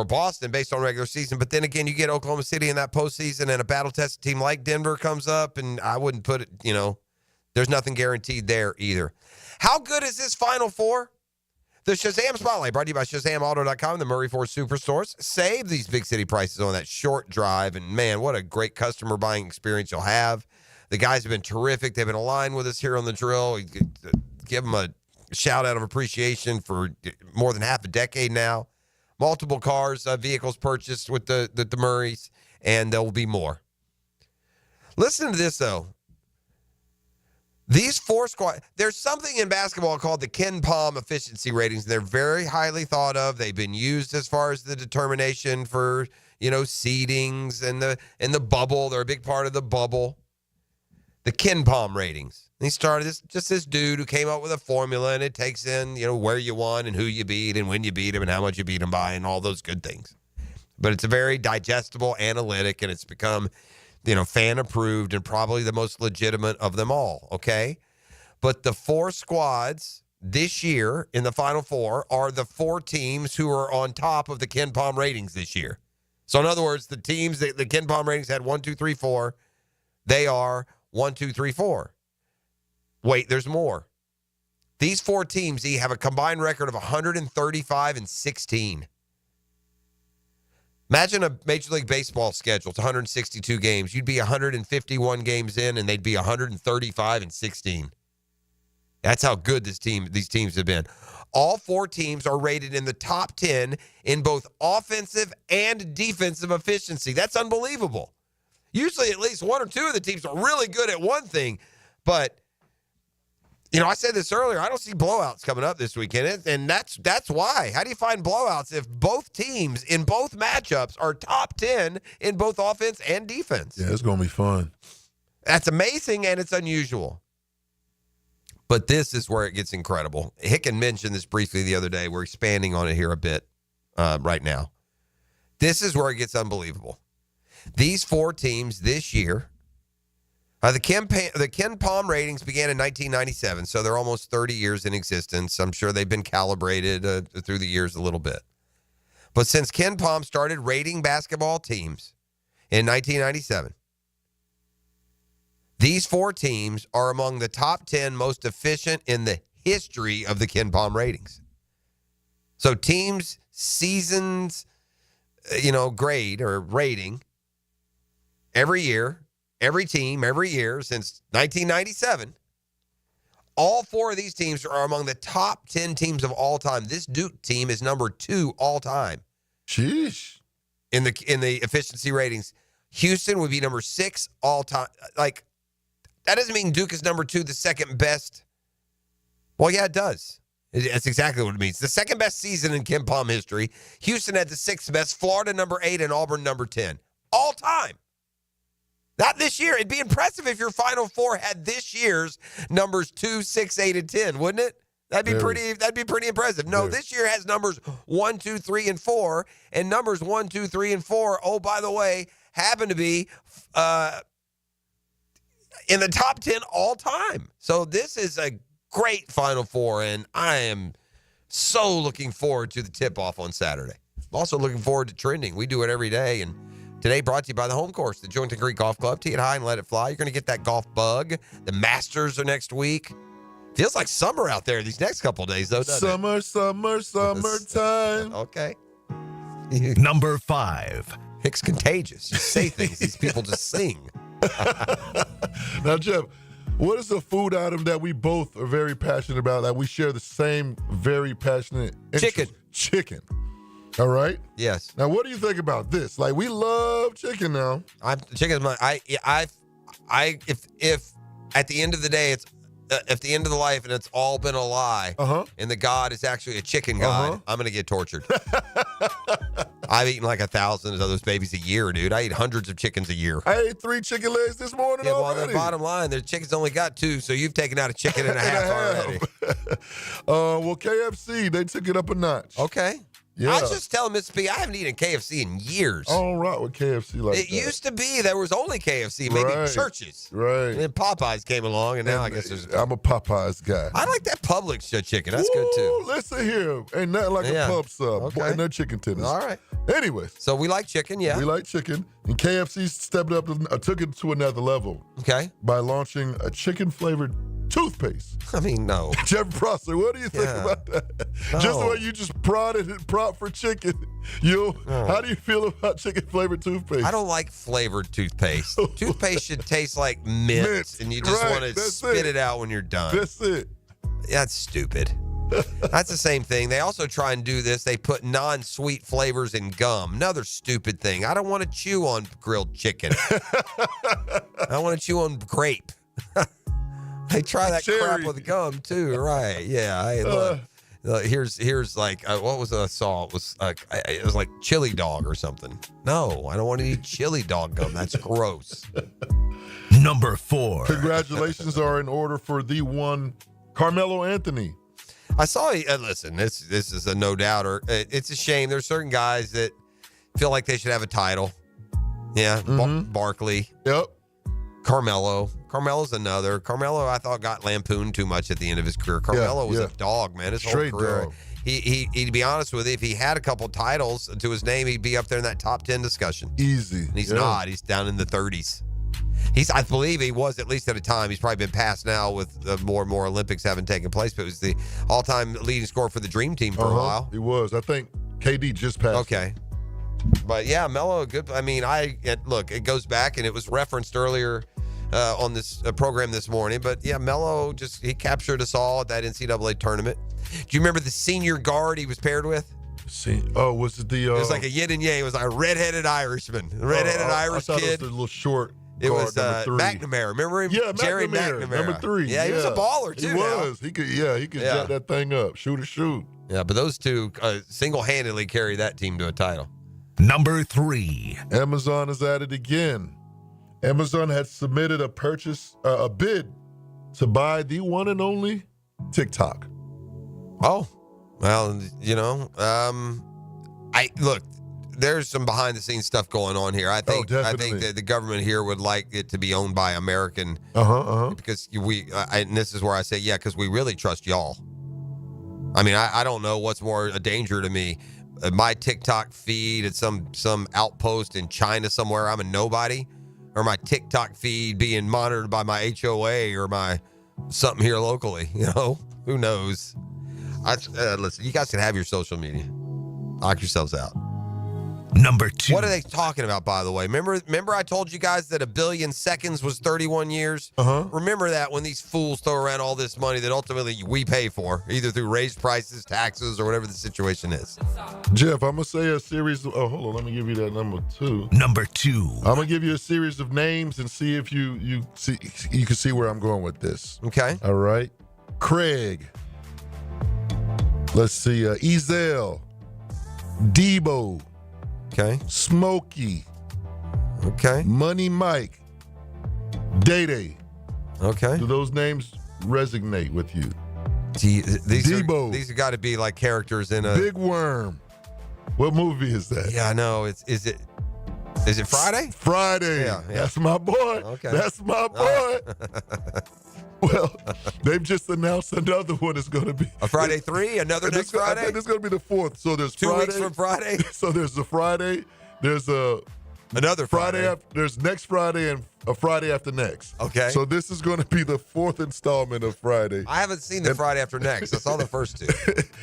Boston based on regular season. But then again, you get Oklahoma City in that postseason and a battle-tested team like Denver comes up, and I wouldn't put it, there's nothing guaranteed there either. How good is this Final Four? The Shazam Spotlight brought to you by ShazamAuto.com and the Murray Ford Superstores. Save these big city prices on that short drive, and man, what a great customer buying experience you'll have. The guys have been terrific. They've been aligned with us here on the drill. Give them a shout-out of appreciation for more than half a decade now. Multiple cars, vehicles purchased with the Murrays, and there will be more. Listen to this, though. These 4 squad, there's something in basketball called the Ken Palm efficiency ratings. They're very highly thought of. They've been used as far as the determination for, seedings and the bubble. They're a big part of the bubble. The Ken Palm ratings. And he started this dude who came up with a formula, and it takes in, where you won and who you beat and when you beat him and how much you beat him by and all those good things. But it's a very digestible analytic, and it's become, fan approved and probably the most legitimate of them all, okay? But the 4 squads this year in the Final Four are the 4 teams who are on top of the Ken Palm ratings this year. So in other words, the teams that the Ken Palm ratings had 1, 2, 3, 4, they are 1, 2, 3, 4. Wait, there's more. These 4 teams have a combined record of 135 and 16. Imagine a Major League Baseball schedule. It's 162 games. You'd be 151 games in, and they'd be 135-16. That's how good these teams have been. All 4 teams are rated in the top 10 in both offensive and defensive efficiency. That's unbelievable. Usually at least 1 or 2 of the teams are really good at one thing. But, I said this earlier, I don't see blowouts coming up this weekend. And that's why. How do you find blowouts if both teams in both matchups are top 10 in both offense and defense? Yeah, it's going to be fun. That's amazing, and it's unusual. But this is where it gets incredible. Hicken mentioned this briefly the other day. We're expanding on it here a bit right now. This is where it gets unbelievable. These 4 teams this year, the Ken Palm ratings began in 1997, so they're almost 30 years in existence. I'm sure they've been calibrated through the years a little bit. But since Ken Palm started rating basketball teams in 1997, these 4 teams are among the top 10 most efficient in the history of the Ken Palm ratings. So teams, seasons, grade or rating every year, every team, every year since 1997, all 4 of these teams are among the top 10 teams of all time. This Duke team is number 2 all time. Sheesh. In the efficiency ratings. Houston would be number 6 all time. That doesn't mean Duke is number 2, the second best. Well, yeah, it does. That's exactly what it means. The second best season in Ken Palm history. Houston had the 6th best, Florida number 8, and Auburn number 10. All time. Not this year. It'd be impressive if your Final Four had this year's numbers 2, 6, 8, and 10, wouldn't it? That'd be pretty impressive. No, this year has numbers 1, 2, 3, and 4, and numbers 1, 2, 3, and 4. Oh, by the way, happen to be in the top 10 all time. So this is a great Final Four, and I am so looking forward to the tip-off on Saturday. I'm also looking forward to trending. We do it every day, and today brought to you by the Home Course, the Jointon Creek Golf Club. Tee it high and let it fly. You're going to get that golf bug. The Masters are next week. Feels like summer out there these next couple of days, though, doesn't it? Summertime. Okay. Number 5. Hick's contagious. You say things. These people just sing. Now, Jeff, what is a food item that we both are very passionate about, that we share the same very passionate interest? Chicken. All right? Yes. Now, what do you think about this? Like, we love chicken now. Chicken's my if at the end of the day it's at the end of the life and it's all been a lie, and the God is actually a chicken God, I'm gonna get tortured. I've eaten like 1,000 of those babies a year, dude. I eat hundreds of chickens a year. I ate 3 chicken legs this morning already. Well, the bottom line, the chicken's only got 2, so you've taken out a chicken and a half already. Well, KFC, they took it up a notch. Okay. Yeah. I was just telling Miss P, I haven't eaten KFC in years. All right with KFC like it that. used to be there was only KFC, maybe churches. Right. And then Popeyes came along, and now I guess there's. I'm a Popeyes guy. I like that Publix chicken. That's good too. Listen here. Ain't nothing like a pub sub. Okay. And their chicken tenders. All right. Anyways. So we like chicken, yeah. We like chicken. And KFC stepped up, took it to another level. Okay. By launching a chicken-flavored toothpaste. I mean, no. Jeff Prosser, what do you think about that? No. Just the way you just prop for chicken. How do you feel about chicken-flavored toothpaste? I don't like flavored toothpaste. Toothpaste should taste like mint, and you just want to spit it out when you're done. That's it. That's stupid. That's the same thing. They also try and do this. They put non-sweet flavors in gum. Another stupid thing. I don't want to chew on grilled chicken. I want to chew on grape. They try that crap with gum too, right? Yeah. Hey, look, here's like what was I saw? It was like chili dog or something. No, I don't want to eat chili dog gum. That's gross. Number 4. Congratulations are in order for the one Carmelo Anthony. I saw. Listen, this is a no doubter. It's a shame. There's certain guys that feel like they should have a title. Yeah, Barkley. Yep. Carmelo's another. Carmelo, I thought, got lampooned too much at the end of his career. Carmelo was a dog, man. His Straight whole career. dog. He'd be honest with you, if he had a couple titles to his name, he'd be up there in that top 10 discussion. Easy. And he's not. He's down in the 30s. I believe he was, at least at a time. He's probably been passed now with more and more Olympics having taken place, but it was the all-time leading scorer for the Dream Team for a while. He was. I think KD just passed. Okay. But yeah, Melo, good. I mean, look, it goes back, and it was referenced earlier on this program this morning. But yeah, Melo he captured us all at that NCAA tournament. Do you remember the senior guard he was paired with? Was it the? It was like a yin and yang. It was like a redheaded Irishman, Irish I kid. It was the little short. It was McNamara. McNamara. Remember him? Yeah, Jerry McNamara. Number 3. Yeah, he was a baller too. He was. He could. Yeah, he could jack that thing up, shoot. Yeah, but those two single-handedly carry that team to a title. Number 3. Amazon is at it again. Amazon had submitted a bid to buy the one and only TikTok. Oh, well, look. There's some behind-the-scenes stuff going on here. I think that the government here would like it to be owned by American. Because and this is where I say, because we really trust y'all. I mean, I don't know what's more a danger to me. My TikTok feed at some outpost in China somewhere, I'm a nobody, or my TikTok feed being monitored by my HOA or my something here locally. Who knows? Listen, you guys can have your social media. Knock yourselves out. Number 2. What are they talking about, by the way? Remember I told you guys that 1 billion seconds was 31 years? Remember that when these fools throw around all this money that ultimately we pay for, either through raised prices, taxes, or whatever the situation is. Jeff, I'm going to say a series of, hold on, let me give you that number 2. Number 2. I'm going to give you a series of names and see if you can see where I'm going with this. Okay. All right. Craig. Let's see. Ezel. Debo. Okay. Smokey. Okay. Money Mike. Day. Okay. Do those names resonate with you? Debo. These have got to be like characters in a Big Worm. What movie is that? Yeah, I know. Is it Friday? Friday. Yeah. That's my boy. Okay. That's my boy. Well, they've just announced another one is going to be a Friday 3. Another next Friday. I think it's going to be the 4th. So there's 2 Friday, weeks from Friday. So there's a Friday. There's another Friday. There's next Friday and a Friday after next. Okay. So this is going to be the 4th installment of Friday. I haven't seen the Friday after next. I saw the first 2.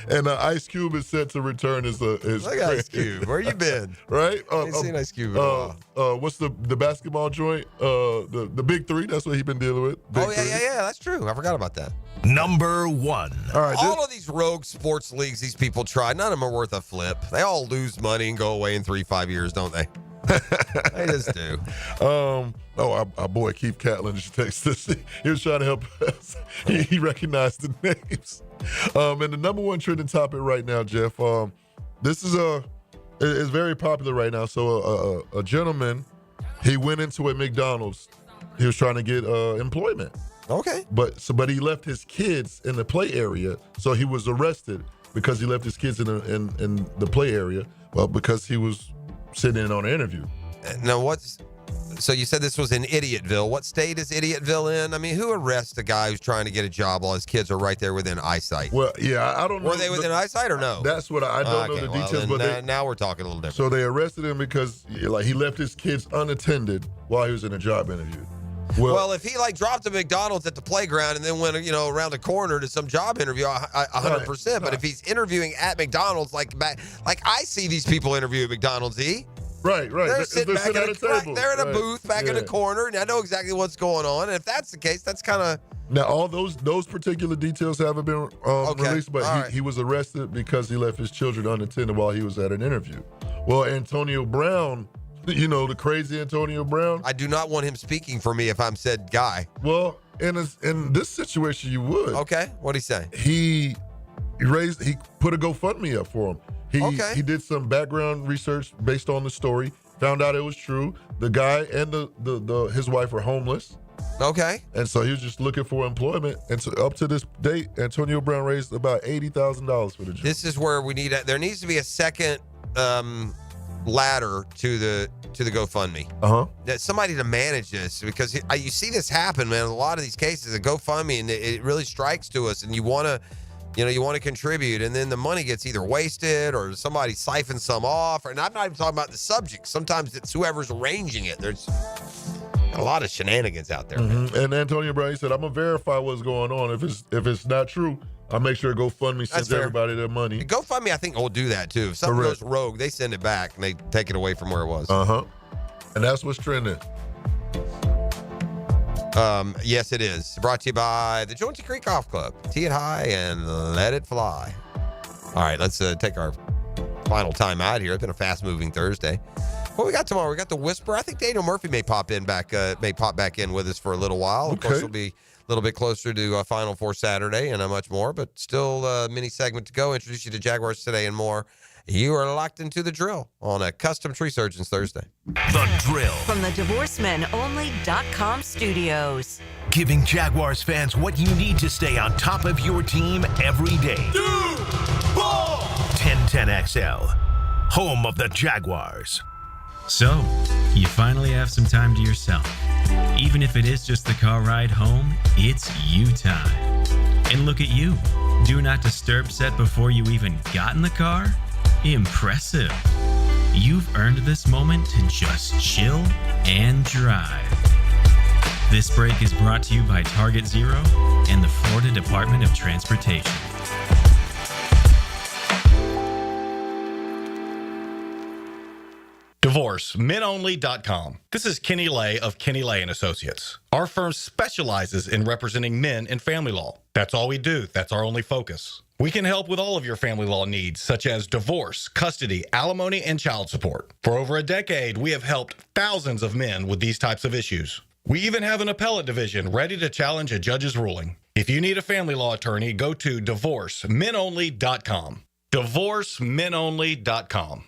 And Ice Cube is set to return as Look at Ice Cube. Where you been? Right? I ain't seen Ice Cube in a while. What's the basketball joint? The Big 3. That's what he's been dealing with. Big yeah. That's true. I forgot about that. Number 1. All right. All of these rogue sports leagues these people try, none of them are worth a flip. They all lose money and go away in 3-5 years, don't they? They just do. Our boy Keith Catlin just texted us. He was trying to help us. He recognized the names. And the number 1 trending topic right now, Jeff. This is is very popular right now. So a gentleman, he went into a McDonald's. He was trying to get employment. Okay. But he left his kids in the play area, so he was arrested because he left his kids in the play area. Well, because he was sitting in on an interview. Now, so you said this was in Idiotville. What state is Idiotville in? I mean, who arrests a guy who's trying to get a job while his kids are right there within eyesight? Well, yeah, I don't know. Were they within eyesight or no? That's what I don't know the details. But now we're talking a little different. So they arrested him because he left his kids unattended while he was in a job interview. Well, if he dropped a McDonald's at the playground and then went around the corner to some job interview, 100%. But if he's interviewing at McDonald's, like I see these people interview at McDonald's, Right. They're sitting back at a table. They're in a booth back in the corner, and I know exactly what's going on. And if that's the case, that's kind of now all those particular details haven't been released, but he was arrested because he left his children unattended while he was at an interview. Well, Antonio Brown. The crazy Antonio Brown. I do not want him speaking for me if I'm said guy. Well, in this situation, you would. Okay, what'd he say? He put a GoFundMe up for him. He did some background research based on the story, found out it was true. The guy and his wife are homeless. Okay. And so he was just looking for employment. And so up to this date, Antonio Brown raised about $80,000 for the job. This is where there needs to be a second ladder to the GoFundMe. Somebody to manage this, because you see this happen, man. A lot of these cases, a GoFundMe, and it really strikes to us, and you want to contribute, and then the money gets either wasted or somebody siphons some off. And I'm not even talking about the subject. Sometimes it's whoever's arranging it. There's a lot of shenanigans out there. And Antonio Brown, he said, "I'm gonna verify what's going on. If it's not true, I make sure GoFundMe sends fair. everybody their money. GoFundMe, I think, will do that too. If something Correct. goes rogue, they send it back and they take it away from where it was. And that's what's trending. Yes, it is. Brought to you by the Jonesy Creek Golf Club. Tee it high and let it fly. All right, let's take our final time out here. It's been a fast-moving Thursday. What we got tomorrow? We got the Whisper. I think Daniel Murphy may pop back in with us for a little while. Of course, we'll be a little bit closer to Final Four Saturday and much more, but still a mini segment to go. Introduce you to Jaguars today and more. You are locked into The Drill on a Custom Tree Surgeons Thursday. The Drill. From the DivorceMenOnly.com studios. Giving Jaguars fans what you need to stay on top of your team every day. 1010XL, home of the Jaguars. So, you finally have some time to yourself. Even if it is just the car ride home, it's you time. And look at you. Do not disturb set before you even got in the car? Impressive. You've earned this moment to just chill and drive. This break is brought to you by Target Zero and the Florida Department of Transportation. DivorceMenOnly.com. This is Kenny Lay of Kenny Lay & Associates. Our firm specializes in representing men in family law. That's all we do. That's our only focus. We can help with all of your family law needs, such as divorce, custody, alimony, and child support. For over a decade, we have helped thousands of men with these types of issues. We even have an appellate division ready to challenge a judge's ruling. If you need a family law attorney, go to DivorceMenOnly.com. DivorceMenOnly.com.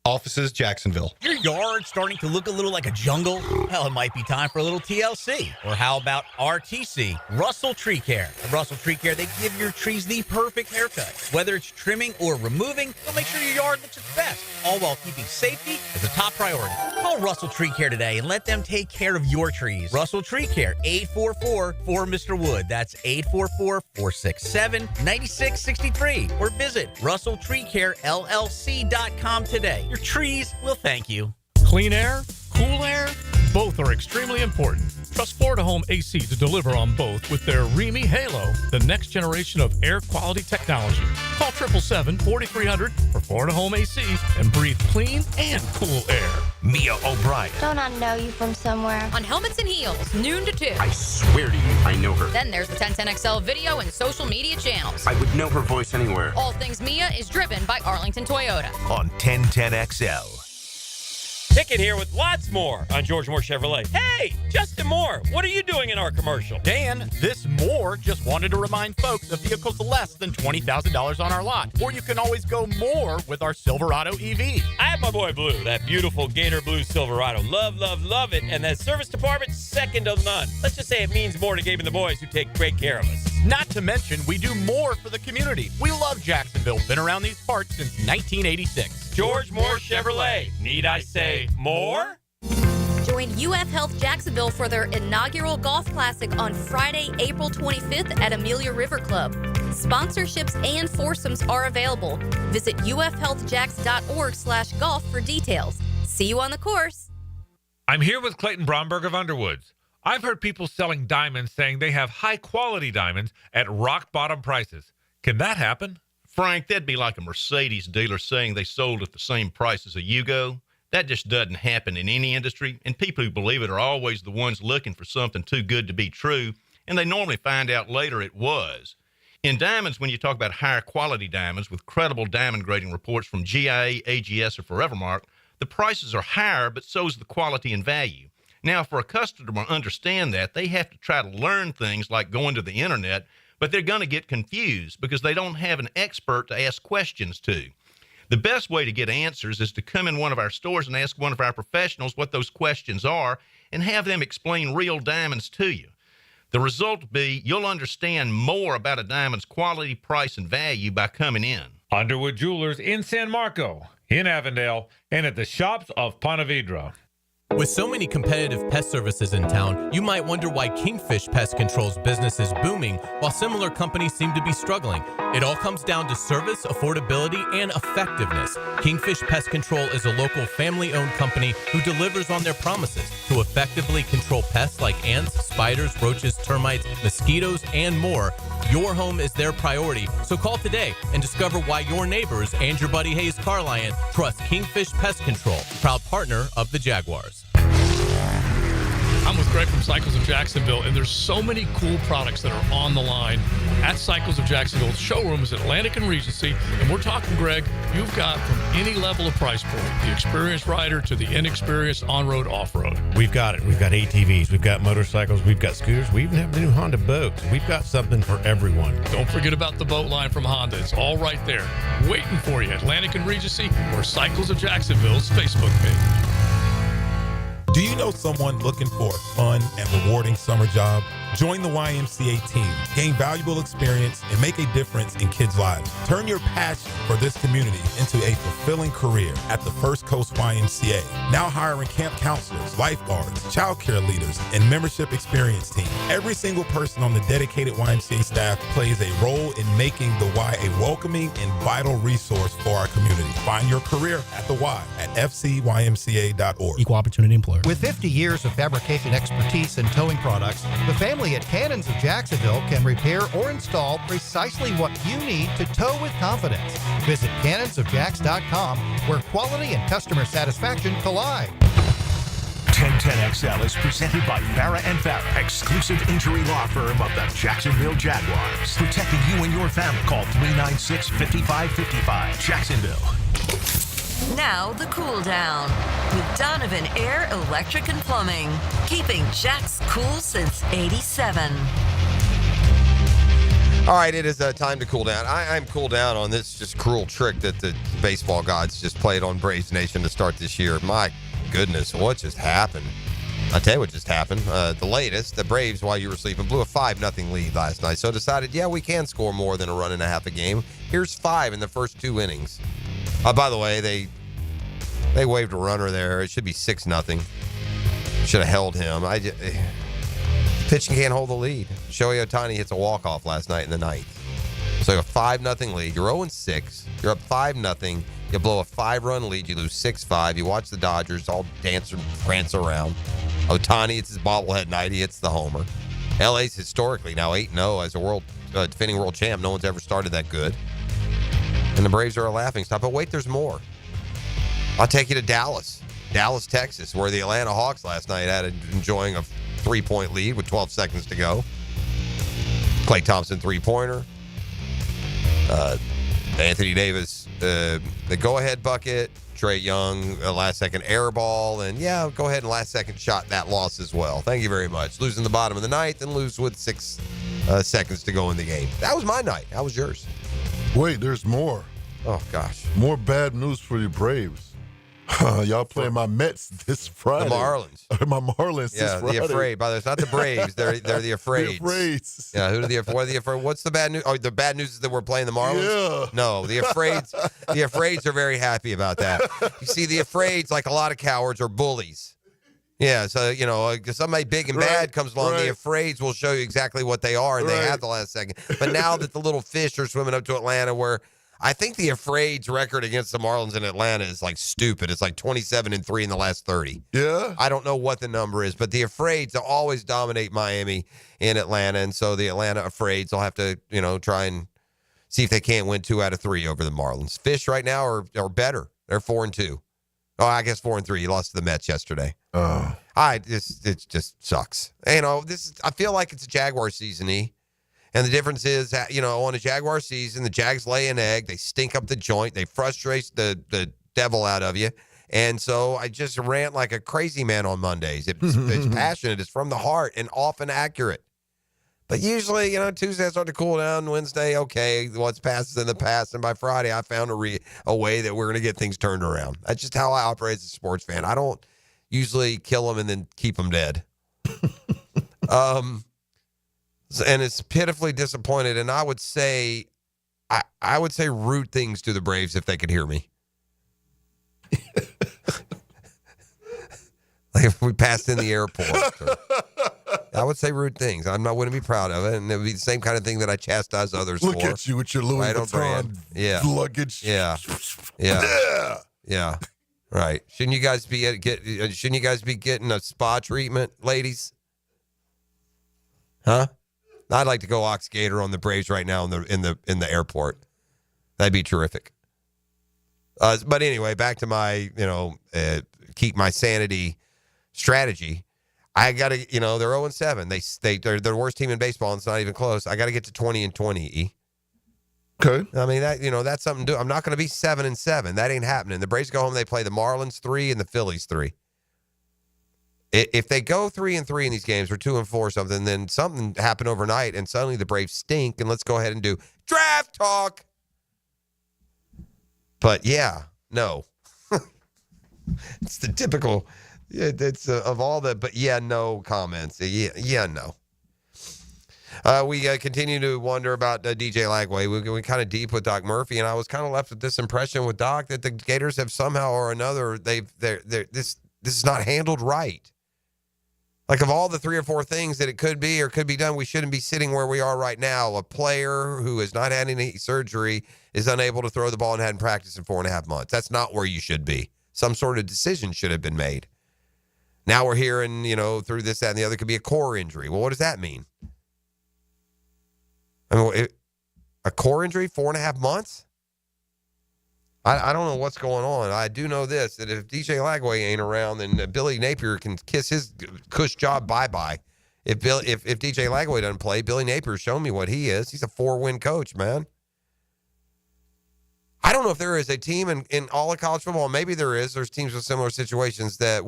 Offices, Jacksonville. Your yard starting to look a little like a jungle? Well, it might be time for a little TLC. Or how about RTC, Russell Tree Care? At Russell Tree Care, they give your trees the perfect haircut. Whether it's trimming or removing, they'll make sure your yard looks its best, all while keeping safety as a top priority. Call Russell Tree Care today and let them take care of your trees. Russell Tree Care, 844-4Mr. Wood. That's 844-467-9663. Or visit RussellTreeCareLLC.com today. Your trees will thank you. Clean air, cool air, both are extremely important. Trust Florida Home AC to deliver on both with their Remy Halo, the next generation of air quality technology. Call 777-4300 for Florida Home AC and breathe clean and cool air. Mia O'Brien. Don't I know you from somewhere? On Helmets and Heels, noon to 2. I swear to you, I know her. Then there's the 1010XL video and social media channels. I would know her voice anywhere. All Things Mia is driven by Arlington Toyota. On 1010XL. Hicken here with lots more on George Moore Chevrolet. Hey, Justin Moore, what are you doing in our commercial? Dan, this Moore just wanted to remind folks of vehicles less than $20,000 on our lot. Or you can always go more with our Silverado EV. I have my boy Blue, that beautiful Gator Blue Silverado. Love, love, love it. And that service department, second to none. Let's just say it means more to Gabe and the boys who take great care of us. Not to mention, we do more for the community. We love Jacksonville. Been around these parts since 1986. George Moore Chevrolet. Need I say more? Join UF Health Jacksonville for their inaugural golf classic on Friday, April 25th at Amelia River Club. Sponsorships and foursomes are available. Visit ufhealthjacks.org/golf for details. See you on the course. I'm here with Clayton Bromberg of Underwoods. I've heard people selling diamonds saying they have high-quality diamonds at rock-bottom prices. Can that happen? Frank, that'd be like a Mercedes dealer saying they sold at the same price as a Yugo. That just doesn't happen in any industry, and people who believe it are always the ones looking for something too good to be true, and they normally find out later it was. In diamonds, when you talk about higher quality diamonds with credible diamond grading reports from GIA, AGS, or Forevermark, the prices are higher, but so is the quality and value. Now, for a customer to understand that, they have to try to learn things like going to the internet, but they're going to get confused because they don't have an expert to ask questions to. The best way to get answers is to come in one of our stores and ask one of our professionals what those questions are and have them explain real diamonds to you. The result will be you'll understand more about a diamond's quality, price, and value by coming in. Underwood Jewelers in San Marco, in Avondale, and at the shops of Ponte Vedra. With so many competitive pest services in town, you might wonder why Kingfish Pest Control's business is booming while similar companies seem to be struggling. It all comes down to service, affordability, and effectiveness. Kingfish Pest Control is a local family-owned company who delivers on their promises to effectively control pests like ants, spiders, roaches, termites, mosquitoes, and more, your home is their priority. So call today and discover why your neighbors and your buddy Hayes Car Lion trust Kingfish Pest Control, proud partner of the Jaguars. I'm with Greg from Cycles of Jacksonville, and there's so many cool products that are on the line at Cycles of Jacksonville. Showroom is Atlantic and Regency, and we're talking, Greg, you've got from any level of price point, the experienced rider to the inexperienced on-road, off-road. We've got it. We've got ATVs, we've got motorcycles, we've got scooters, we even have the new Honda boats. We've got something for everyone. Don't forget about the boat line from Honda. It's all right there, waiting for you. Atlantic and Regency, or Cycles of Jacksonville's Facebook page. Do you know someone looking for a fun and rewarding summer job? Join the YMCA team, gain valuable experience, and make a difference in kids' lives. Turn your passion for this community into a fulfilling career at the First Coast YMCA. Now hiring camp counselors, lifeguards, child care leaders, and membership experience team. Every single person on the dedicated YMCA staff plays a role in making the Y a welcoming and vital resource for our community. Find your career at the Y at fcymca.org. Equal opportunity employer. With 50 years of fabrication expertise in towing products, the family at Cannons of Jacksonville can repair or install precisely what you need to tow with confidence. Visit cannonsofjacks.com, where quality and customer satisfaction collide. 1010XL is presented by Farah & Farah, exclusive injury law firm of the Jacksonville Jaguars. Protecting you and your family. Call 396-5555. Jacksonville. Now the cool down with Donovan Air, Electric and Plumbing, keeping Jack's cool since '87. All right, it is time to cool down. I'm cool down on this just cruel trick that the baseball gods just played on Braves Nation to start this year. My goodness, what just happened? I'll tell you what just happened. The latest, the Braves, while you were sleeping, blew a 5-0 lead last night. So decided, yeah, we can score more than a run and a half a game. Here's 5 in the first 2 innings. By the way, they waved a runner there. It should be 6-0. Should have held him. Pitching can't hold the lead. Shohei Ohtani hits a walk-off last night in the ninth. So a 5-0 lead. You're 0-6. You're up 5-0. You blow a 5-run lead. You lose 6-5. You watch the Dodgers all dance and prance around. Ohtani, it's his bobblehead night. He hits the homer. LA's historically now 8-0 as a defending world champ. No one's ever started that good. And the Braves are a laughingstock. But wait, there's more. I'll take you to Dallas, Texas, where the Atlanta Hawks last night enjoying a 3-point lead with 12 seconds to go. Klay Thompson 3-pointer. Anthony Davis, the go-ahead bucket. Trae Young, a last-second air ball. And, yeah, go ahead and last-second shot that loss as well. Thank you very much. Lose in the bottom of the ninth and lose with 6 seconds to go in the game. That was my night. How was yours? Wait, there's more. Oh, gosh. More bad news for the Braves. Y'all playing my Mets this Friday. The Marlins. My Marlins this Friday. The Afraid. By the way, it's not the Braves. They're the Afraids. The Afraids. Yeah, what are the Afraid? What's the bad news? Oh, the bad news is that we're playing the Marlins? Yeah. No, the Afraids. The Afraids are very happy about that. You see, the Afraids, like a lot of cowards, are bullies. Yeah, so, somebody big and bad comes along, the Afraids will show you exactly what they are, and they have the last second. But now that the little fish are swimming up to Atlanta, where I think the Afraids' record against the Marlins in Atlanta is like stupid. It's like 27-3 in the last 30. Yeah. I don't know what the number is, but the Afraids always dominate Miami in Atlanta, and so the Atlanta Afraids will have to, try and see if they can't win 2 out of 3 over the Marlins. Fish right now are better. They're 4-2. Oh, I guess 4-3. You lost to the Mets yesterday. Oh. It just sucks. I feel like it's a Jaguar season, And the difference is, on a Jaguar season, the Jags lay an egg. They stink up the joint. They frustrate the devil out of you. And so I just rant like a crazy man on Mondays. It's passionate. It's from the heart and often accurate. But usually, Tuesday I start to cool down. Wednesday, okay, what's past is in the past. And by Friday, I found a way that we're going to get things turned around. That's just how I operate as a sports fan. I don't usually kill them and then keep them dead. And it's pitifully disappointed. And I would say rude things to the Braves if they could hear me. Like if we passed in the airport. I would say rude things. I wouldn't be proud of it. And it would be the same kind of thing that I chastise others for. Look at you with your Louis Vuitton luggage. Yeah. Right. Shouldn't you guys be getting a spa treatment, ladies? Huh? I'd like to go Ox Gator on the Braves right now in the airport. That'd be terrific. But anyway, back to my keep my sanity strategy. I got to they're 0-7. They're the worst team in baseball, and it's not even close. I got to get to 20-20. Okay. I mean that's something to do. I'm not going to be 7-7. That ain't happening. The Braves go home. They play the Marlins 3 and the Phillies 3. If they go 3-3 in these games or 2-4 or something, then something happened overnight and suddenly the Braves stink. And let's go ahead and do draft talk. But yeah, no, it's the typical. It's of all the. But yeah, no comments. Yeah, no. We continue to wonder about DJ Lagway. We kind of deep with Doc Murphy, and I was kind of left with this impression with Doc that the Gators have somehow or another this is not handled right. Like of all the 3 or 4 things that it could be or could be done, we shouldn't be sitting where we are right now. A player who has not had any surgery is unable to throw the ball and hadn't practiced in 4.5 months. That's not where you should be. Some sort of decision should have been made. Now we're hearing, through this, that, and the other could be a core injury. Well, what does that mean? I mean, a core injury, 4.5 months? I don't know what's going on. I do know this, that if DJ Lagway ain't around, then Billy Napier can kiss his cush job bye-bye. If DJ Lagway doesn't play, Billy Napier's shown me what he is. He's a 4-win coach, man. I don't know if there is a team in all of college football. Maybe there is. There's teams with similar situations that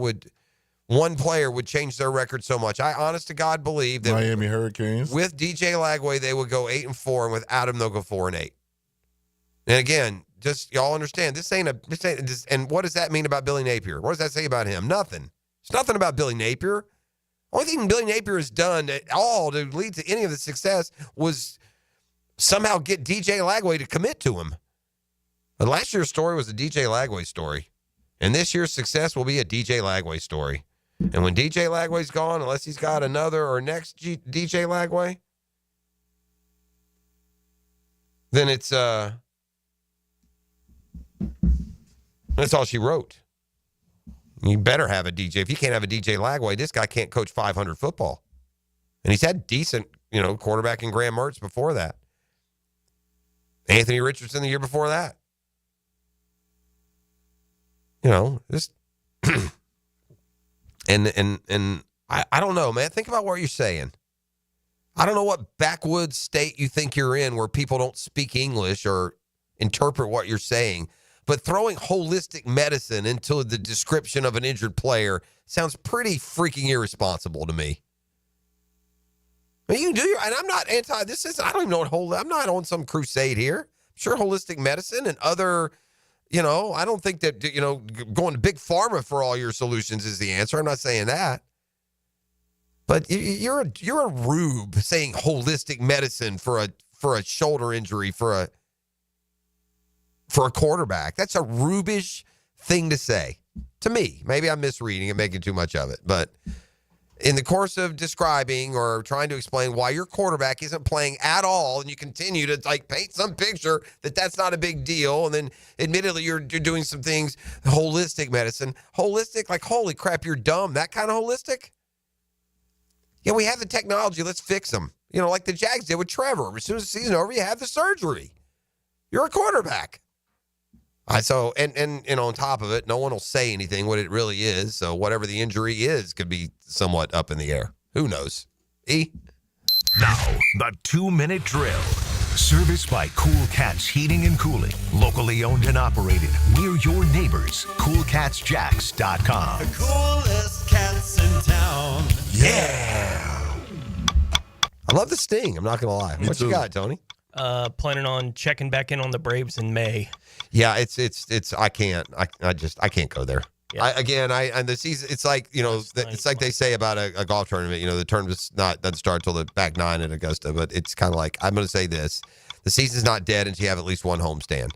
one player would change their record so much. I honest to God believe that Miami Hurricanes. With DJ Lagway, they would go 8-4, and without him, they'll go 4-8. And again, just y'all understand, and what does that mean about Billy Napier? What does that say about him? Nothing. It's nothing about Billy Napier. Only thing Billy Napier has done at all to lead to any of the success was somehow get DJ Lagway to commit to him. But last year's story was a DJ Lagway story. And this year's success will be a DJ Lagway story. And when DJ Lagway's gone, unless he's got another or next DJ Lagway, then that's all she wrote. You better have a DJ. If you can't have a DJ Lagway, this guy can't coach 500 football. And he's had decent, quarterback in Graham Mertz before that. Anthony Richardson the year before that. This and I don't know, man. Think about what you're saying. I don't know what backwoods state you think you're in where people don't speak English or interpret what you're saying. But throwing holistic medicine into the description of an injured player sounds pretty freaking irresponsible to me. I mean, you can do and I'm not anti, I don't even know what I'm not on some crusade here. I'm sure holistic medicine and other, I don't think that, going to big pharma for all your solutions is the answer. I'm not saying that. But you're a rube saying holistic medicine for a shoulder injury for a quarterback. That's a rubish thing to say to me. Maybe I'm misreading and making too much of it. But in the course of describing or trying to explain why your quarterback isn't playing at all, and you continue to paint some picture that's not a big deal, and then admittedly you're doing some things, holistic medicine. Holistic, like holy crap, you're dumb. That kind of holistic? Yeah, we have the technology. Let's fix them. Like the Jags did with Trevor. As soon as the season's over, you have the surgery. You're a quarterback. So on top of it, no one will say anything what it really is. So whatever the injury is could be somewhat up in the air. Who knows? Now, the 2-minute drill. Serviced by Cool Cats Heating and Cooling. Locally owned and operated. We're your neighbors. CoolCatsJacks.com. The coolest cats in town. Yeah. I love the sting. I'm not going to lie. What you got, Tony? Planning on checking back in on the Braves in May. Yeah, it's I can't go there. Yeah. And the season, it's like, it's like they say about a golf tournament, the tournament's doesn't start till the back 9 at Augusta, but it's kind of like, I'm going to say this, the season's not dead until you have at least one homestand.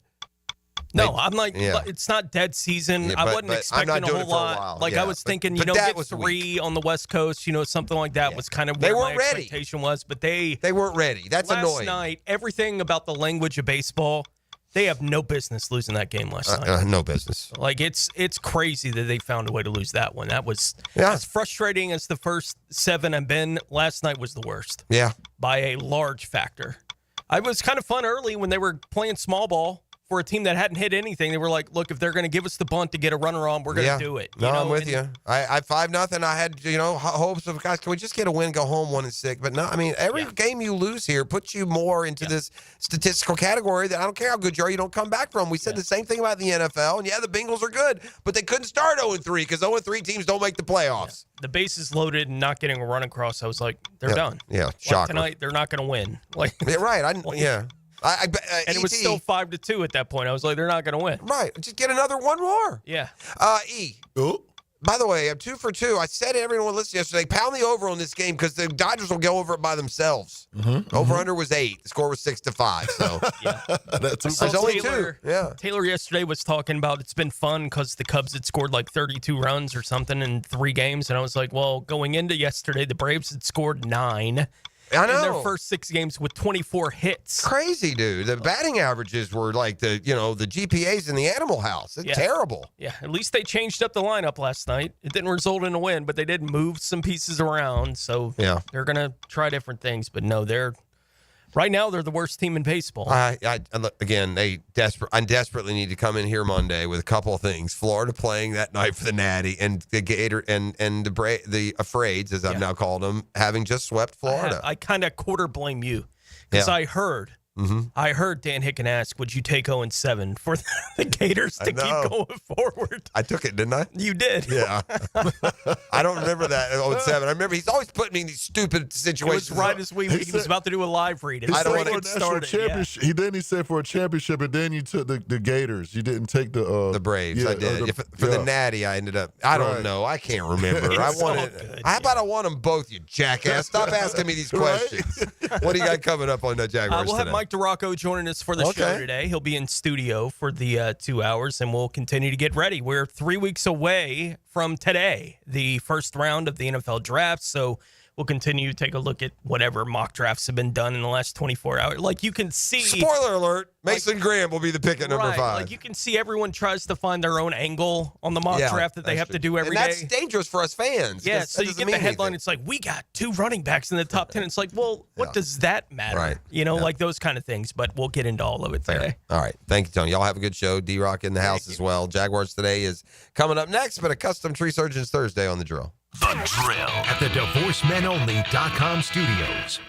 No, I'm like, it's not dead season. I wasn't expecting a whole lot. I was thinking, get 3 on the West Coast, something like that was kind of where my expectation was. But they weren't ready. That's annoying. Last night, everything about the language of baseball They have no business losing that game last night. No business. Like, it's crazy that they found a way to lose that one. That was as frustrating as the first 7 have been. Last night was the worst. Yeah. By a large factor. It was kind of fun early when they were playing small ball for a team that hadn't hit anything. They were like, look, if they're going to give us the bunt to get a runner on, we're going to do it. No, I'm with you. I 5-0. I had, hopes of, guys, can we just get a win, go home 1-6? But no, I mean, every game you lose here puts you more into this statistical category that I don't care how good you are, you don't come back from. We said the same thing about the NFL. And the Bengals are good, but they couldn't start 0-3 because 0-3 teams don't make the playoffs. The bases loaded and not getting a run across, I was like, they're done. Yeah, shocker. Tonight, they're not going to win. Right. And it was still 5-2 at that point. I was like, they're not going to win. Right. Just get another one more. Yeah. By the way, I'm 2 for 2. I said to everyone listening yesterday, pound the over on this game because the Dodgers will go over it by themselves. Over-under was 8. The score was 6-5. So That's only Taylor, 2. Yeah. Taylor yesterday was talking about it's been fun because the Cubs had scored like 32 runs or something in 3 games. And I was like, well, going into yesterday, the Braves had scored 9. I know. In their first 6 games with 24 hits. Crazy, dude. The batting averages were like the GPAs in the Animal House. It's terrible. Yeah, at least they changed up the lineup last night. It didn't result in a win, but they did move some pieces around. So they're going to try different things. But no, right now they're the worst team in baseball. Again, I desperately need to come in here Monday with a couple of things. Florida playing that night for the Natty, and the Gator and the Afraids, as I've now called them, having just swept Florida. I kind of quarter blame you because I heard Dan Hicken ask, would you take 0-7 for the Gators to keep going forward? I took it, didn't I? You did. Yeah. I don't remember that 0-7. I remember he's always putting me in these stupid situations. It was right as he was about to do a live read. I don't want to get started. He said for a championship, and then you took the Gators. You didn't take the Braves. I did. For the Natty, I ended up. I don't know. I can't remember. How about I want them both, you jackass? Stop asking me these questions. What do you got coming up on the Jaguars we'll today? have Mike DeRocco joining us for the show today. He'll be in studio for the 2 hours, and we'll continue to get ready. We're 3 weeks away from today, the first round of the NFL draft, so we'll continue to take a look at whatever mock drafts have been done in the last 24 hours. Like, you can see... Spoiler alert, Mason Graham will be the pick at number 5. Like, you can see everyone tries to find their own angle on the mock draft that they have to do every day. And that's dangerous for us fans. Yeah, so you get the headline, it's like, we got 2 running backs in the top 10. It's like, well, what does that matter? Right. Like those kind of things, but we'll get into all of it today. All right. Thank you, Tony. Y'all have a good show. D-Rock in the house as well. Jaguars today is coming up next, but a custom tree surgeons Thursday on The Drill. The Drill at the DivorceMenOnly.com studios.